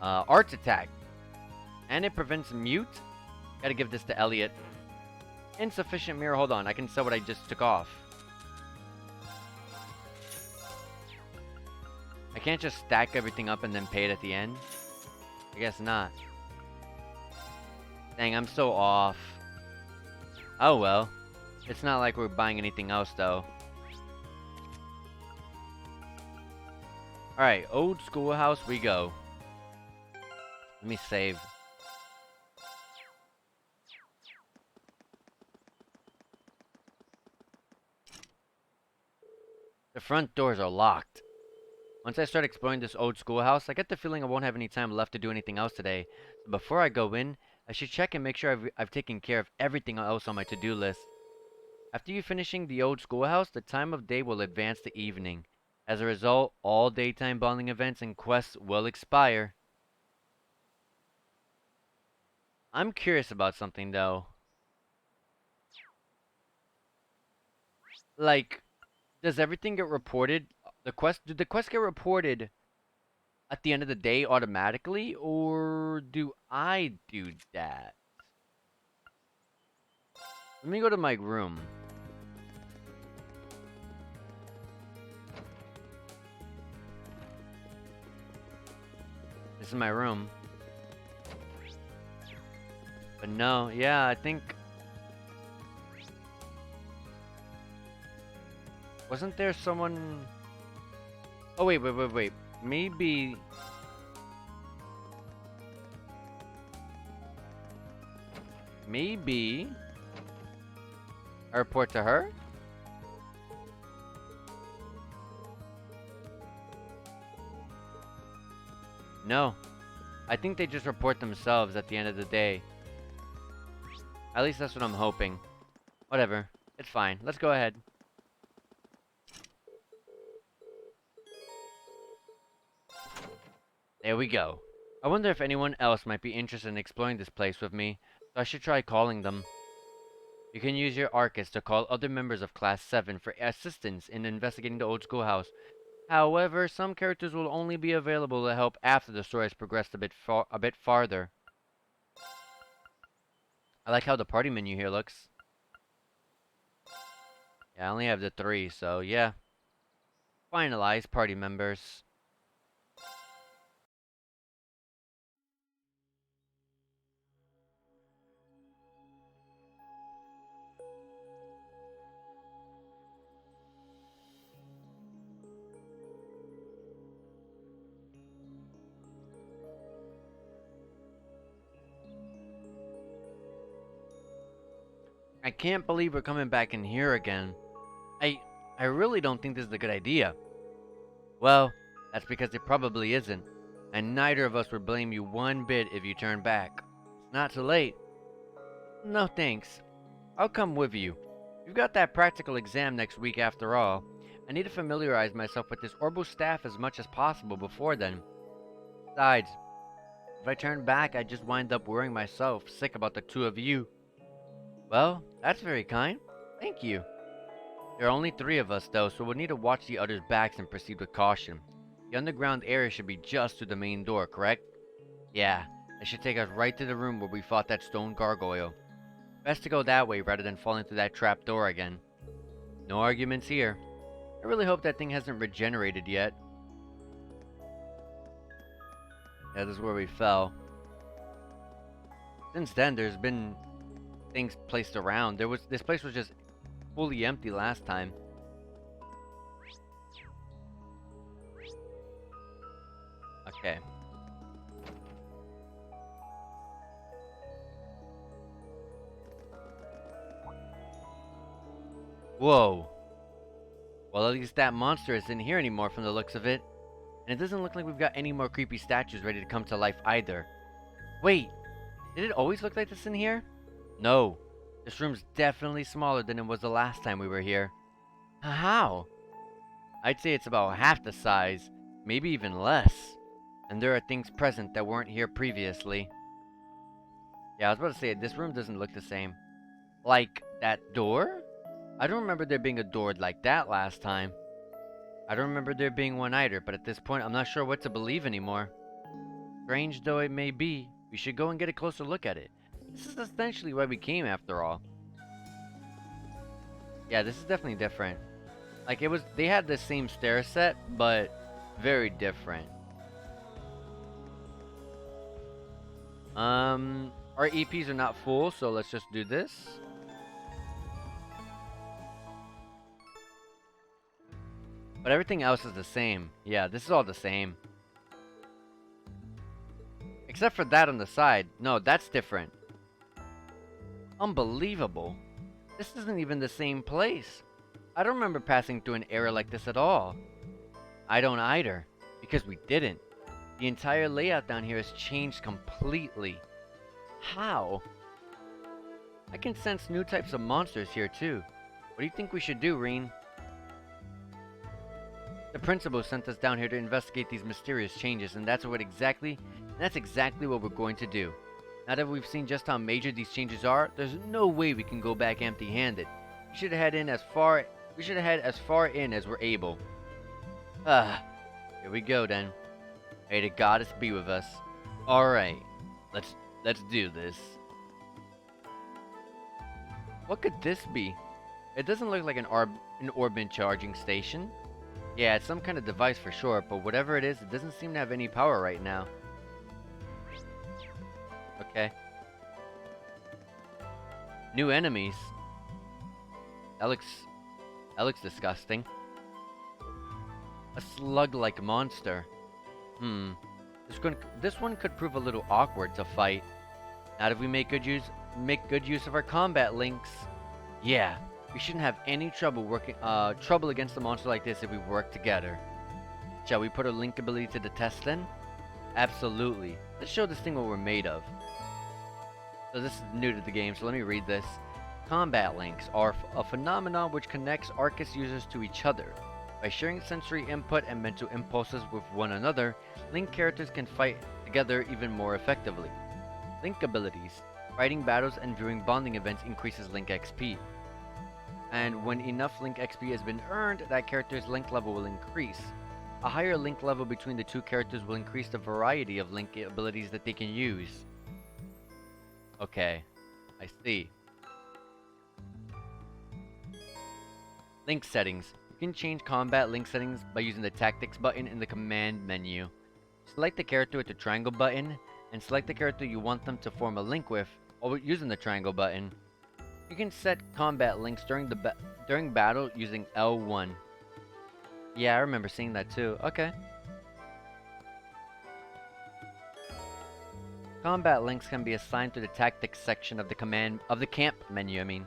Arts attack. And it prevents mute. Gotta give this to Elliot. Insufficient mirror. Hold on, I can sell what I just took off. I can't just stack everything up and then pay it at the end. I guess not. Dang, I'm so off. Oh well. It's not like we're buying anything else though. Alright, old schoolhouse we go. Let me save. The front doors are locked. Once I start exploring this old schoolhouse, I get the feeling I won't have any time left to do anything else today. So before I go in, I should check and make sure I've taken care of everything else on my to-do list. After you finishing the old schoolhouse, the time of day will advance to evening. As a result, all daytime bonding events and quests will expire. I'm curious about something though. Like, does everything get reported? Did the quest get reported at the end of the day automatically, or do I do that? Let me go to my room. This is my room. But no, yeah, I think... Wasn't there someone... Oh, wait. Maybe... Maybe... I report to her? No. I think they just report themselves at the end of the day. At least that's what I'm hoping. Whatever. It's fine. Let's go ahead. There we go. I wonder if anyone else might be interested in exploring this place with me, so I should try calling them. You can use your Arcus to call other members of Class 7 for assistance in investigating the old schoolhouse. However, some characters will only be available to help after the story has progressed a bit farther. I like how the party menu here looks. Yeah, I only have the 3, so yeah. Finalize party members. I can't believe we're coming back in here again. I really don't think this is a good idea. Well, that's because it probably isn't. And neither of us would blame you one bit if you turn back. It's not too late. No thanks. I'll come with you. We've got that practical exam next week after all. I need to familiarize myself with this orbital staff as much as possible before then. Besides, if I turn back, I'd just wind up worrying myself sick about the two of you. Well, that's very kind. Thank you. There are only 3 of us though, so we'll need to watch the others' backs and proceed with caution. The underground area should be just to the main door, correct? Yeah, it should take us right to the room where we fought that stone gargoyle. Best to go that way rather than falling through that trap door again. No arguments here. I really hope that thing hasn't regenerated yet. Yeah, this is where we fell. Since then, there's been things placed around. This place was just fully empty last time. Okay. Whoa. Well, at least that monster isn't here anymore from the looks of it. And it doesn't look like we've got any more creepy statues ready to come to life either. Wait, did it always look like this in here? No. This room's definitely smaller than it was the last time we were here. How? I'd say it's about half the size, maybe even less. And there are things present that weren't here previously. Yeah, I was about to say, this room doesn't look the same. Like, that door? I don't remember there being a door like that last time. I don't remember there being one either, but at this point, I'm not sure what to believe anymore. Strange though it may be, we should go and get a closer look at it. This is essentially why we came after all. Yeah, this is definitely different. Like, they had the same stair set, but very different. Our EPs are not full, so let's just do this. But everything else is the same. Yeah, this is all the same. Except for that on the side. No, that's different. Unbelievable. This isn't even the same place. I don't remember passing through an area like this at all. I don't either, because we didn't. The entire layout down here has changed completely. How? I can sense new types of monsters here too. What do you think we should do, Reen? The principal sent us down here to investigate these mysterious changes, and that's exactly what we're going to do. Now that we've seen just how major these changes are, there's no way we can go back empty-handed. We should head in as far We should head as far in as we're able. Ah, here we go then. May the goddess be with us. Alright, let's do this. What could this be? It doesn't look like an orbiting charging station. Yeah, it's some kind of device for sure, but whatever it is, it doesn't seem to have any power right now. Okay. New enemies. That looks disgusting. A slug-like monster. This one could prove a little awkward to fight. Now that we make good use of our combat links. Yeah, we shouldn't have any trouble against a monster like this if we work together. Shall we put our link ability to the test then? Absolutely. Let's show this thing what we're made of. So this is new to the game, so let me read this. Combat links are a phenomenon which connects Arcus users to each other. By sharing sensory input and mental impulses with one another, Link characters can fight together even more effectively. Link abilities. Fighting battles and viewing bonding events increases Link XP. And when enough Link XP has been earned, that character's Link level will increase. A higher Link level between the two characters will increase the variety of Link abilities that they can use. Okay, I see. Link settings. You can change combat link settings by using the tactics button in the command menu. Select the character with the triangle button and select the character you want them to form a link with while using the triangle button. You can set combat links during battle using L1. Yeah, I remember seeing that too. Okay. Combat links can be assigned to the tactics section of the camp menu, I mean.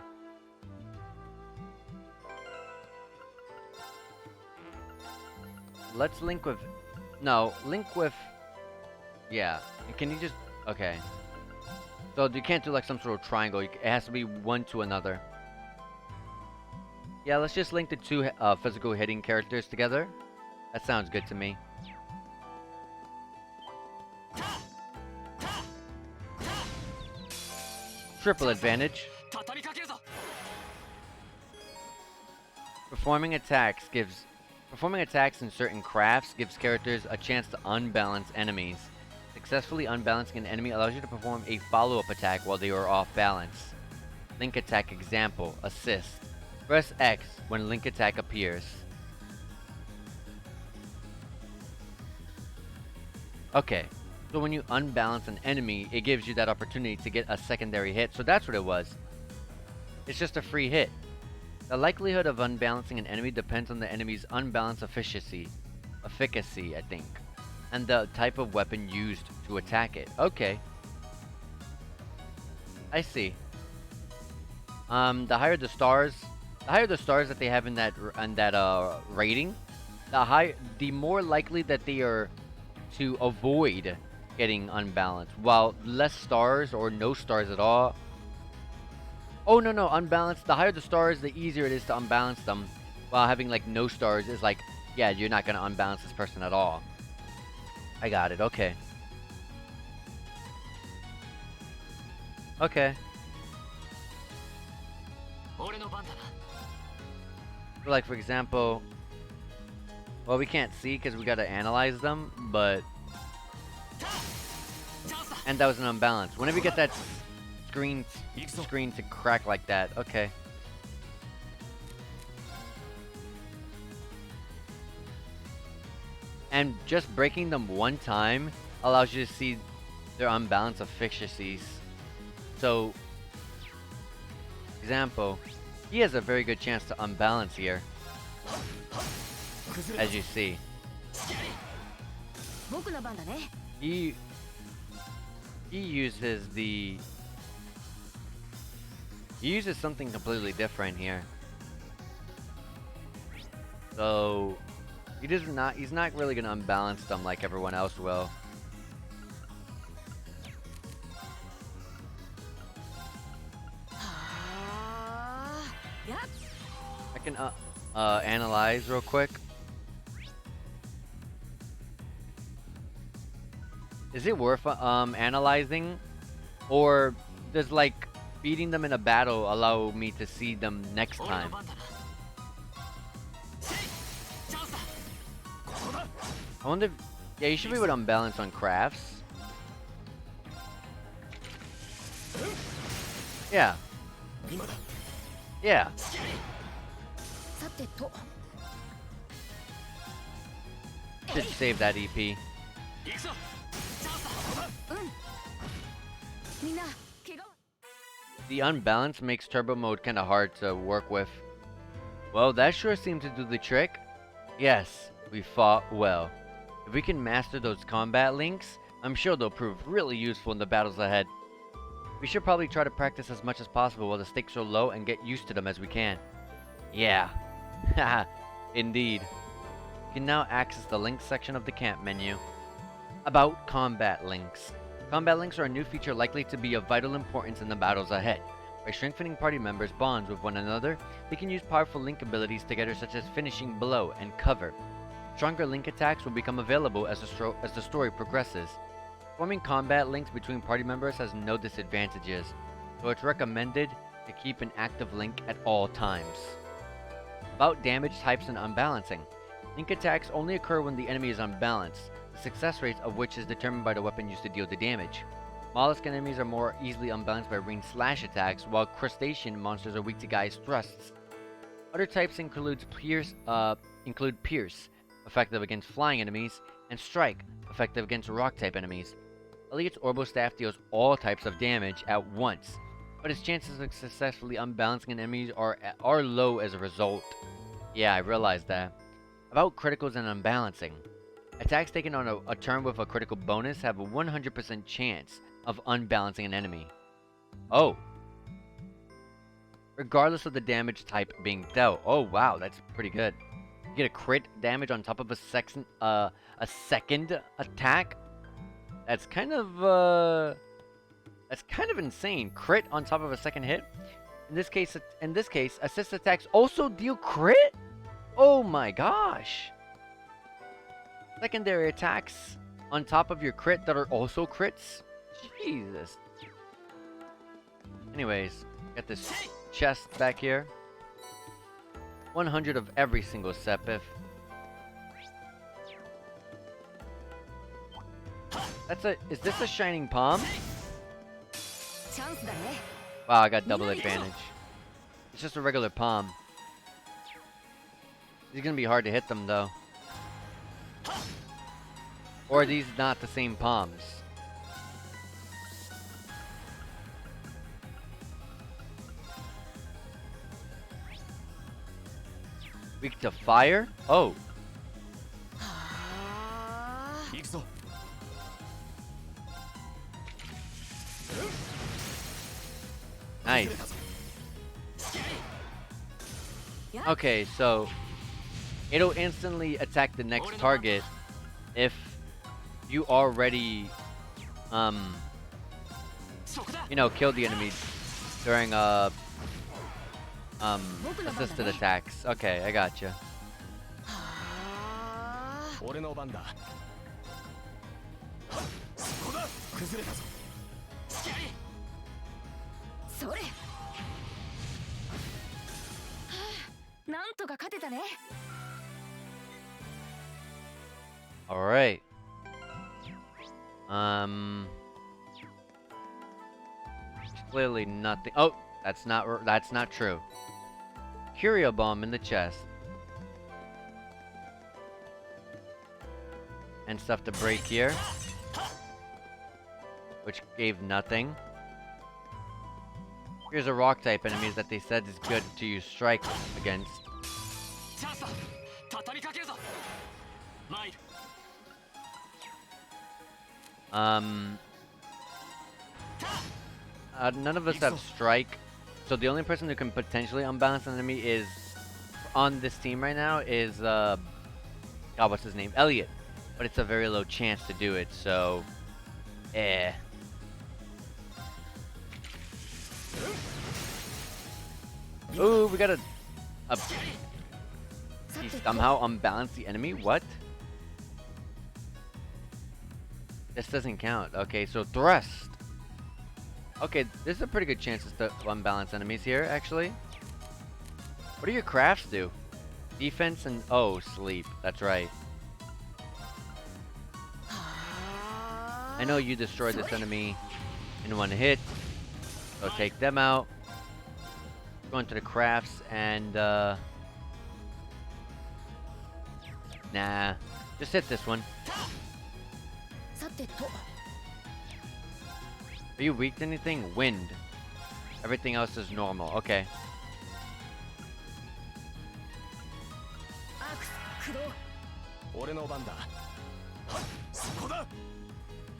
Let's link with... No, link with... Yeah. Can you just... Okay. So you can't do like some sort of triangle. It has to be one to another. Yeah, let's just link the two physical hitting characters together. That sounds good to me. Triple advantage. Performing attacks in certain crafts gives characters a chance to unbalance enemies. Successfully unbalancing an enemy allows you to perform a follow-up attack while they are off balance. Link attack example, assist. Press X when link attack appears. Okay, so when you unbalance an enemy, it gives you that opportunity to get a secondary hit. So that's what it was. It's just a free hit. The likelihood of unbalancing an enemy depends on the enemy's unbalanced efficacy, I think, and the type of weapon used to attack it. Okay. I see. The higher the stars that they have in that rating, the more likely that they are to avoid getting unbalanced, while less stars or no stars at all. Oh, no, unbalanced. The higher the stars, the easier it is to unbalance them. While having, like, no stars is like, yeah, you're not going to unbalance this person at all. I got it, okay. Okay. So, like, for example... Well, we can't see because we got to analyze them, but... And that was an unbalance. Whenever you get that... screen to crack like that. Okay. And just breaking them one time allows you to see their unbalanced efficiencies. So, example, he has a very good chance to unbalance here, as you see. He uses the... He uses something completely different here. So he's not really gonna unbalance them like everyone else will. I can analyze real quick. Is it worth analyzing, or does like beating them in a battle allow me to see them next time? I wonder if... Yeah, you should be able to unbalance on crafts. Yeah. Yeah. Should save that EP. The unbalance makes turbo mode kinda hard to work with. Well, that sure seemed to do the trick. Yes, we fought well. If we can master those combat links, I'm sure they'll prove really useful in the battles ahead. We should probably try to practice as much as possible while the stakes are low and get used to them as we can. Yeah. Haha, indeed. You can now access the links section of the camp menu. About combat links. Combat links are a new feature likely to be of vital importance in the battles ahead. By strengthening party members' bonds with one another, they can use powerful link abilities together such as finishing blow and cover. Stronger link attacks will become available as the story progresses. Forming combat links between party members has no disadvantages, so it's recommended to keep an active link at all times. About damage types and unbalancing. Link attacks only occur when the enemy is unbalanced, the success rate of which is determined by the weapon used to deal the damage. Mollusk enemies are more easily unbalanced by ranged slash attacks, while crustacean monsters are weak to Guy's thrusts. Other types include Pierce, effective against flying enemies, and Strike, effective against rock-type enemies. Elliot's Orbital Staff deals all types of damage at once, but its chances of successfully unbalancing an enemy are low as a result. Yeah, I realized that. About criticals and unbalancing. Attacks taken on a turn with a critical bonus have a 100% chance of unbalancing an enemy. Oh. Regardless of the damage type being dealt. Oh wow, that's pretty good. You get a crit damage on top of a second attack. That's kind of insane. Crit on top of a second hit. In this case, assist attacks also deal crit. Oh my gosh. Secondary attacks on top of your crit that are also crits. Jesus. Anyways, got this chest back here. 100 of every single Sepith. Is this a shining palm? Wow, I got double advantage. It's just a regular palm. It's gonna be hard to hit them though. Or are these not the same palms? Weak to fire? Oh. Nice. Okay, so it'll instantly attack the next target if you already killed the enemy during assisted attacks. Okay, I gotcha. All right. Clearly nothing. Oh, that's not true. Curio bomb in the chest. And stuff to break here, which gave nothing. Here's a rock type enemies that they said is good to use strike against. None of us have strike, so the only person who can potentially unbalance an enemy is on this team right now is God, what's his name? Elliot. But it's a very low chance to do it, so Ooh, we got he somehow unbalanced the enemy? What? This doesn't count. Okay, so thrust. Okay, this is a pretty good chance to unbalance enemies here, actually. What do your crafts do? Defense and... oh, sleep. That's right. I know you destroyed this enemy in one hit, so take them out. Go into the crafts and nah, just hit this one. Are you weak to anything? Wind. Everything else is normal. Okay.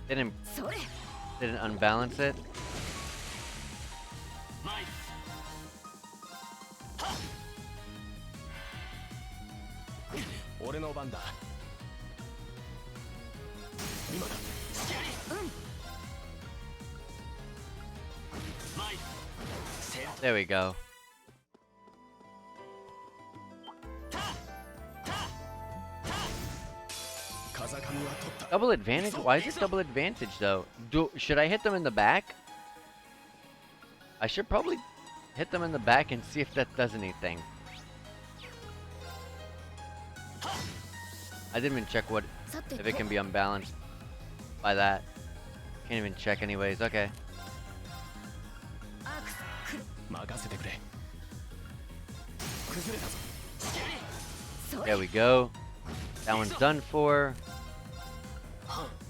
Didn't unbalance it. There we go. Double advantage? Why is it double advantage though? Should I hit them in the back? I should probably hit them in the back and see if that does anything. I didn't even check what if it can be unbalanced by that. Can't even check anyways. Okay. There we go. That one's done for.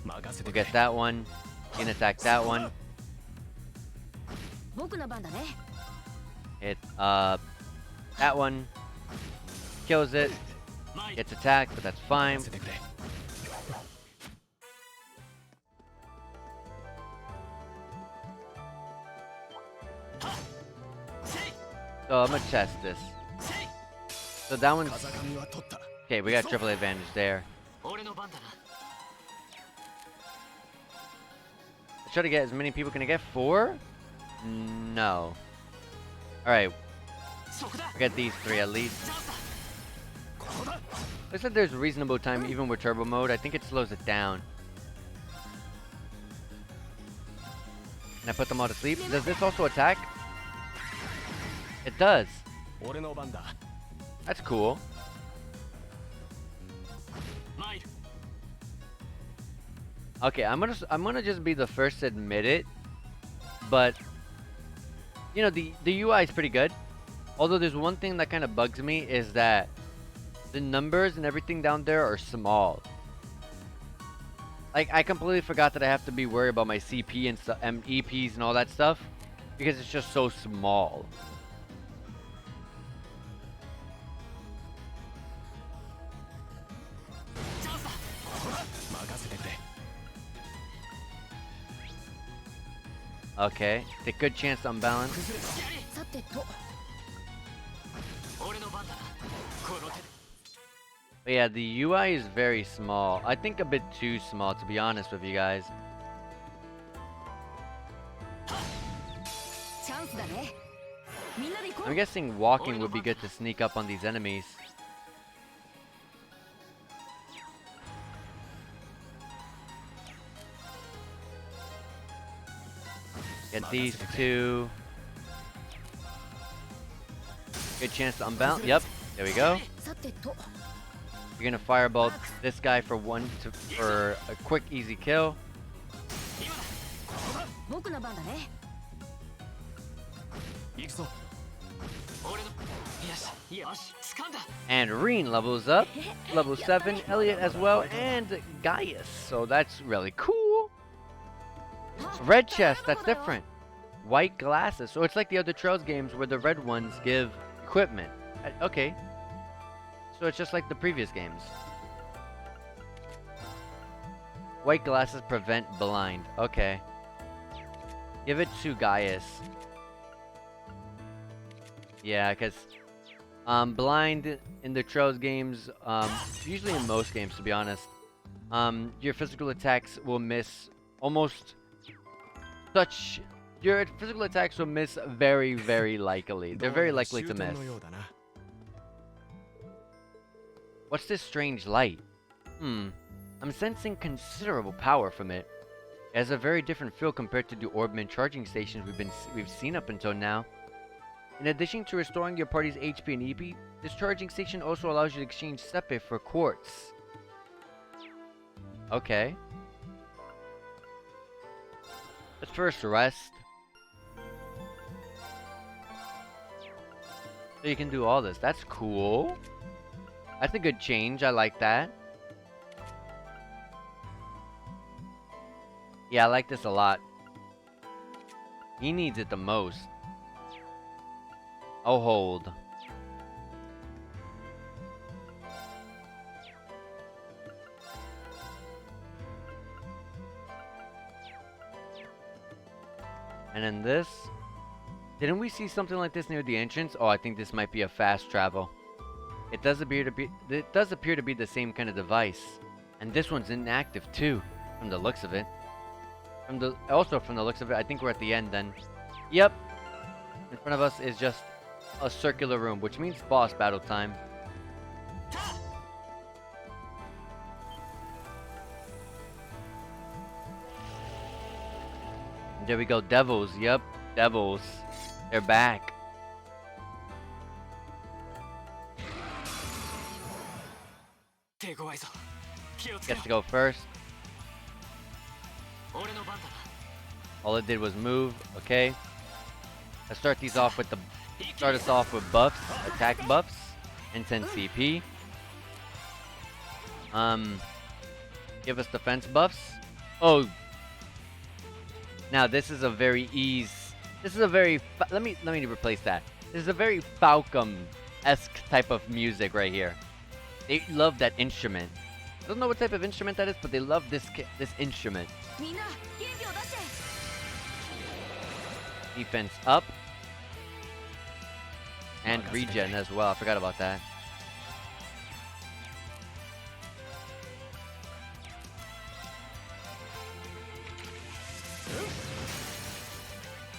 We'll get that one. You can attack that one. Hit that one. Kills it. Gets attacked, but that's fine. So I'm gonna test this. So that one's okay. We got triple advantage there. Try to get as many people. Can I get 4? No. Alright. We got these 3 at least. Looks like there's reasonable time even with turbo mode. I think it slows it down. Can I put them all to sleep? Does this also attack? It does. That's cool. Okay, I'm gonna just be the first to admit it, but you know the UI is pretty good. Although there's one thing that kind of bugs me is that the numbers and everything down there are small. Like I completely forgot that I have to be worried about my CP and EPs and all that stuff because it's just so small. Okay, take good chance to unbalance. But yeah, the UI is very small. I think a bit too small, to be honest with you guys. I'm guessing walking would be good to sneak up on these enemies. Get these 2. Good chance to unbalance. Yep, there we go. You're gonna firebolt this guy for for a quick, easy kill. And Reen levels up, level 7, Elliot as well, and Gaius. So that's really cool. Red chest, that's different. White glasses. So it's like the other Trails games where the red ones give equipment. Okay. So it's just like the previous games. White glasses prevent blind. Okay. Give it to Gaius. Yeah, because blind in the Trails games, usually in most games to be honest, your physical attacks will miss almost such... Your physical attacks will miss very, very likely. They're very likely to miss. What's this strange light? I'm sensing considerable power from it. It has a very different feel compared to the Orbman charging stations we've seen up until now. In addition to restoring your party's HP and EP, this charging station also allows you to exchange Sepe for quartz. Okay. Let's first rest. So you can do all this. That's cool. That's a good change. I like that. Yeah, I like this a lot. He needs it the most. I'll hold. And then this. Didn't we see something like this near the entrance? Oh, I think this might be a fast travel. It does appear to be the same kind of device. And this one's inactive too, from the looks of it. Also from the looks of it, I think we're at the end then. Yep. In front of us is just a circular room, which means boss battle time. There we go, devils. Yep, devils. They're back. Gets to go first. All it did was move. Okay. Let's start these off with start us off with buffs, attack buffs, and 10 CP. Give us defense buffs. Oh. Now this is a very let me replace that. This is a very Falcom-esque type of music right here. They love that instrument. I don't know what type of instrument that is, but they love this instrument. Defense up. And regen as well. I forgot about that.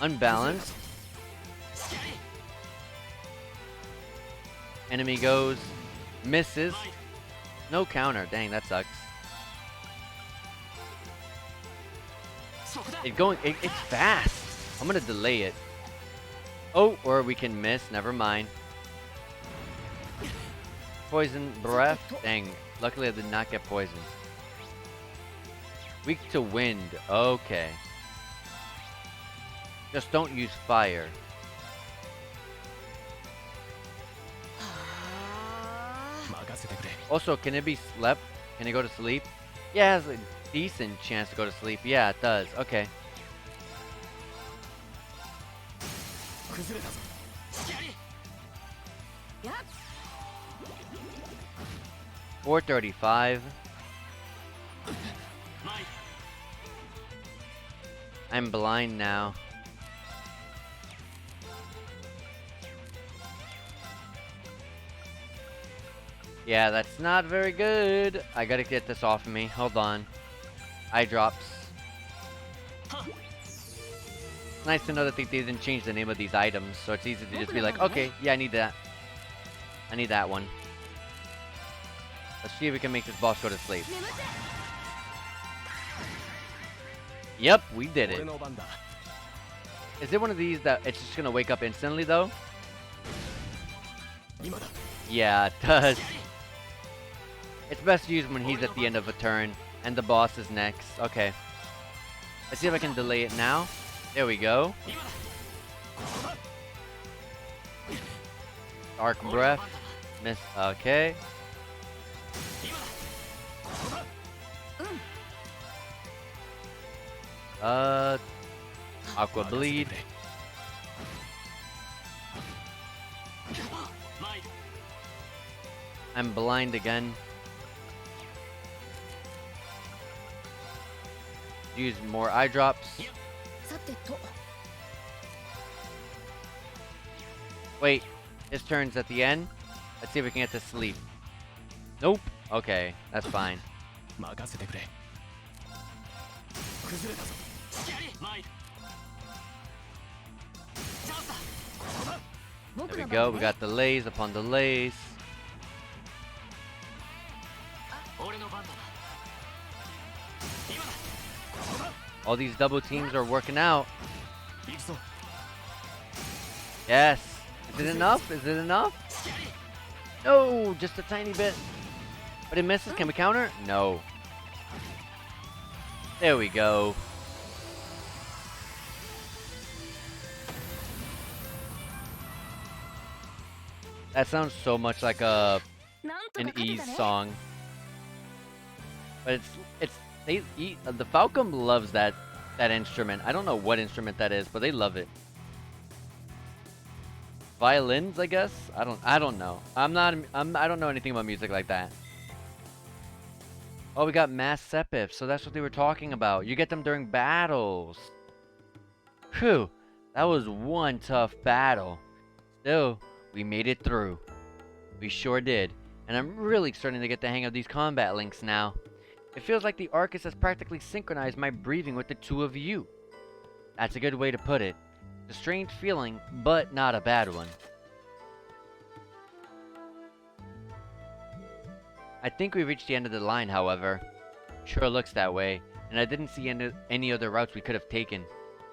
Unbalanced. Enemy goes. Misses. No counter. Dang, that sucks. It's fast. I'm gonna delay it. Oh, or we can miss. Never mind. Poison breath. Dang. Luckily, I did not get poisoned. Weak to wind. Okay. Just don't use fire. Also, can it be slept? Can it go to sleep? Yeah, it has a decent chance to go to sleep. Yeah, it does. Okay. $435. I'm blind now. Yeah, that's not very good. I gotta get this off of me. Hold on. Eye drops. Nice to know that they didn't change the name of these items, so it's easy to just be like, okay, yeah, I need that. I need that one. Let's see if we can make this boss go to sleep. Yep, we did it. Is it one of these that it's just gonna wake up instantly, though? Yeah, it does. It's best used when he's at the end of a turn and the boss is next. Okay. Let's see if I can delay it now. There we go. Dark breath. Miss. Okay. Aqua bleed. I'm blind again. Use more eye drops. Wait, his turn's at the end. Let's see if we can get to sleep. Nope. Okay, that's fine. There we go. We got delays upon delays. All these double teams are working out. Yes. Is it enough? Is it enough? No, just a tiny bit. But it misses. Can we counter? No. There we go. That sounds so much like an Ease song. But the Falcon loves that instrument. I don't know what instrument that is, but they love it. Violins, I guess. I don't know. I don't know anything about music like that. Oh, we got mass sepif, so that's what they were talking about. You get them during battles. Phew, that was one tough battle. Still, we made it through. We sure did. And I'm really starting to get the hang of these combat links now. It feels like the Arcus has practically synchronized my breathing with the two of you. That's a good way to put it. It's a strange feeling, but not a bad one. I think we reached the end of the line, however. Sure looks that way, and I didn't see any other routes we could have taken.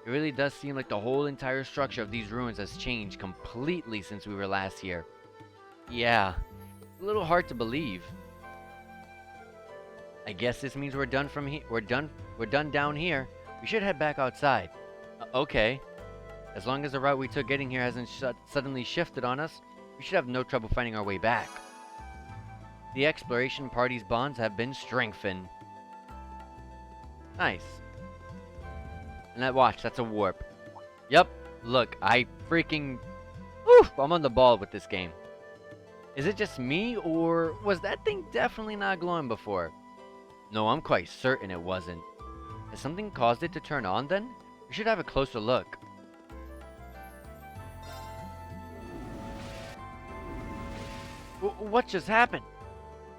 It really does seem like the whole entire structure of these ruins has changed completely since we were last here. Yeah, it's a little hard to believe. I guess this means we're done from here. We're done down here. We should head back outside. Okay. As long as the route we took getting here hasn't suddenly shifted on us, we should have no trouble finding our way back. The exploration party's bonds have been strengthened. Nice. And that watch, that's a warp. Yep, look, I freaking... Oof, I'm on the ball with this game. Is it just me, or was that thing definitely not glowing before? No, I'm quite certain it wasn't. Has something caused it to turn on then? We should have a closer look. What just happened?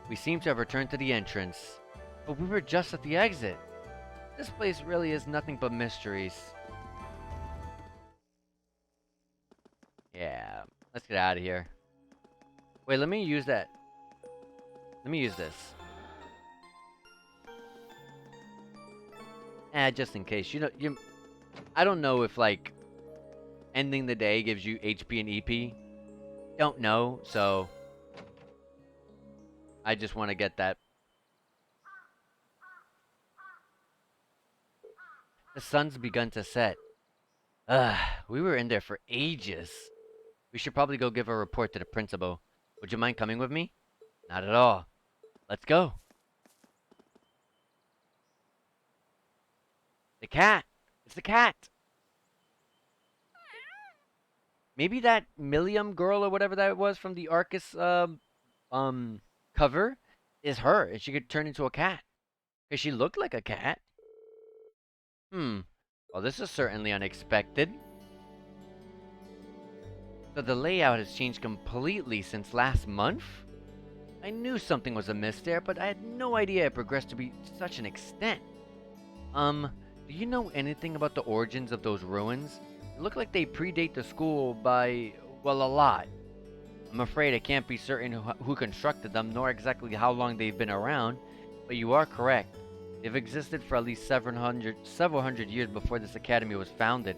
We seem to have returned to the entrance, but we were just at the exit. This place really is nothing but mysteries. Yeah, let's get out of here. Wait, let me use that. Let me use this. Just in case. I don't know if, like, ending the day gives you HP and EP. Don't know, so... I just want to get that. The sun's begun to set. We were in there for ages. We should probably go give a report to the principal. Would you mind coming with me? Not at all. Let's go. The cat. It's the cat. Maybe that Millium girl or whatever that was from the Arcus cover is her, and she could turn into a cat. Because she looked like a cat. Well, this is certainly unexpected. So the layout has changed completely since last month? I knew something was amiss there, but I had no idea it progressed to be such an extent. Do you know anything about the origins of those ruins? They look like they predate the school by, well, a lot. I'm afraid I can't be certain who constructed them, nor exactly how long they've been around, but you are correct. They've existed for at least several hundred years before this academy was founded.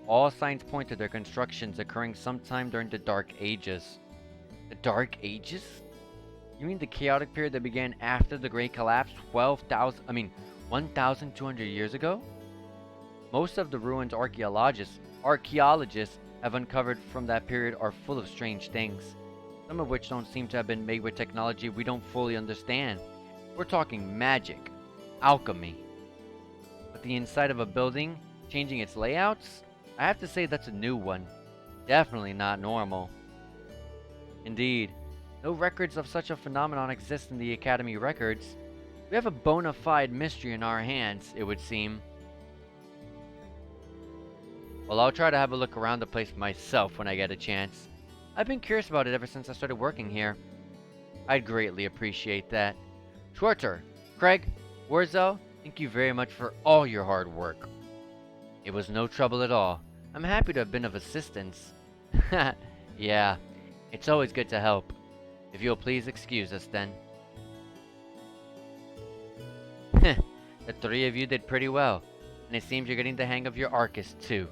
All signs point to their constructions occurring sometime during the Dark Ages. The Dark Ages? You mean the chaotic period that began after the Great Collapse 1,200 years ago? Most of the ruins archaeologists have uncovered from that period are full of strange things, some of which don't seem to have been made with technology we don't fully understand. We're talking magic, alchemy. But the inside of a building, changing its layouts? I have to say that's a new one. Definitely not normal. Indeed, no records of such a phenomenon exist in the Academy records. We have a bona fide mystery in our hands, it would seem. Well, I'll try to have a look around the place myself when I get a chance. I've been curious about it ever since I started working here. I'd greatly appreciate that. Schwarzer, Craig, Warzo, thank you very much for all your hard work. It was no trouble at all. I'm happy to have been of assistance. Yeah, it's always good to help. If you'll please excuse us then. The three of you did pretty well, and it seems you're getting the hang of your Arcus too.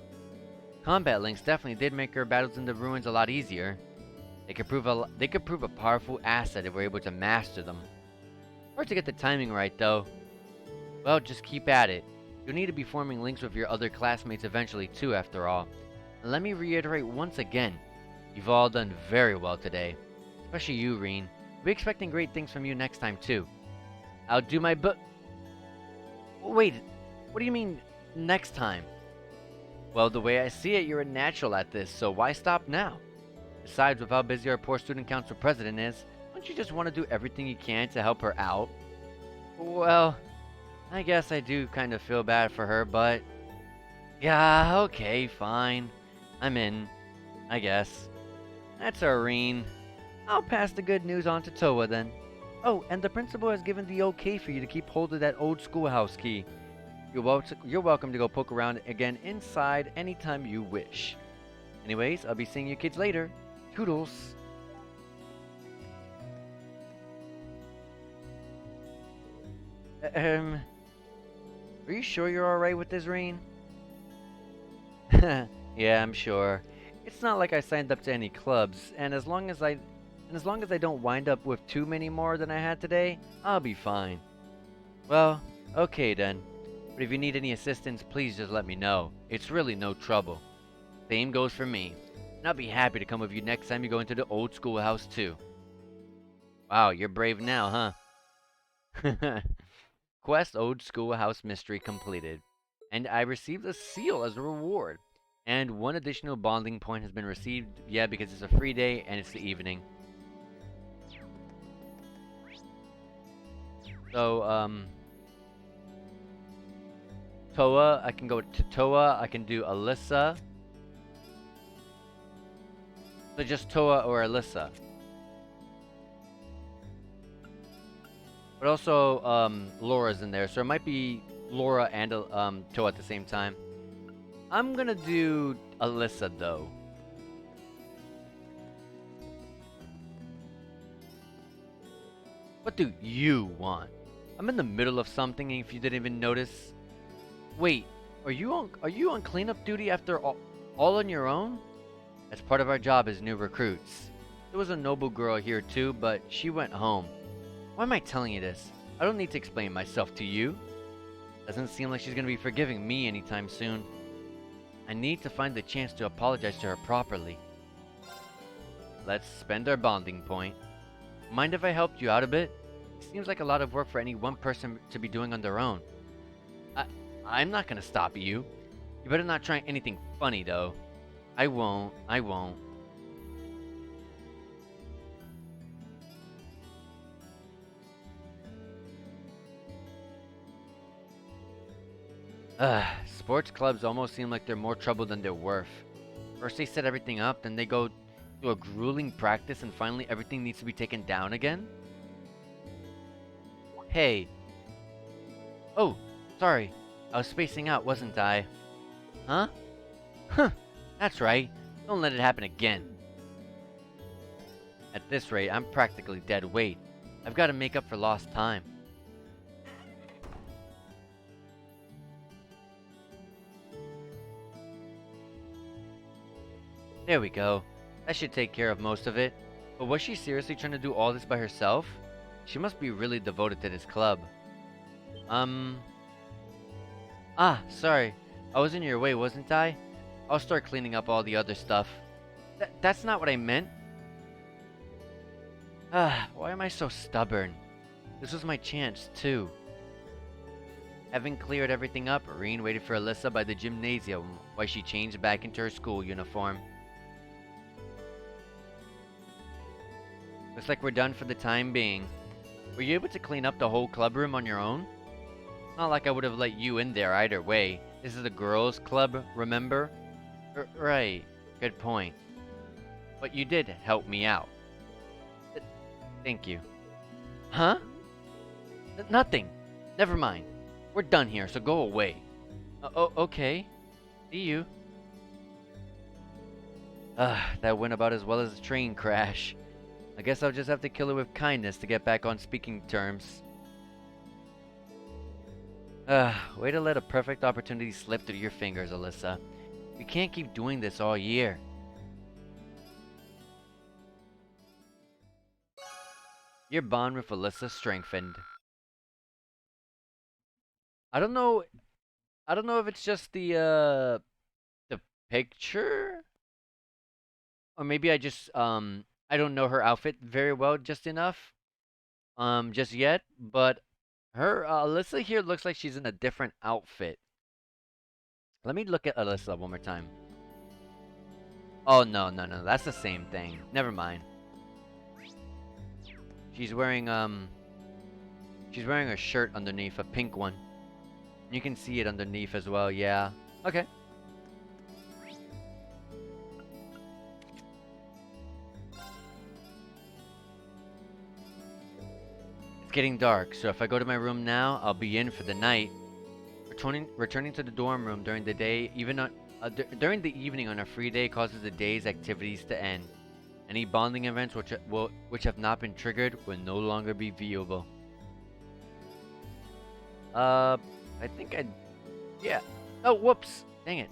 Combat links definitely did make our battles in the ruins a lot easier. They could prove a powerful asset if we're able to master them. Hard to get the timing right though. Well, just keep at it. You'll need to be forming links with your other classmates eventually too, after all. And let me reiterate once again, You've all done very well today. Especially you, Reen. We'll be expecting great things from you next time, too. I'll do my Wait, what do you mean, next time? Well, the way I see it, you're a natural at this, so why stop now? Besides, with how busy our poor student council president is, don't you just want to do everything you can to help her out? Well, I guess I do kind of feel bad for her, but... Yeah, okay, fine. I'm in, I guess. That's Irene. I'll pass the good news on to Toa then. Oh, and the principal has given the okay for you to keep hold of that old schoolhouse key. You're welcome to go poke around again inside anytime you wish. Anyways, I'll be seeing you kids later. Toodles. Are you sure you're alright with this, Reen? Yeah, I'm sure. It's not like I signed up to any clubs, and as long as I don't wind up with too many more than I had today, I'll be fine. Well, okay then. But if you need any assistance, please just let me know. It's really no trouble. Same goes for me. And I'll be happy to come with you next time you go into the old schoolhouse too. Wow, you're brave now, huh? Quest Old Schoolhouse Mystery completed. And I received a seal as a reward. And one additional bonding point has been received, yeah, because it's a free day and it's the evening. So, Toa, I can go to Toa, I can do Alyssa. So just Toa or Alyssa. But also, Laura's in there, so it might be Laura and Toa at the same time. I'm gonna do Alyssa though. What do you want? I'm in the middle of something, and if you didn't even notice. Wait, are you on cleanup duty after all on your own? As part of our job as new recruits. There was a noble girl here too, but she went home. Why am I telling you this? I don't need to explain myself to you. Doesn't seem like she's gonna be forgiving me anytime soon. I need to find the chance to apologize to her properly. Let's spend our bonding point. Mind if I helped you out a bit? It seems like a lot of work for any one person to be doing on their own. I'm not gonna stop you. You better not try anything funny though. I won't. Sports clubs almost seem like they're more trouble than they're worth. First they set everything up, then they go to a grueling practice, and finally everything needs to be taken down again? Hey. Oh, sorry. I was spacing out, wasn't I? Huh? Huh. That's right. Don't let it happen again. At this rate, I'm practically dead weight. I've got to make up for lost time. There we go. That should take care of most of it. But was she seriously trying to do all this by herself? She must be really devoted to this club. Sorry. I was in your way, wasn't I? I'll start cleaning up all the other stuff. That's not what I meant. Why am I so stubborn? This was my chance, too. Having cleared everything up, Reen waited for Alyssa by the gymnasium while she changed back into her school uniform. Looks like we're done for the time being. Were you able to clean up the whole club room on your own? Not like I would have let you in there either way. This is a girls' club, remember? Right. Good point. But you did help me out. Thank you. Huh? Nothing. Never mind. We're done here, so go away. Okay. See you. That went about as well as a train crash. I guess I'll just have to kill her with kindness to get back on speaking terms. Way to let a perfect opportunity slip through your fingers, Alyssa. We can't keep doing this all year. Your bond with Alyssa strengthened. I don't know if it's just the picture? Or maybe I just I don't know her outfit very well just enough just yet, but her Alyssa here looks like she's in a different outfit. Let me look at Alyssa one more time. Oh no, no, no, that's the same thing. Never mind. She's wearing a shirt underneath, a pink one. You can see it underneath as well, yeah. Okay. It's getting dark, so if I go to my room now, I'll be in for the night. Returning to the dorm room during the day, during the evening on a free day, causes the day's activities to end. Any bonding events which have not been triggered will no longer be viewable. I think yeah. Oh, whoops! Dang it.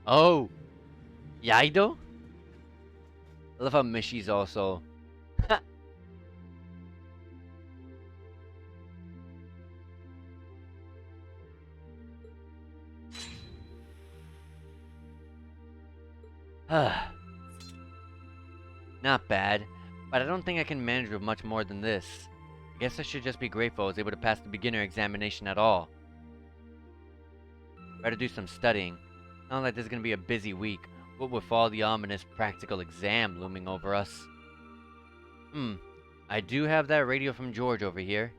Oh, Yaido? I love how Mishy's also. Not bad, but I don't think I can manage with much more than this. I guess I should just be grateful I was able to pass the beginner examination at all. Better do some studying. Not like this is gonna be a busy week, what with all the ominous practical exam looming over us. I do have that radio from George over here.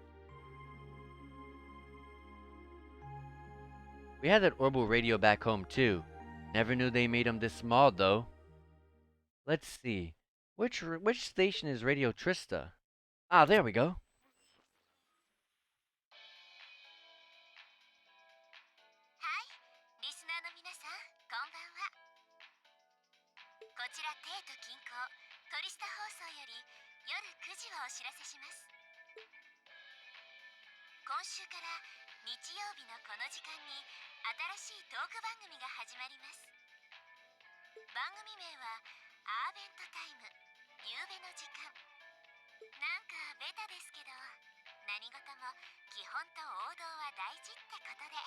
We had that orbital radio back home too. Never knew they made them this small though. Let's see. Which station is Radio Trista? Ah, there we go. リスナーの皆さん、こんばんは。こちら帝都近郊トリスタ放送より夜9時をお知らせします。今週から日曜日のこの時間に新しいトーク番組が始まります。番組名はアーベントタイム、夕べの時間。なんかベタですけど、何事も基本と王道は大事ってことで、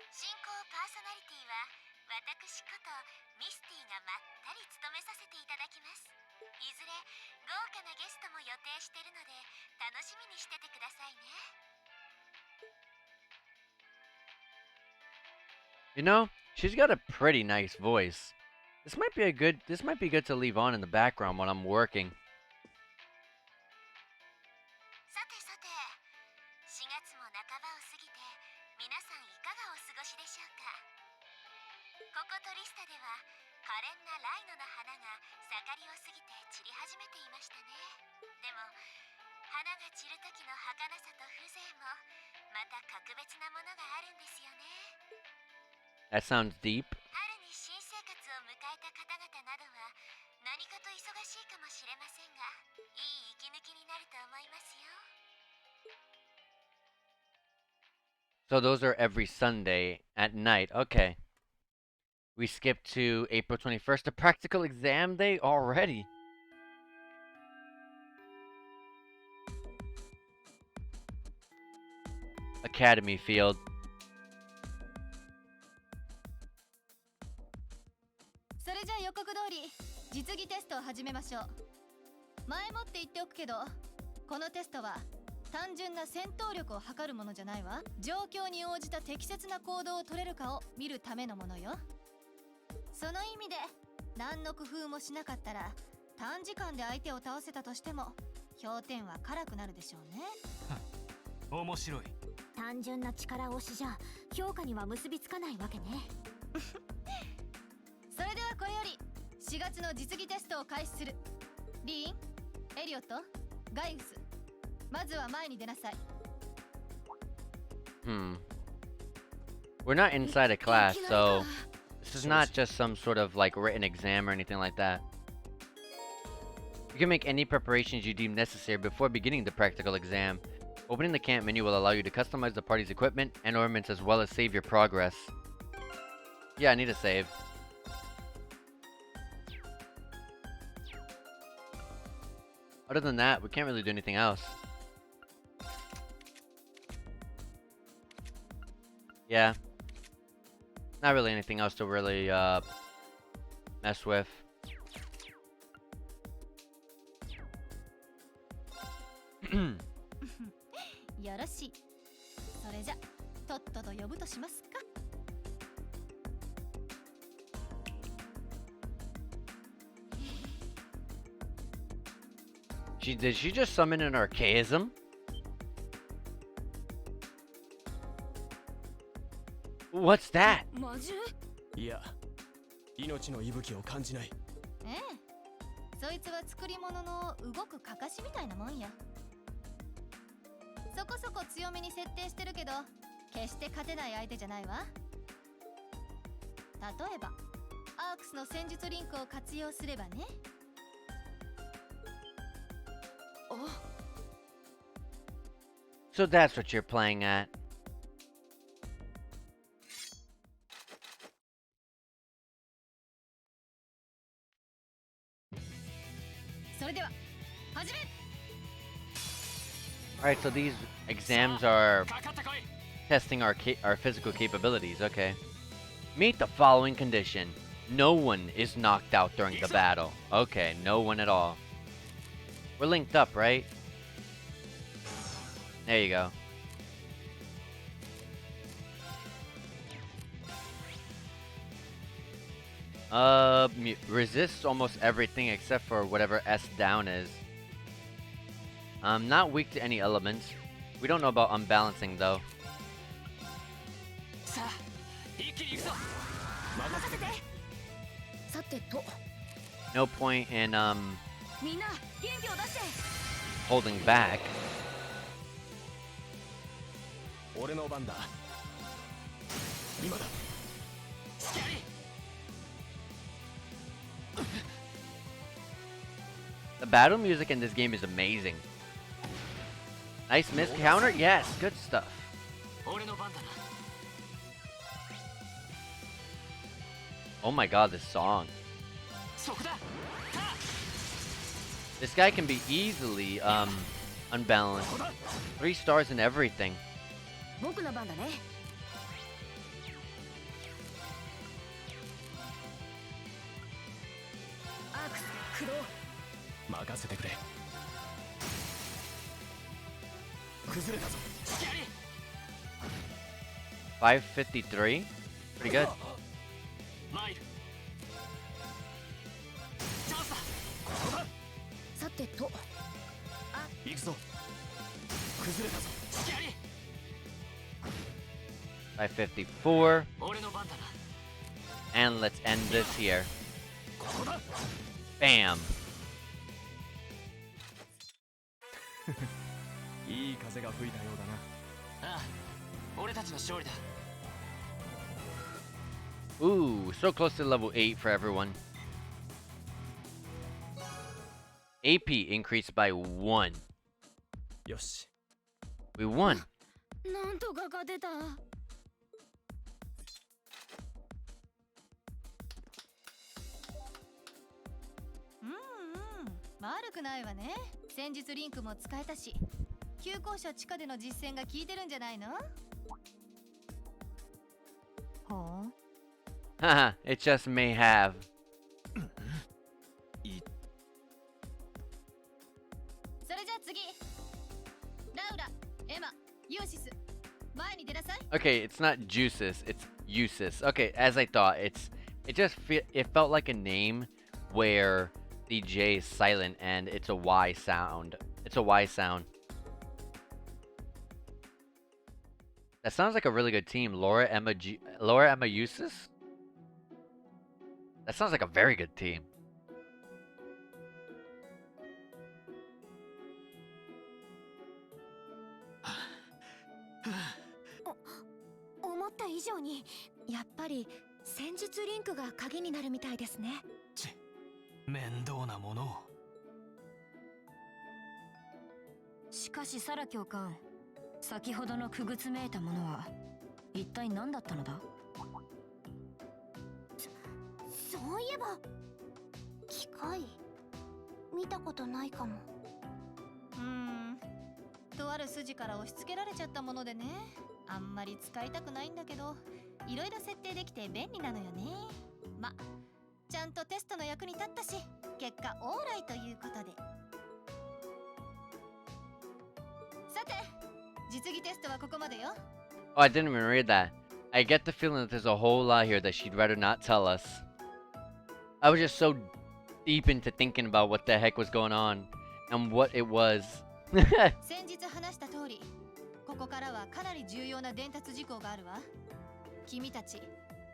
進行パーソナリティは私ことミスティがまったり務めさせていただきます。いずれ豪華なゲストも予定してるので楽しみにしててくださいね。You know, she's got a pretty nice voice. This might be good to leave on in the background when I'm working. さてさて、4月も半ばを過ぎて皆さんいかがお過ごしでしょうか。ここトリスタでは可憐なライノの花が盛りを過ぎて散り始めていましたね。でも花が散る時の儚さと風情もまた格別なものがあるんですよね。 That sounds deep. 春に新生活を迎えた方々などは何かと忙しいかもしれませんが、いい息抜きになると思いますよ。 So those are every Sunday at night. Okay. We skipped to April 21st, a practical exam day already. Academy Field. それじゃあ予告通り実技テストを始めましょう。前もって言っておくけど、このテストは単純な戦闘力を測るものじゃないわ。状況に応じた適切な行動を取れるかを見るためのものよ。その意味で何の工夫もしなかったら短時間で相手を倒せたとしても評点は辛くなるでしょうね。面白い。単純な力押しじゃ評価には結びつかないわけね。それではこれより4月の実技テストを開始する。リーン、エリオット、ガイウス、まずは前に出なさい。We're not inside a class, so this is not just some sort of like written exam or anything like that. You can make any preparations you deem necessary before beginning the practical exam. Opening the camp menu will allow you to customize the party's equipment and ornaments as well as save your progress. Yeah, I need a save. Other than that, we can't really do anything else. Yeah. Not really anything else to really mess with. よろしい。それじゃとっとと呼ぶとしますか。Did she just summon an archaism? What's that? 魔獣？いや、命の息吹を感じない。ええ。そいつは作り物の動くかかしみたいなもんや。そこそこ強めに設定してるけど、決して勝てない相手じゃないわ。例えば、アークスの戦術リンクを活用すればね。So that's what you're playing at. それでは始め。 Alright, so these exams are testing our physical capabilities. Okay. Meet the following condition. No one is knocked out during the battle. Okay, no one at all. We're linked up, right? There you go. Resists almost everything except for whatever S down is. Not weak to any elements. We don't know about unbalancing though. さあ一気に行くぞ。任せて。さてと、 No point in みんな元気を出して。 holding back. 俺の番だ。今だ。 The battle music in this game is amazing. Nice miss counter? Yes, good stuff. 俺の番だな。 Oh my god, this song. そこだ。 This guy can be easily unbalanced. 3 stars in everything. 僕の番だね。アークス駆動。任せてくれ。崩れたぞ。 553? Pretty good. 参る。チャンスだ。さてと、行くぞ。崩れたぞ。 554. 俺の番だな。 And let's end this here. Bam. いい風が吹いたようだな。ああ、俺たちの勝利だ。 Ooh, so close to level 8 for everyone. AP increased by 1. よし。 We won. なんとか勝てた。悪くないわね。戦術リンクも使えたし、旧校舎地下での実践が効いてるんじゃないの？ほう。 Haha, it just may have. それじゃあ次。ラウラ、エマ、ユーシス、前に出なさい。 Okay, it's not Juices, it's Usis. Okay, as I thought, it felt like a name where the J is silent and it's a Y sound. It's a Y sound. That sounds like a really good team. Laura Emma Usis? That sounds like a very good team. 思った以上に、やっぱり戦術リンクが鍵になるみたいですね。面倒なものを。しかしサラ教官、先ほどのくぐつめいたものは一体何だったのだ？そういえば機械見たことないかも。とある筋から押し付けられちゃったものでね。あんまり使いたくないんだけど、いろいろ設定できて便利なのよね。ま、ちゃんとテストの役に立ったし、結果オーライということで。さて、実技テストはここまでよ。Oh, I didn't even read that. I get the feeling that there's a whole lot here that she'd rather not tell us. I was just so deep into thinking about what the heck was going on and what it was. 先日話した通り、ここからはかなり重要な伝達事項があるわ。君たち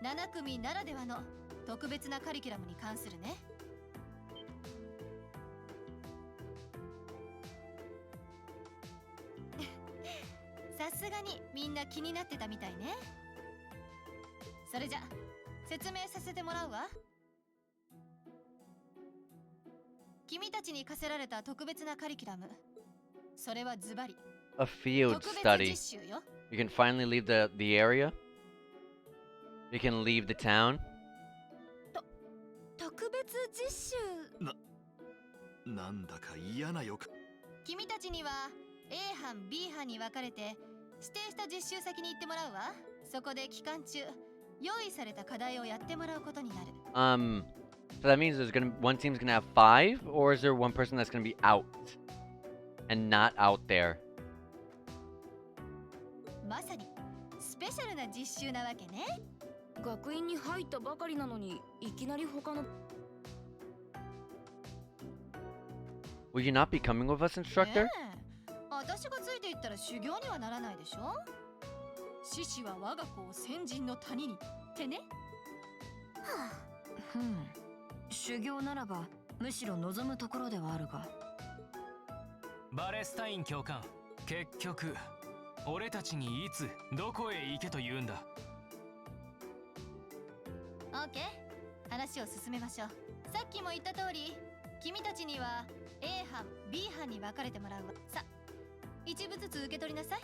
7組ならではの特別なカリキュラムに関するね。さすがにみんな気になってたみたいね。それじゃ説明させてもらうわ。君たちに課せられた特別なカリキュラム、それはズバリ A field 特別 study. 実習よ。 You can finally leave the area. You can leave the town. 特別実習。なんだか嫌な予感。君たちには A 班 B 班に分かれて指定した実習先に行ってもらうわ。そこで期間中用意された課題をやってもらうことになる。So that means there's one team's gonna have 5, or is there one person that's gonna be out and not out there? まさにスペシャルな実習なわけね。学院に入ったばかりなのにいきなり他の Will you not be coming with us, instructor? ねえ、私がついていったら修行にはならないでしょ。獅子は我が子を先人の谷にってね。修行ならばむしろ望むところではあるが。バレスタイン教官、結局俺たちにいつどこへ行けと言うんだ。オッケー、話を進めましょう。さっきも言った通り、君たちには A 班 B 班に分かれてもらうわ。さ、一部ずつ受け取りなさい。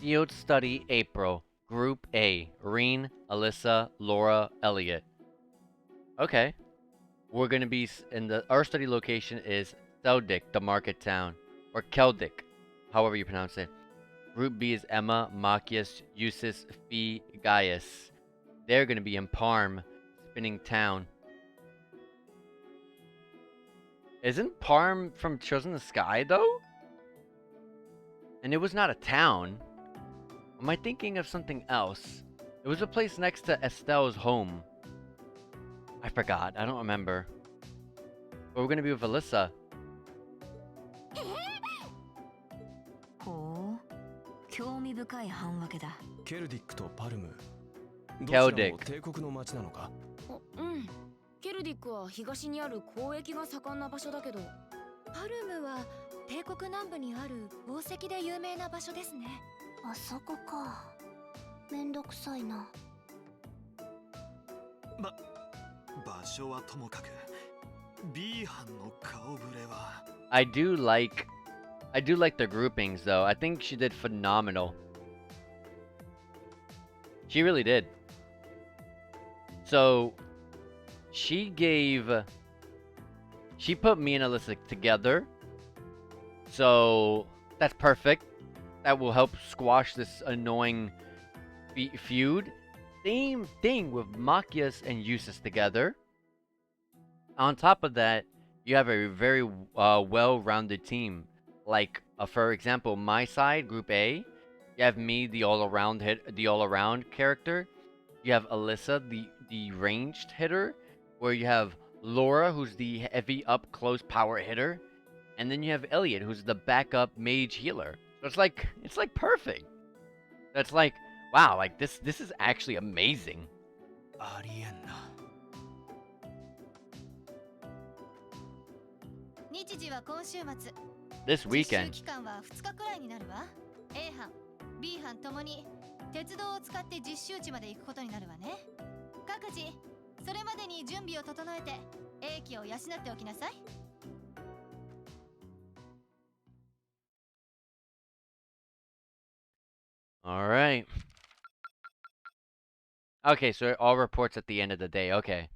Field study April. Group A. Reen, Alyssa, Laura, Elliot. Okay. We're gonna be our study location is Seldik, the market town, or Keldik, however you pronounce it. Group B is Emma, Machias, Eusis, Fee, Gaius. They're gonna be in Parm, Spinning Town. Isn't Parm from Chosen the Sky though? And it was not a town. Am I thinking of something else? It was a place next to Estelle's home. I forgot. I don't remember. But we're gonna be with Alyssa. ほう、興味深い半分けだ。ケルディックとパルム、どちケルディックらも帝国の町なのか？うん。ケルディックは東にある交易が盛んな場所だけど、パルムは帝国南部にある宝石で有名な場所ですね。あそこか。めんどくさいな。場所はともかく B 班の顔ぶれは I do like the groupings though. I think she did phenomenal. She really did. So she put me and Alyssa together. So that's perfect. That will help squash this annoying feud. Same thing with Machias and Eustace together. On top of that, you have a very well-rounded team. Like, for example, my side, Group A, you have me, the all-around character. You have Alyssa, the ranged hitter, where you have Laura, who's the heavy up-close power hitter, and then you have Elliot, who's the backup mage healer. So it's like perfect. That's like, wow, like this is actually amazing. ありえんな。日時は今週末。 This 実習 weekend. 期間は2日くらいになるわ。A 班 B 班ともに鉄道を使って実習地まで行くことになるわね。各自それまでに準備を整えて英気を養っておきなさい。All right. Okay, so all reports at the end of the day. Okay.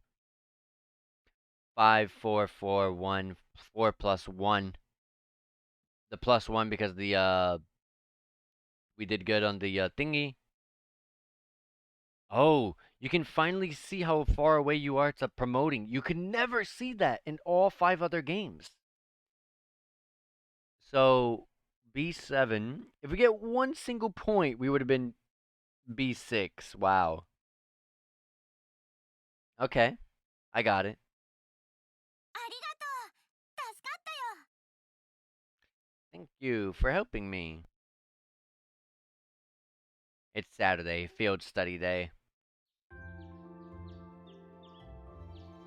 5, 4, 4, 1, 4 plus 1. The plus 1 because we did good on the thingy. Oh, you can finally see how far away you are to promoting. You can never see that in all 5 other games. So, B7, if we get one single point, we would have been B6. Wow. Okay, I got it. ありがとう。助かったよ。 Thank you for helping me. It's Saturday, field study day.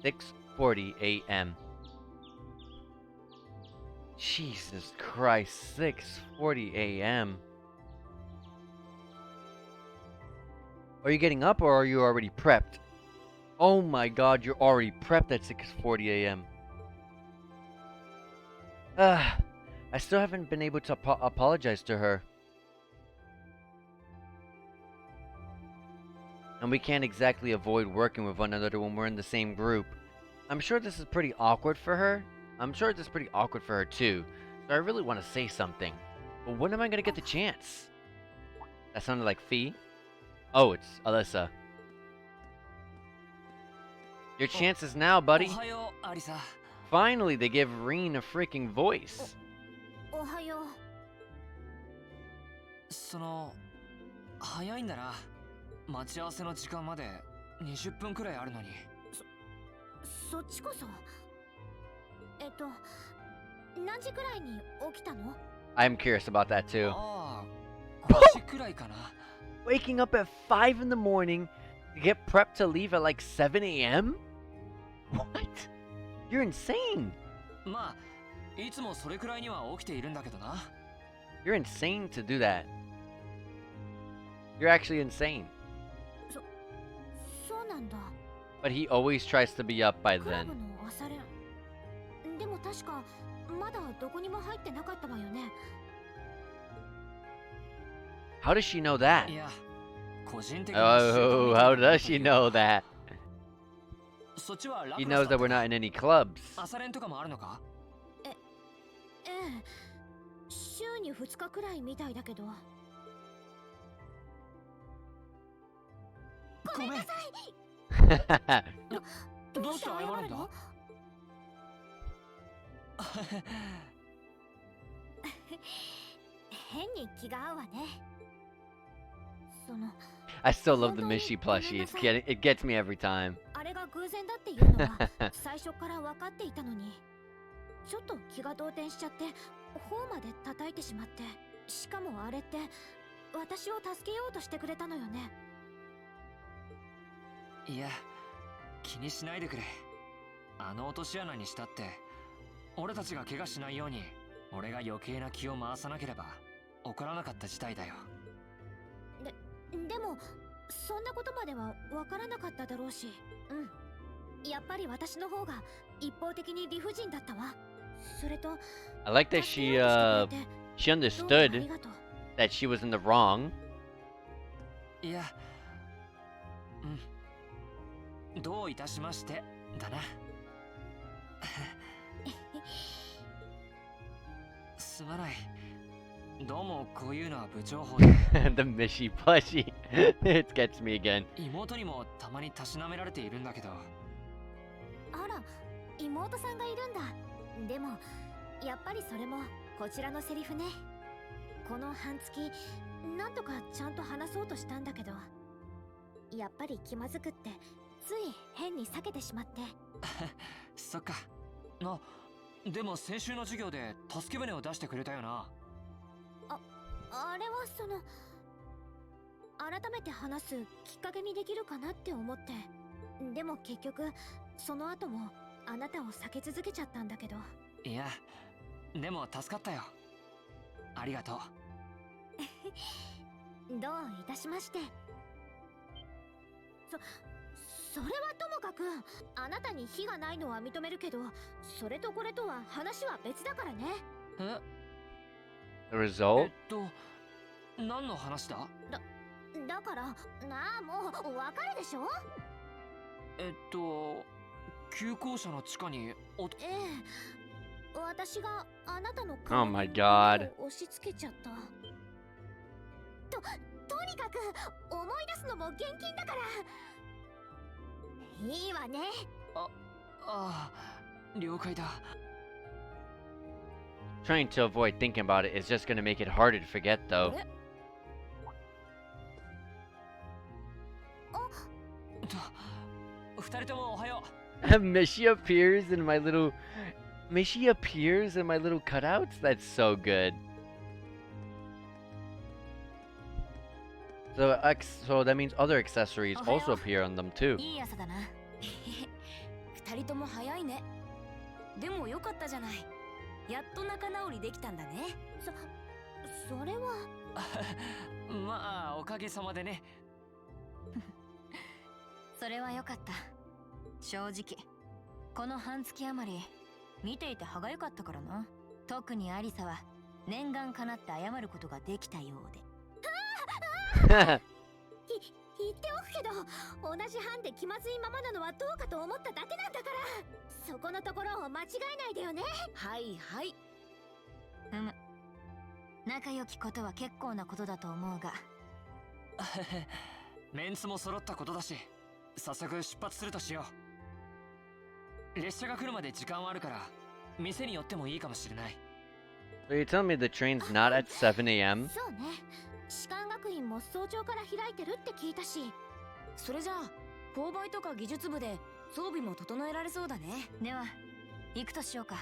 6:40 a.m. Jesus Christ, 6:40 a.m. Are you getting up or are you already prepped? Oh my god, you're already prepped at 6:40 a.m. I still haven't been able to apologize to her. And we can't exactly avoid working with one another when we're in the same group. I'm sure this is pretty awkward for her. I'm sure this is pretty awkward for her too. So I really want to say something. But when am I going to get the chance? That sounded like Fee. Oh, it's Alyssa. Your chance is now, buddy. おはようアリサ。 Finally, they give Reen a freaking voice. おはよう。その早いんだな。待ち合わせの時間まで20分くらいあるのに。そっちこそ。何時くらいに起きたの？ I'm curious about that too. ああ、5時くらいかな。 Waking up at 5 in the morning to get prepped to leave at like 7 a.m.? What? You're insane. まあ、いつもそれくらいには起きているんだけどな。 You're insane to do that. You're actually insane. そうなんだ。 But he always tries to be up by クラ then. ブの朝練。でも確かまだどこにも入ってなかったわよね。 How does she know that? いや、個人的に Oh, how does she know that? そっちはラ He クロス knows だ that った we're か？ not in any clubs. 朝練とかもあるのか？ええ、週に2日くらいみたいだけど。ごめんなさい。どうして謝るんだ？変に気が合うわね。その I still love the Mishy plushie. It gets me every time. あれが偶然だっていうのは最初から分かっていたのに、ちょっと気が動転しちゃって頬まで叩いてしまって、しかもあれって私を助けようとしてくれたのよね。いや、気にしないでくれ。あの落とし穴にしたって俺たちが怪我しないように俺が余計な気を回さなければ起こらなかった事態だよ。でもそんなことまでは分からなかっただろうし、やっぱり私の方が一方的に理不尽だったわ。それと I like that she understood that she was in the wrong. いや、どういたしましてだな。すまない。どうもこういうのは部長法で。The Mishy plushie. It gets me again. 妹にもたまにたしなめられているんだけど。あら、妹さんがいるんだ。でもやっぱりそれもこちらのセリフね。この半月なんとかちゃんと話そうとしたんだけど、やっぱり気まずくってつい変に避けてしまって。そっか。でも先週の授業で助け舟を出してくれたよな。あれはその改めて話すきっかけにできるかなって思って。でも結局その後もあなたを避け続けちゃったんだけど。いや、でも助かったよ。ありがとう。どういたしまして。それはともかく、あなたに非がないのは認めるけど、それとこれとは話は別だからね。え？ The result? 何の話だ？だからなあ、もうわかるでしょ。急行車の地下にええ、私があなたの Oh my god. 押し付けちゃった。とにかく思い出すのも現金だから。いいわね。ああ、了解だ。 Trying to avoid thinking about it is just gonna make it harder to forget, though. 二人ともおはよShe appears in my little. She appears in my little cutouts. That's so good. So that means other accessories also appear on them too. いい朝だな。二人とも早いね。でもよかったじゃない。やっと仲直りできたんだね。それは。う。まあおかげさまでね。それはよかった。正直この半月余り見ていて歯がゆかったからな。特にアリサは念願かなって謝ることができたようで。言っておくけど、同じ班で気まずいままなのはどうかと思っただけなんだから、そこのところを間違えないでよね。はいはい。仲良きことは結構なことだと思うが。メンツも揃ったことだし、早速出発するとしよう。列車が来るまで時間はあるから、店に寄ってもいいかもしれない。So you tell me the train's not at 7 a.m.? そうね。士官学院も早朝から開いてるって聞いたし。それじゃあ購買とか技術部で装備も整えられそうだね。では行くとしようか。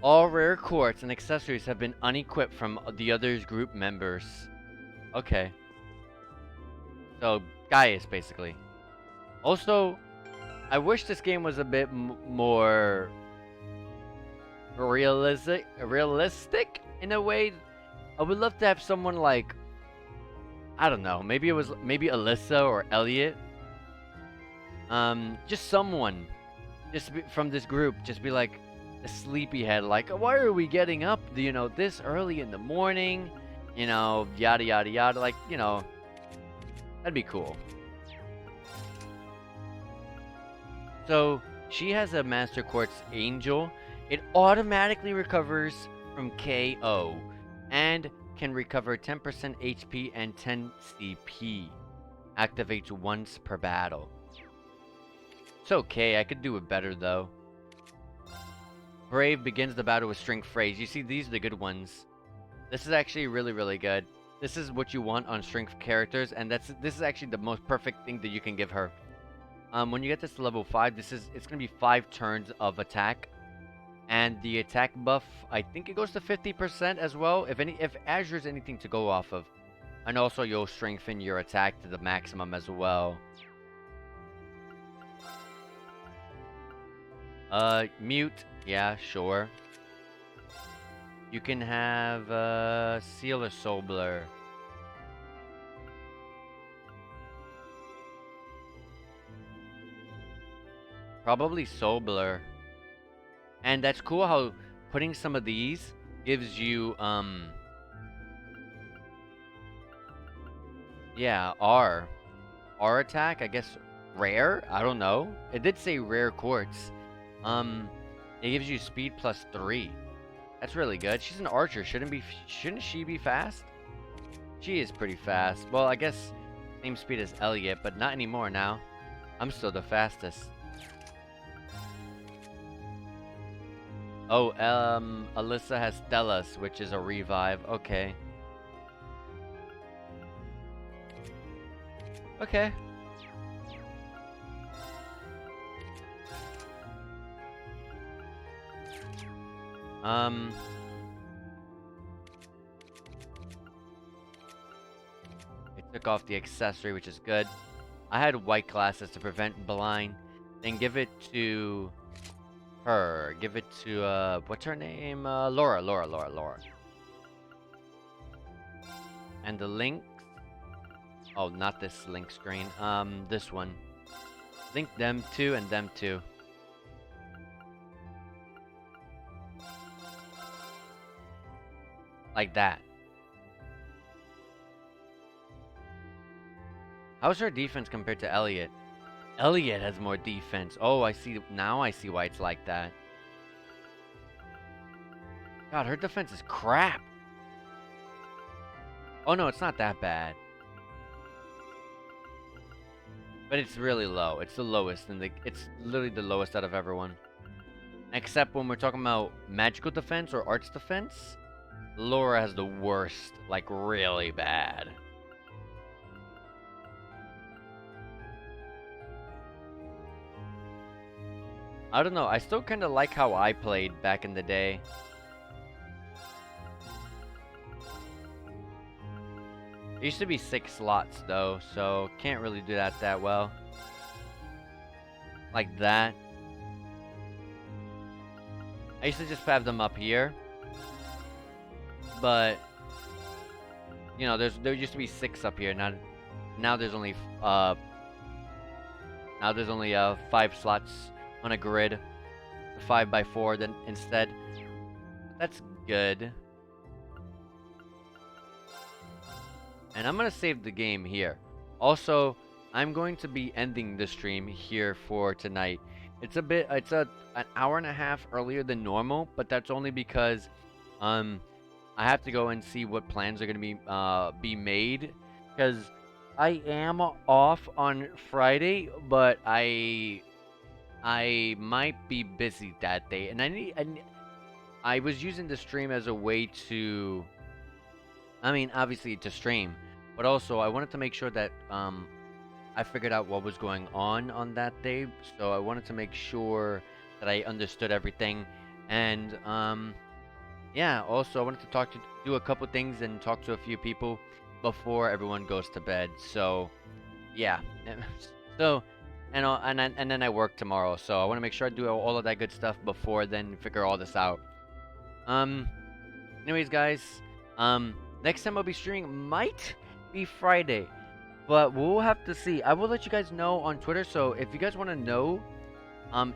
All rare quartz and accessories have been unequipped from the others group members. Okay. So, Gaius, basically. Also, I wish this game was a bit more realistic in a way. I would love to have someone like, I don't know, maybe Alyssa or Elliot. Just someone, from this group, just be like a sleepyhead, like, why are we getting up, this early in the morning? Yada yada yada, like, that'd be cool. So, she has a Master Quartz Angel. It automatically recovers from KO and can recover 10% HP and 10 CP. Activates once per battle. It's okay, I could do it better though. Brave begins the battle with Strength Phrase. You see, these are the good ones. This is actually really, really good. This is what you want on Strength characters, and this is actually the most perfect thing that you can give her. When you get this to level 5, it's gonna be 5 turns of attack. And the attack buff, I think it goes to 50% as well, if Azure's anything to go off of. And also you'll strengthen your attack to the maximum as well. Mute, yeah, sure. You can have Seal or Soul Blur. Probably Soul Blur. And that's cool how putting some of these gives you, yeah, R attack, I guess, rare? I don't know. It did say rare quartz. It gives you speed plus 3. That's really good. She's an archer. Shouldn't she be fast? She is pretty fast. Well, I guess same speed as Elliot, but not anymore now. I'm still the fastest. Oh, Alyssa has Stellus, which is a revive. Okay. Okay. It took off the accessory, which is good. I had white glasses to prevent blind. Then give it to her. Give it to, what's her name? Laura. And the links. Oh, not this link screen. This one. Link them two and them two. Like that. How's her defense compared to Elliot? Elliot has more defense. Oh, I see. Now I see why it's like that. God, her defense is crap. Oh no, it's not that bad. But it's really low. It's the lowest, and it's literally the lowest out of everyone. Except when we're talking about magical defense or arts defense, Laura has the worst, like really bad. I don't know. I still kind of like how I played back in the day. It used to be 6 slots though, so can't really do that well. Like that. I used to just have them up here. But you know, there used to be 6 up here. Now there's only 5 slots on a grid. 5x4 then instead. That's good. And I'm gonna save the game here. Also, I'm going to be ending the stream here for tonight. It's an hour and a half earlier than normal, but that's only because I have to go and see what plans are gonna be made, because I am off on Friday, but I might be busy that day, and I was using the stream as a way to, I mean, obviously to stream, but also I wanted to make sure that I figured out what was going on that day, so I wanted to make sure that I understood everything, and yeah, also I wanted to do a couple things and talk to a few people before everyone goes to bed. So yeah, so and then I work tomorrow, so I want to make sure I do all of that good stuff before then figure all this out. Anyways, guys, next time I'll be streaming might be Friday, but we'll have to see. I will let you guys know on Twitter. So if you guys want to know,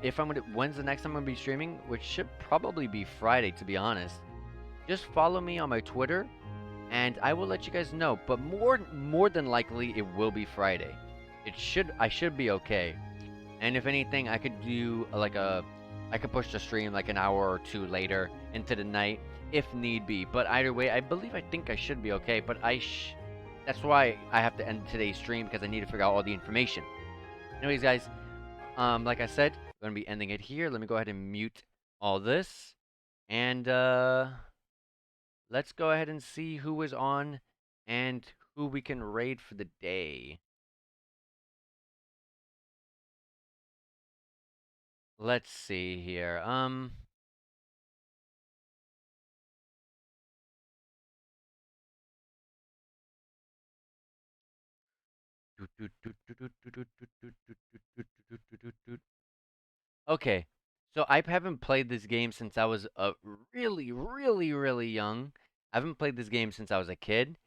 if when's the next time I'm gonna be streaming, which should probably be Friday, to be honest, just follow me on my Twitter, and I will let you guys know. But more than likely, it will be Friday. I should be okay. And if anything, I could do I could push the stream like an hour or two later into the night if need be. But either way, I think I should be okay. But that's why I have to end today's stream, because I need to figure out all the information. Anyways, guys, like I said, I'm gonna be ending it here. Let me go ahead and mute all this, and let's go ahead and see who is on and who we can raid for the day. Let's see here. Okay, so I haven't played this game since I was really young. I haven't played this game since I was a kid,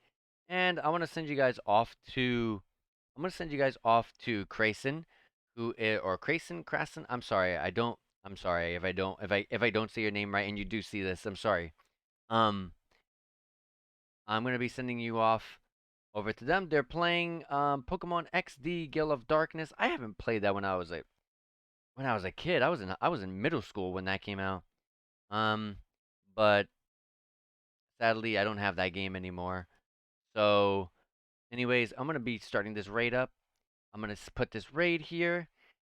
and I want to send you guys off to. I'm gonna send you guys off to Crayson, or Crasson. I'm sorry, I don't. I'm sorry if I don't say your name right and you do see this. I'm sorry. Um, I'm gonna be sending you off over to them. They're playing Pokemon XD Gale of Darkness. I haven't played that when I was a kid. I was in middle school when that came out. Um, but sadly I don't have that game anymore. So, anyways, I'm gonna be starting this raid up. I'm gonna put this raid here.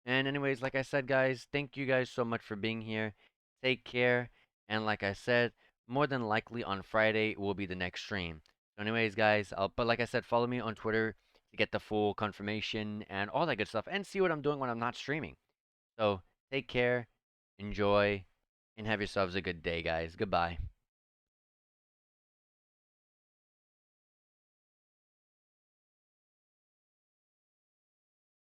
And anyways, like I said, guys, thank you guys so much for being here. Take care. And like I said, more than likely on Friday will be the next stream. So anyways, guys, but like I said, follow me on Twitter to get the full confirmation and all that good stuff, and see what I'm doing when I'm not streaming. So take care, enjoy, and have yourselves a good day, guys. Goodbye.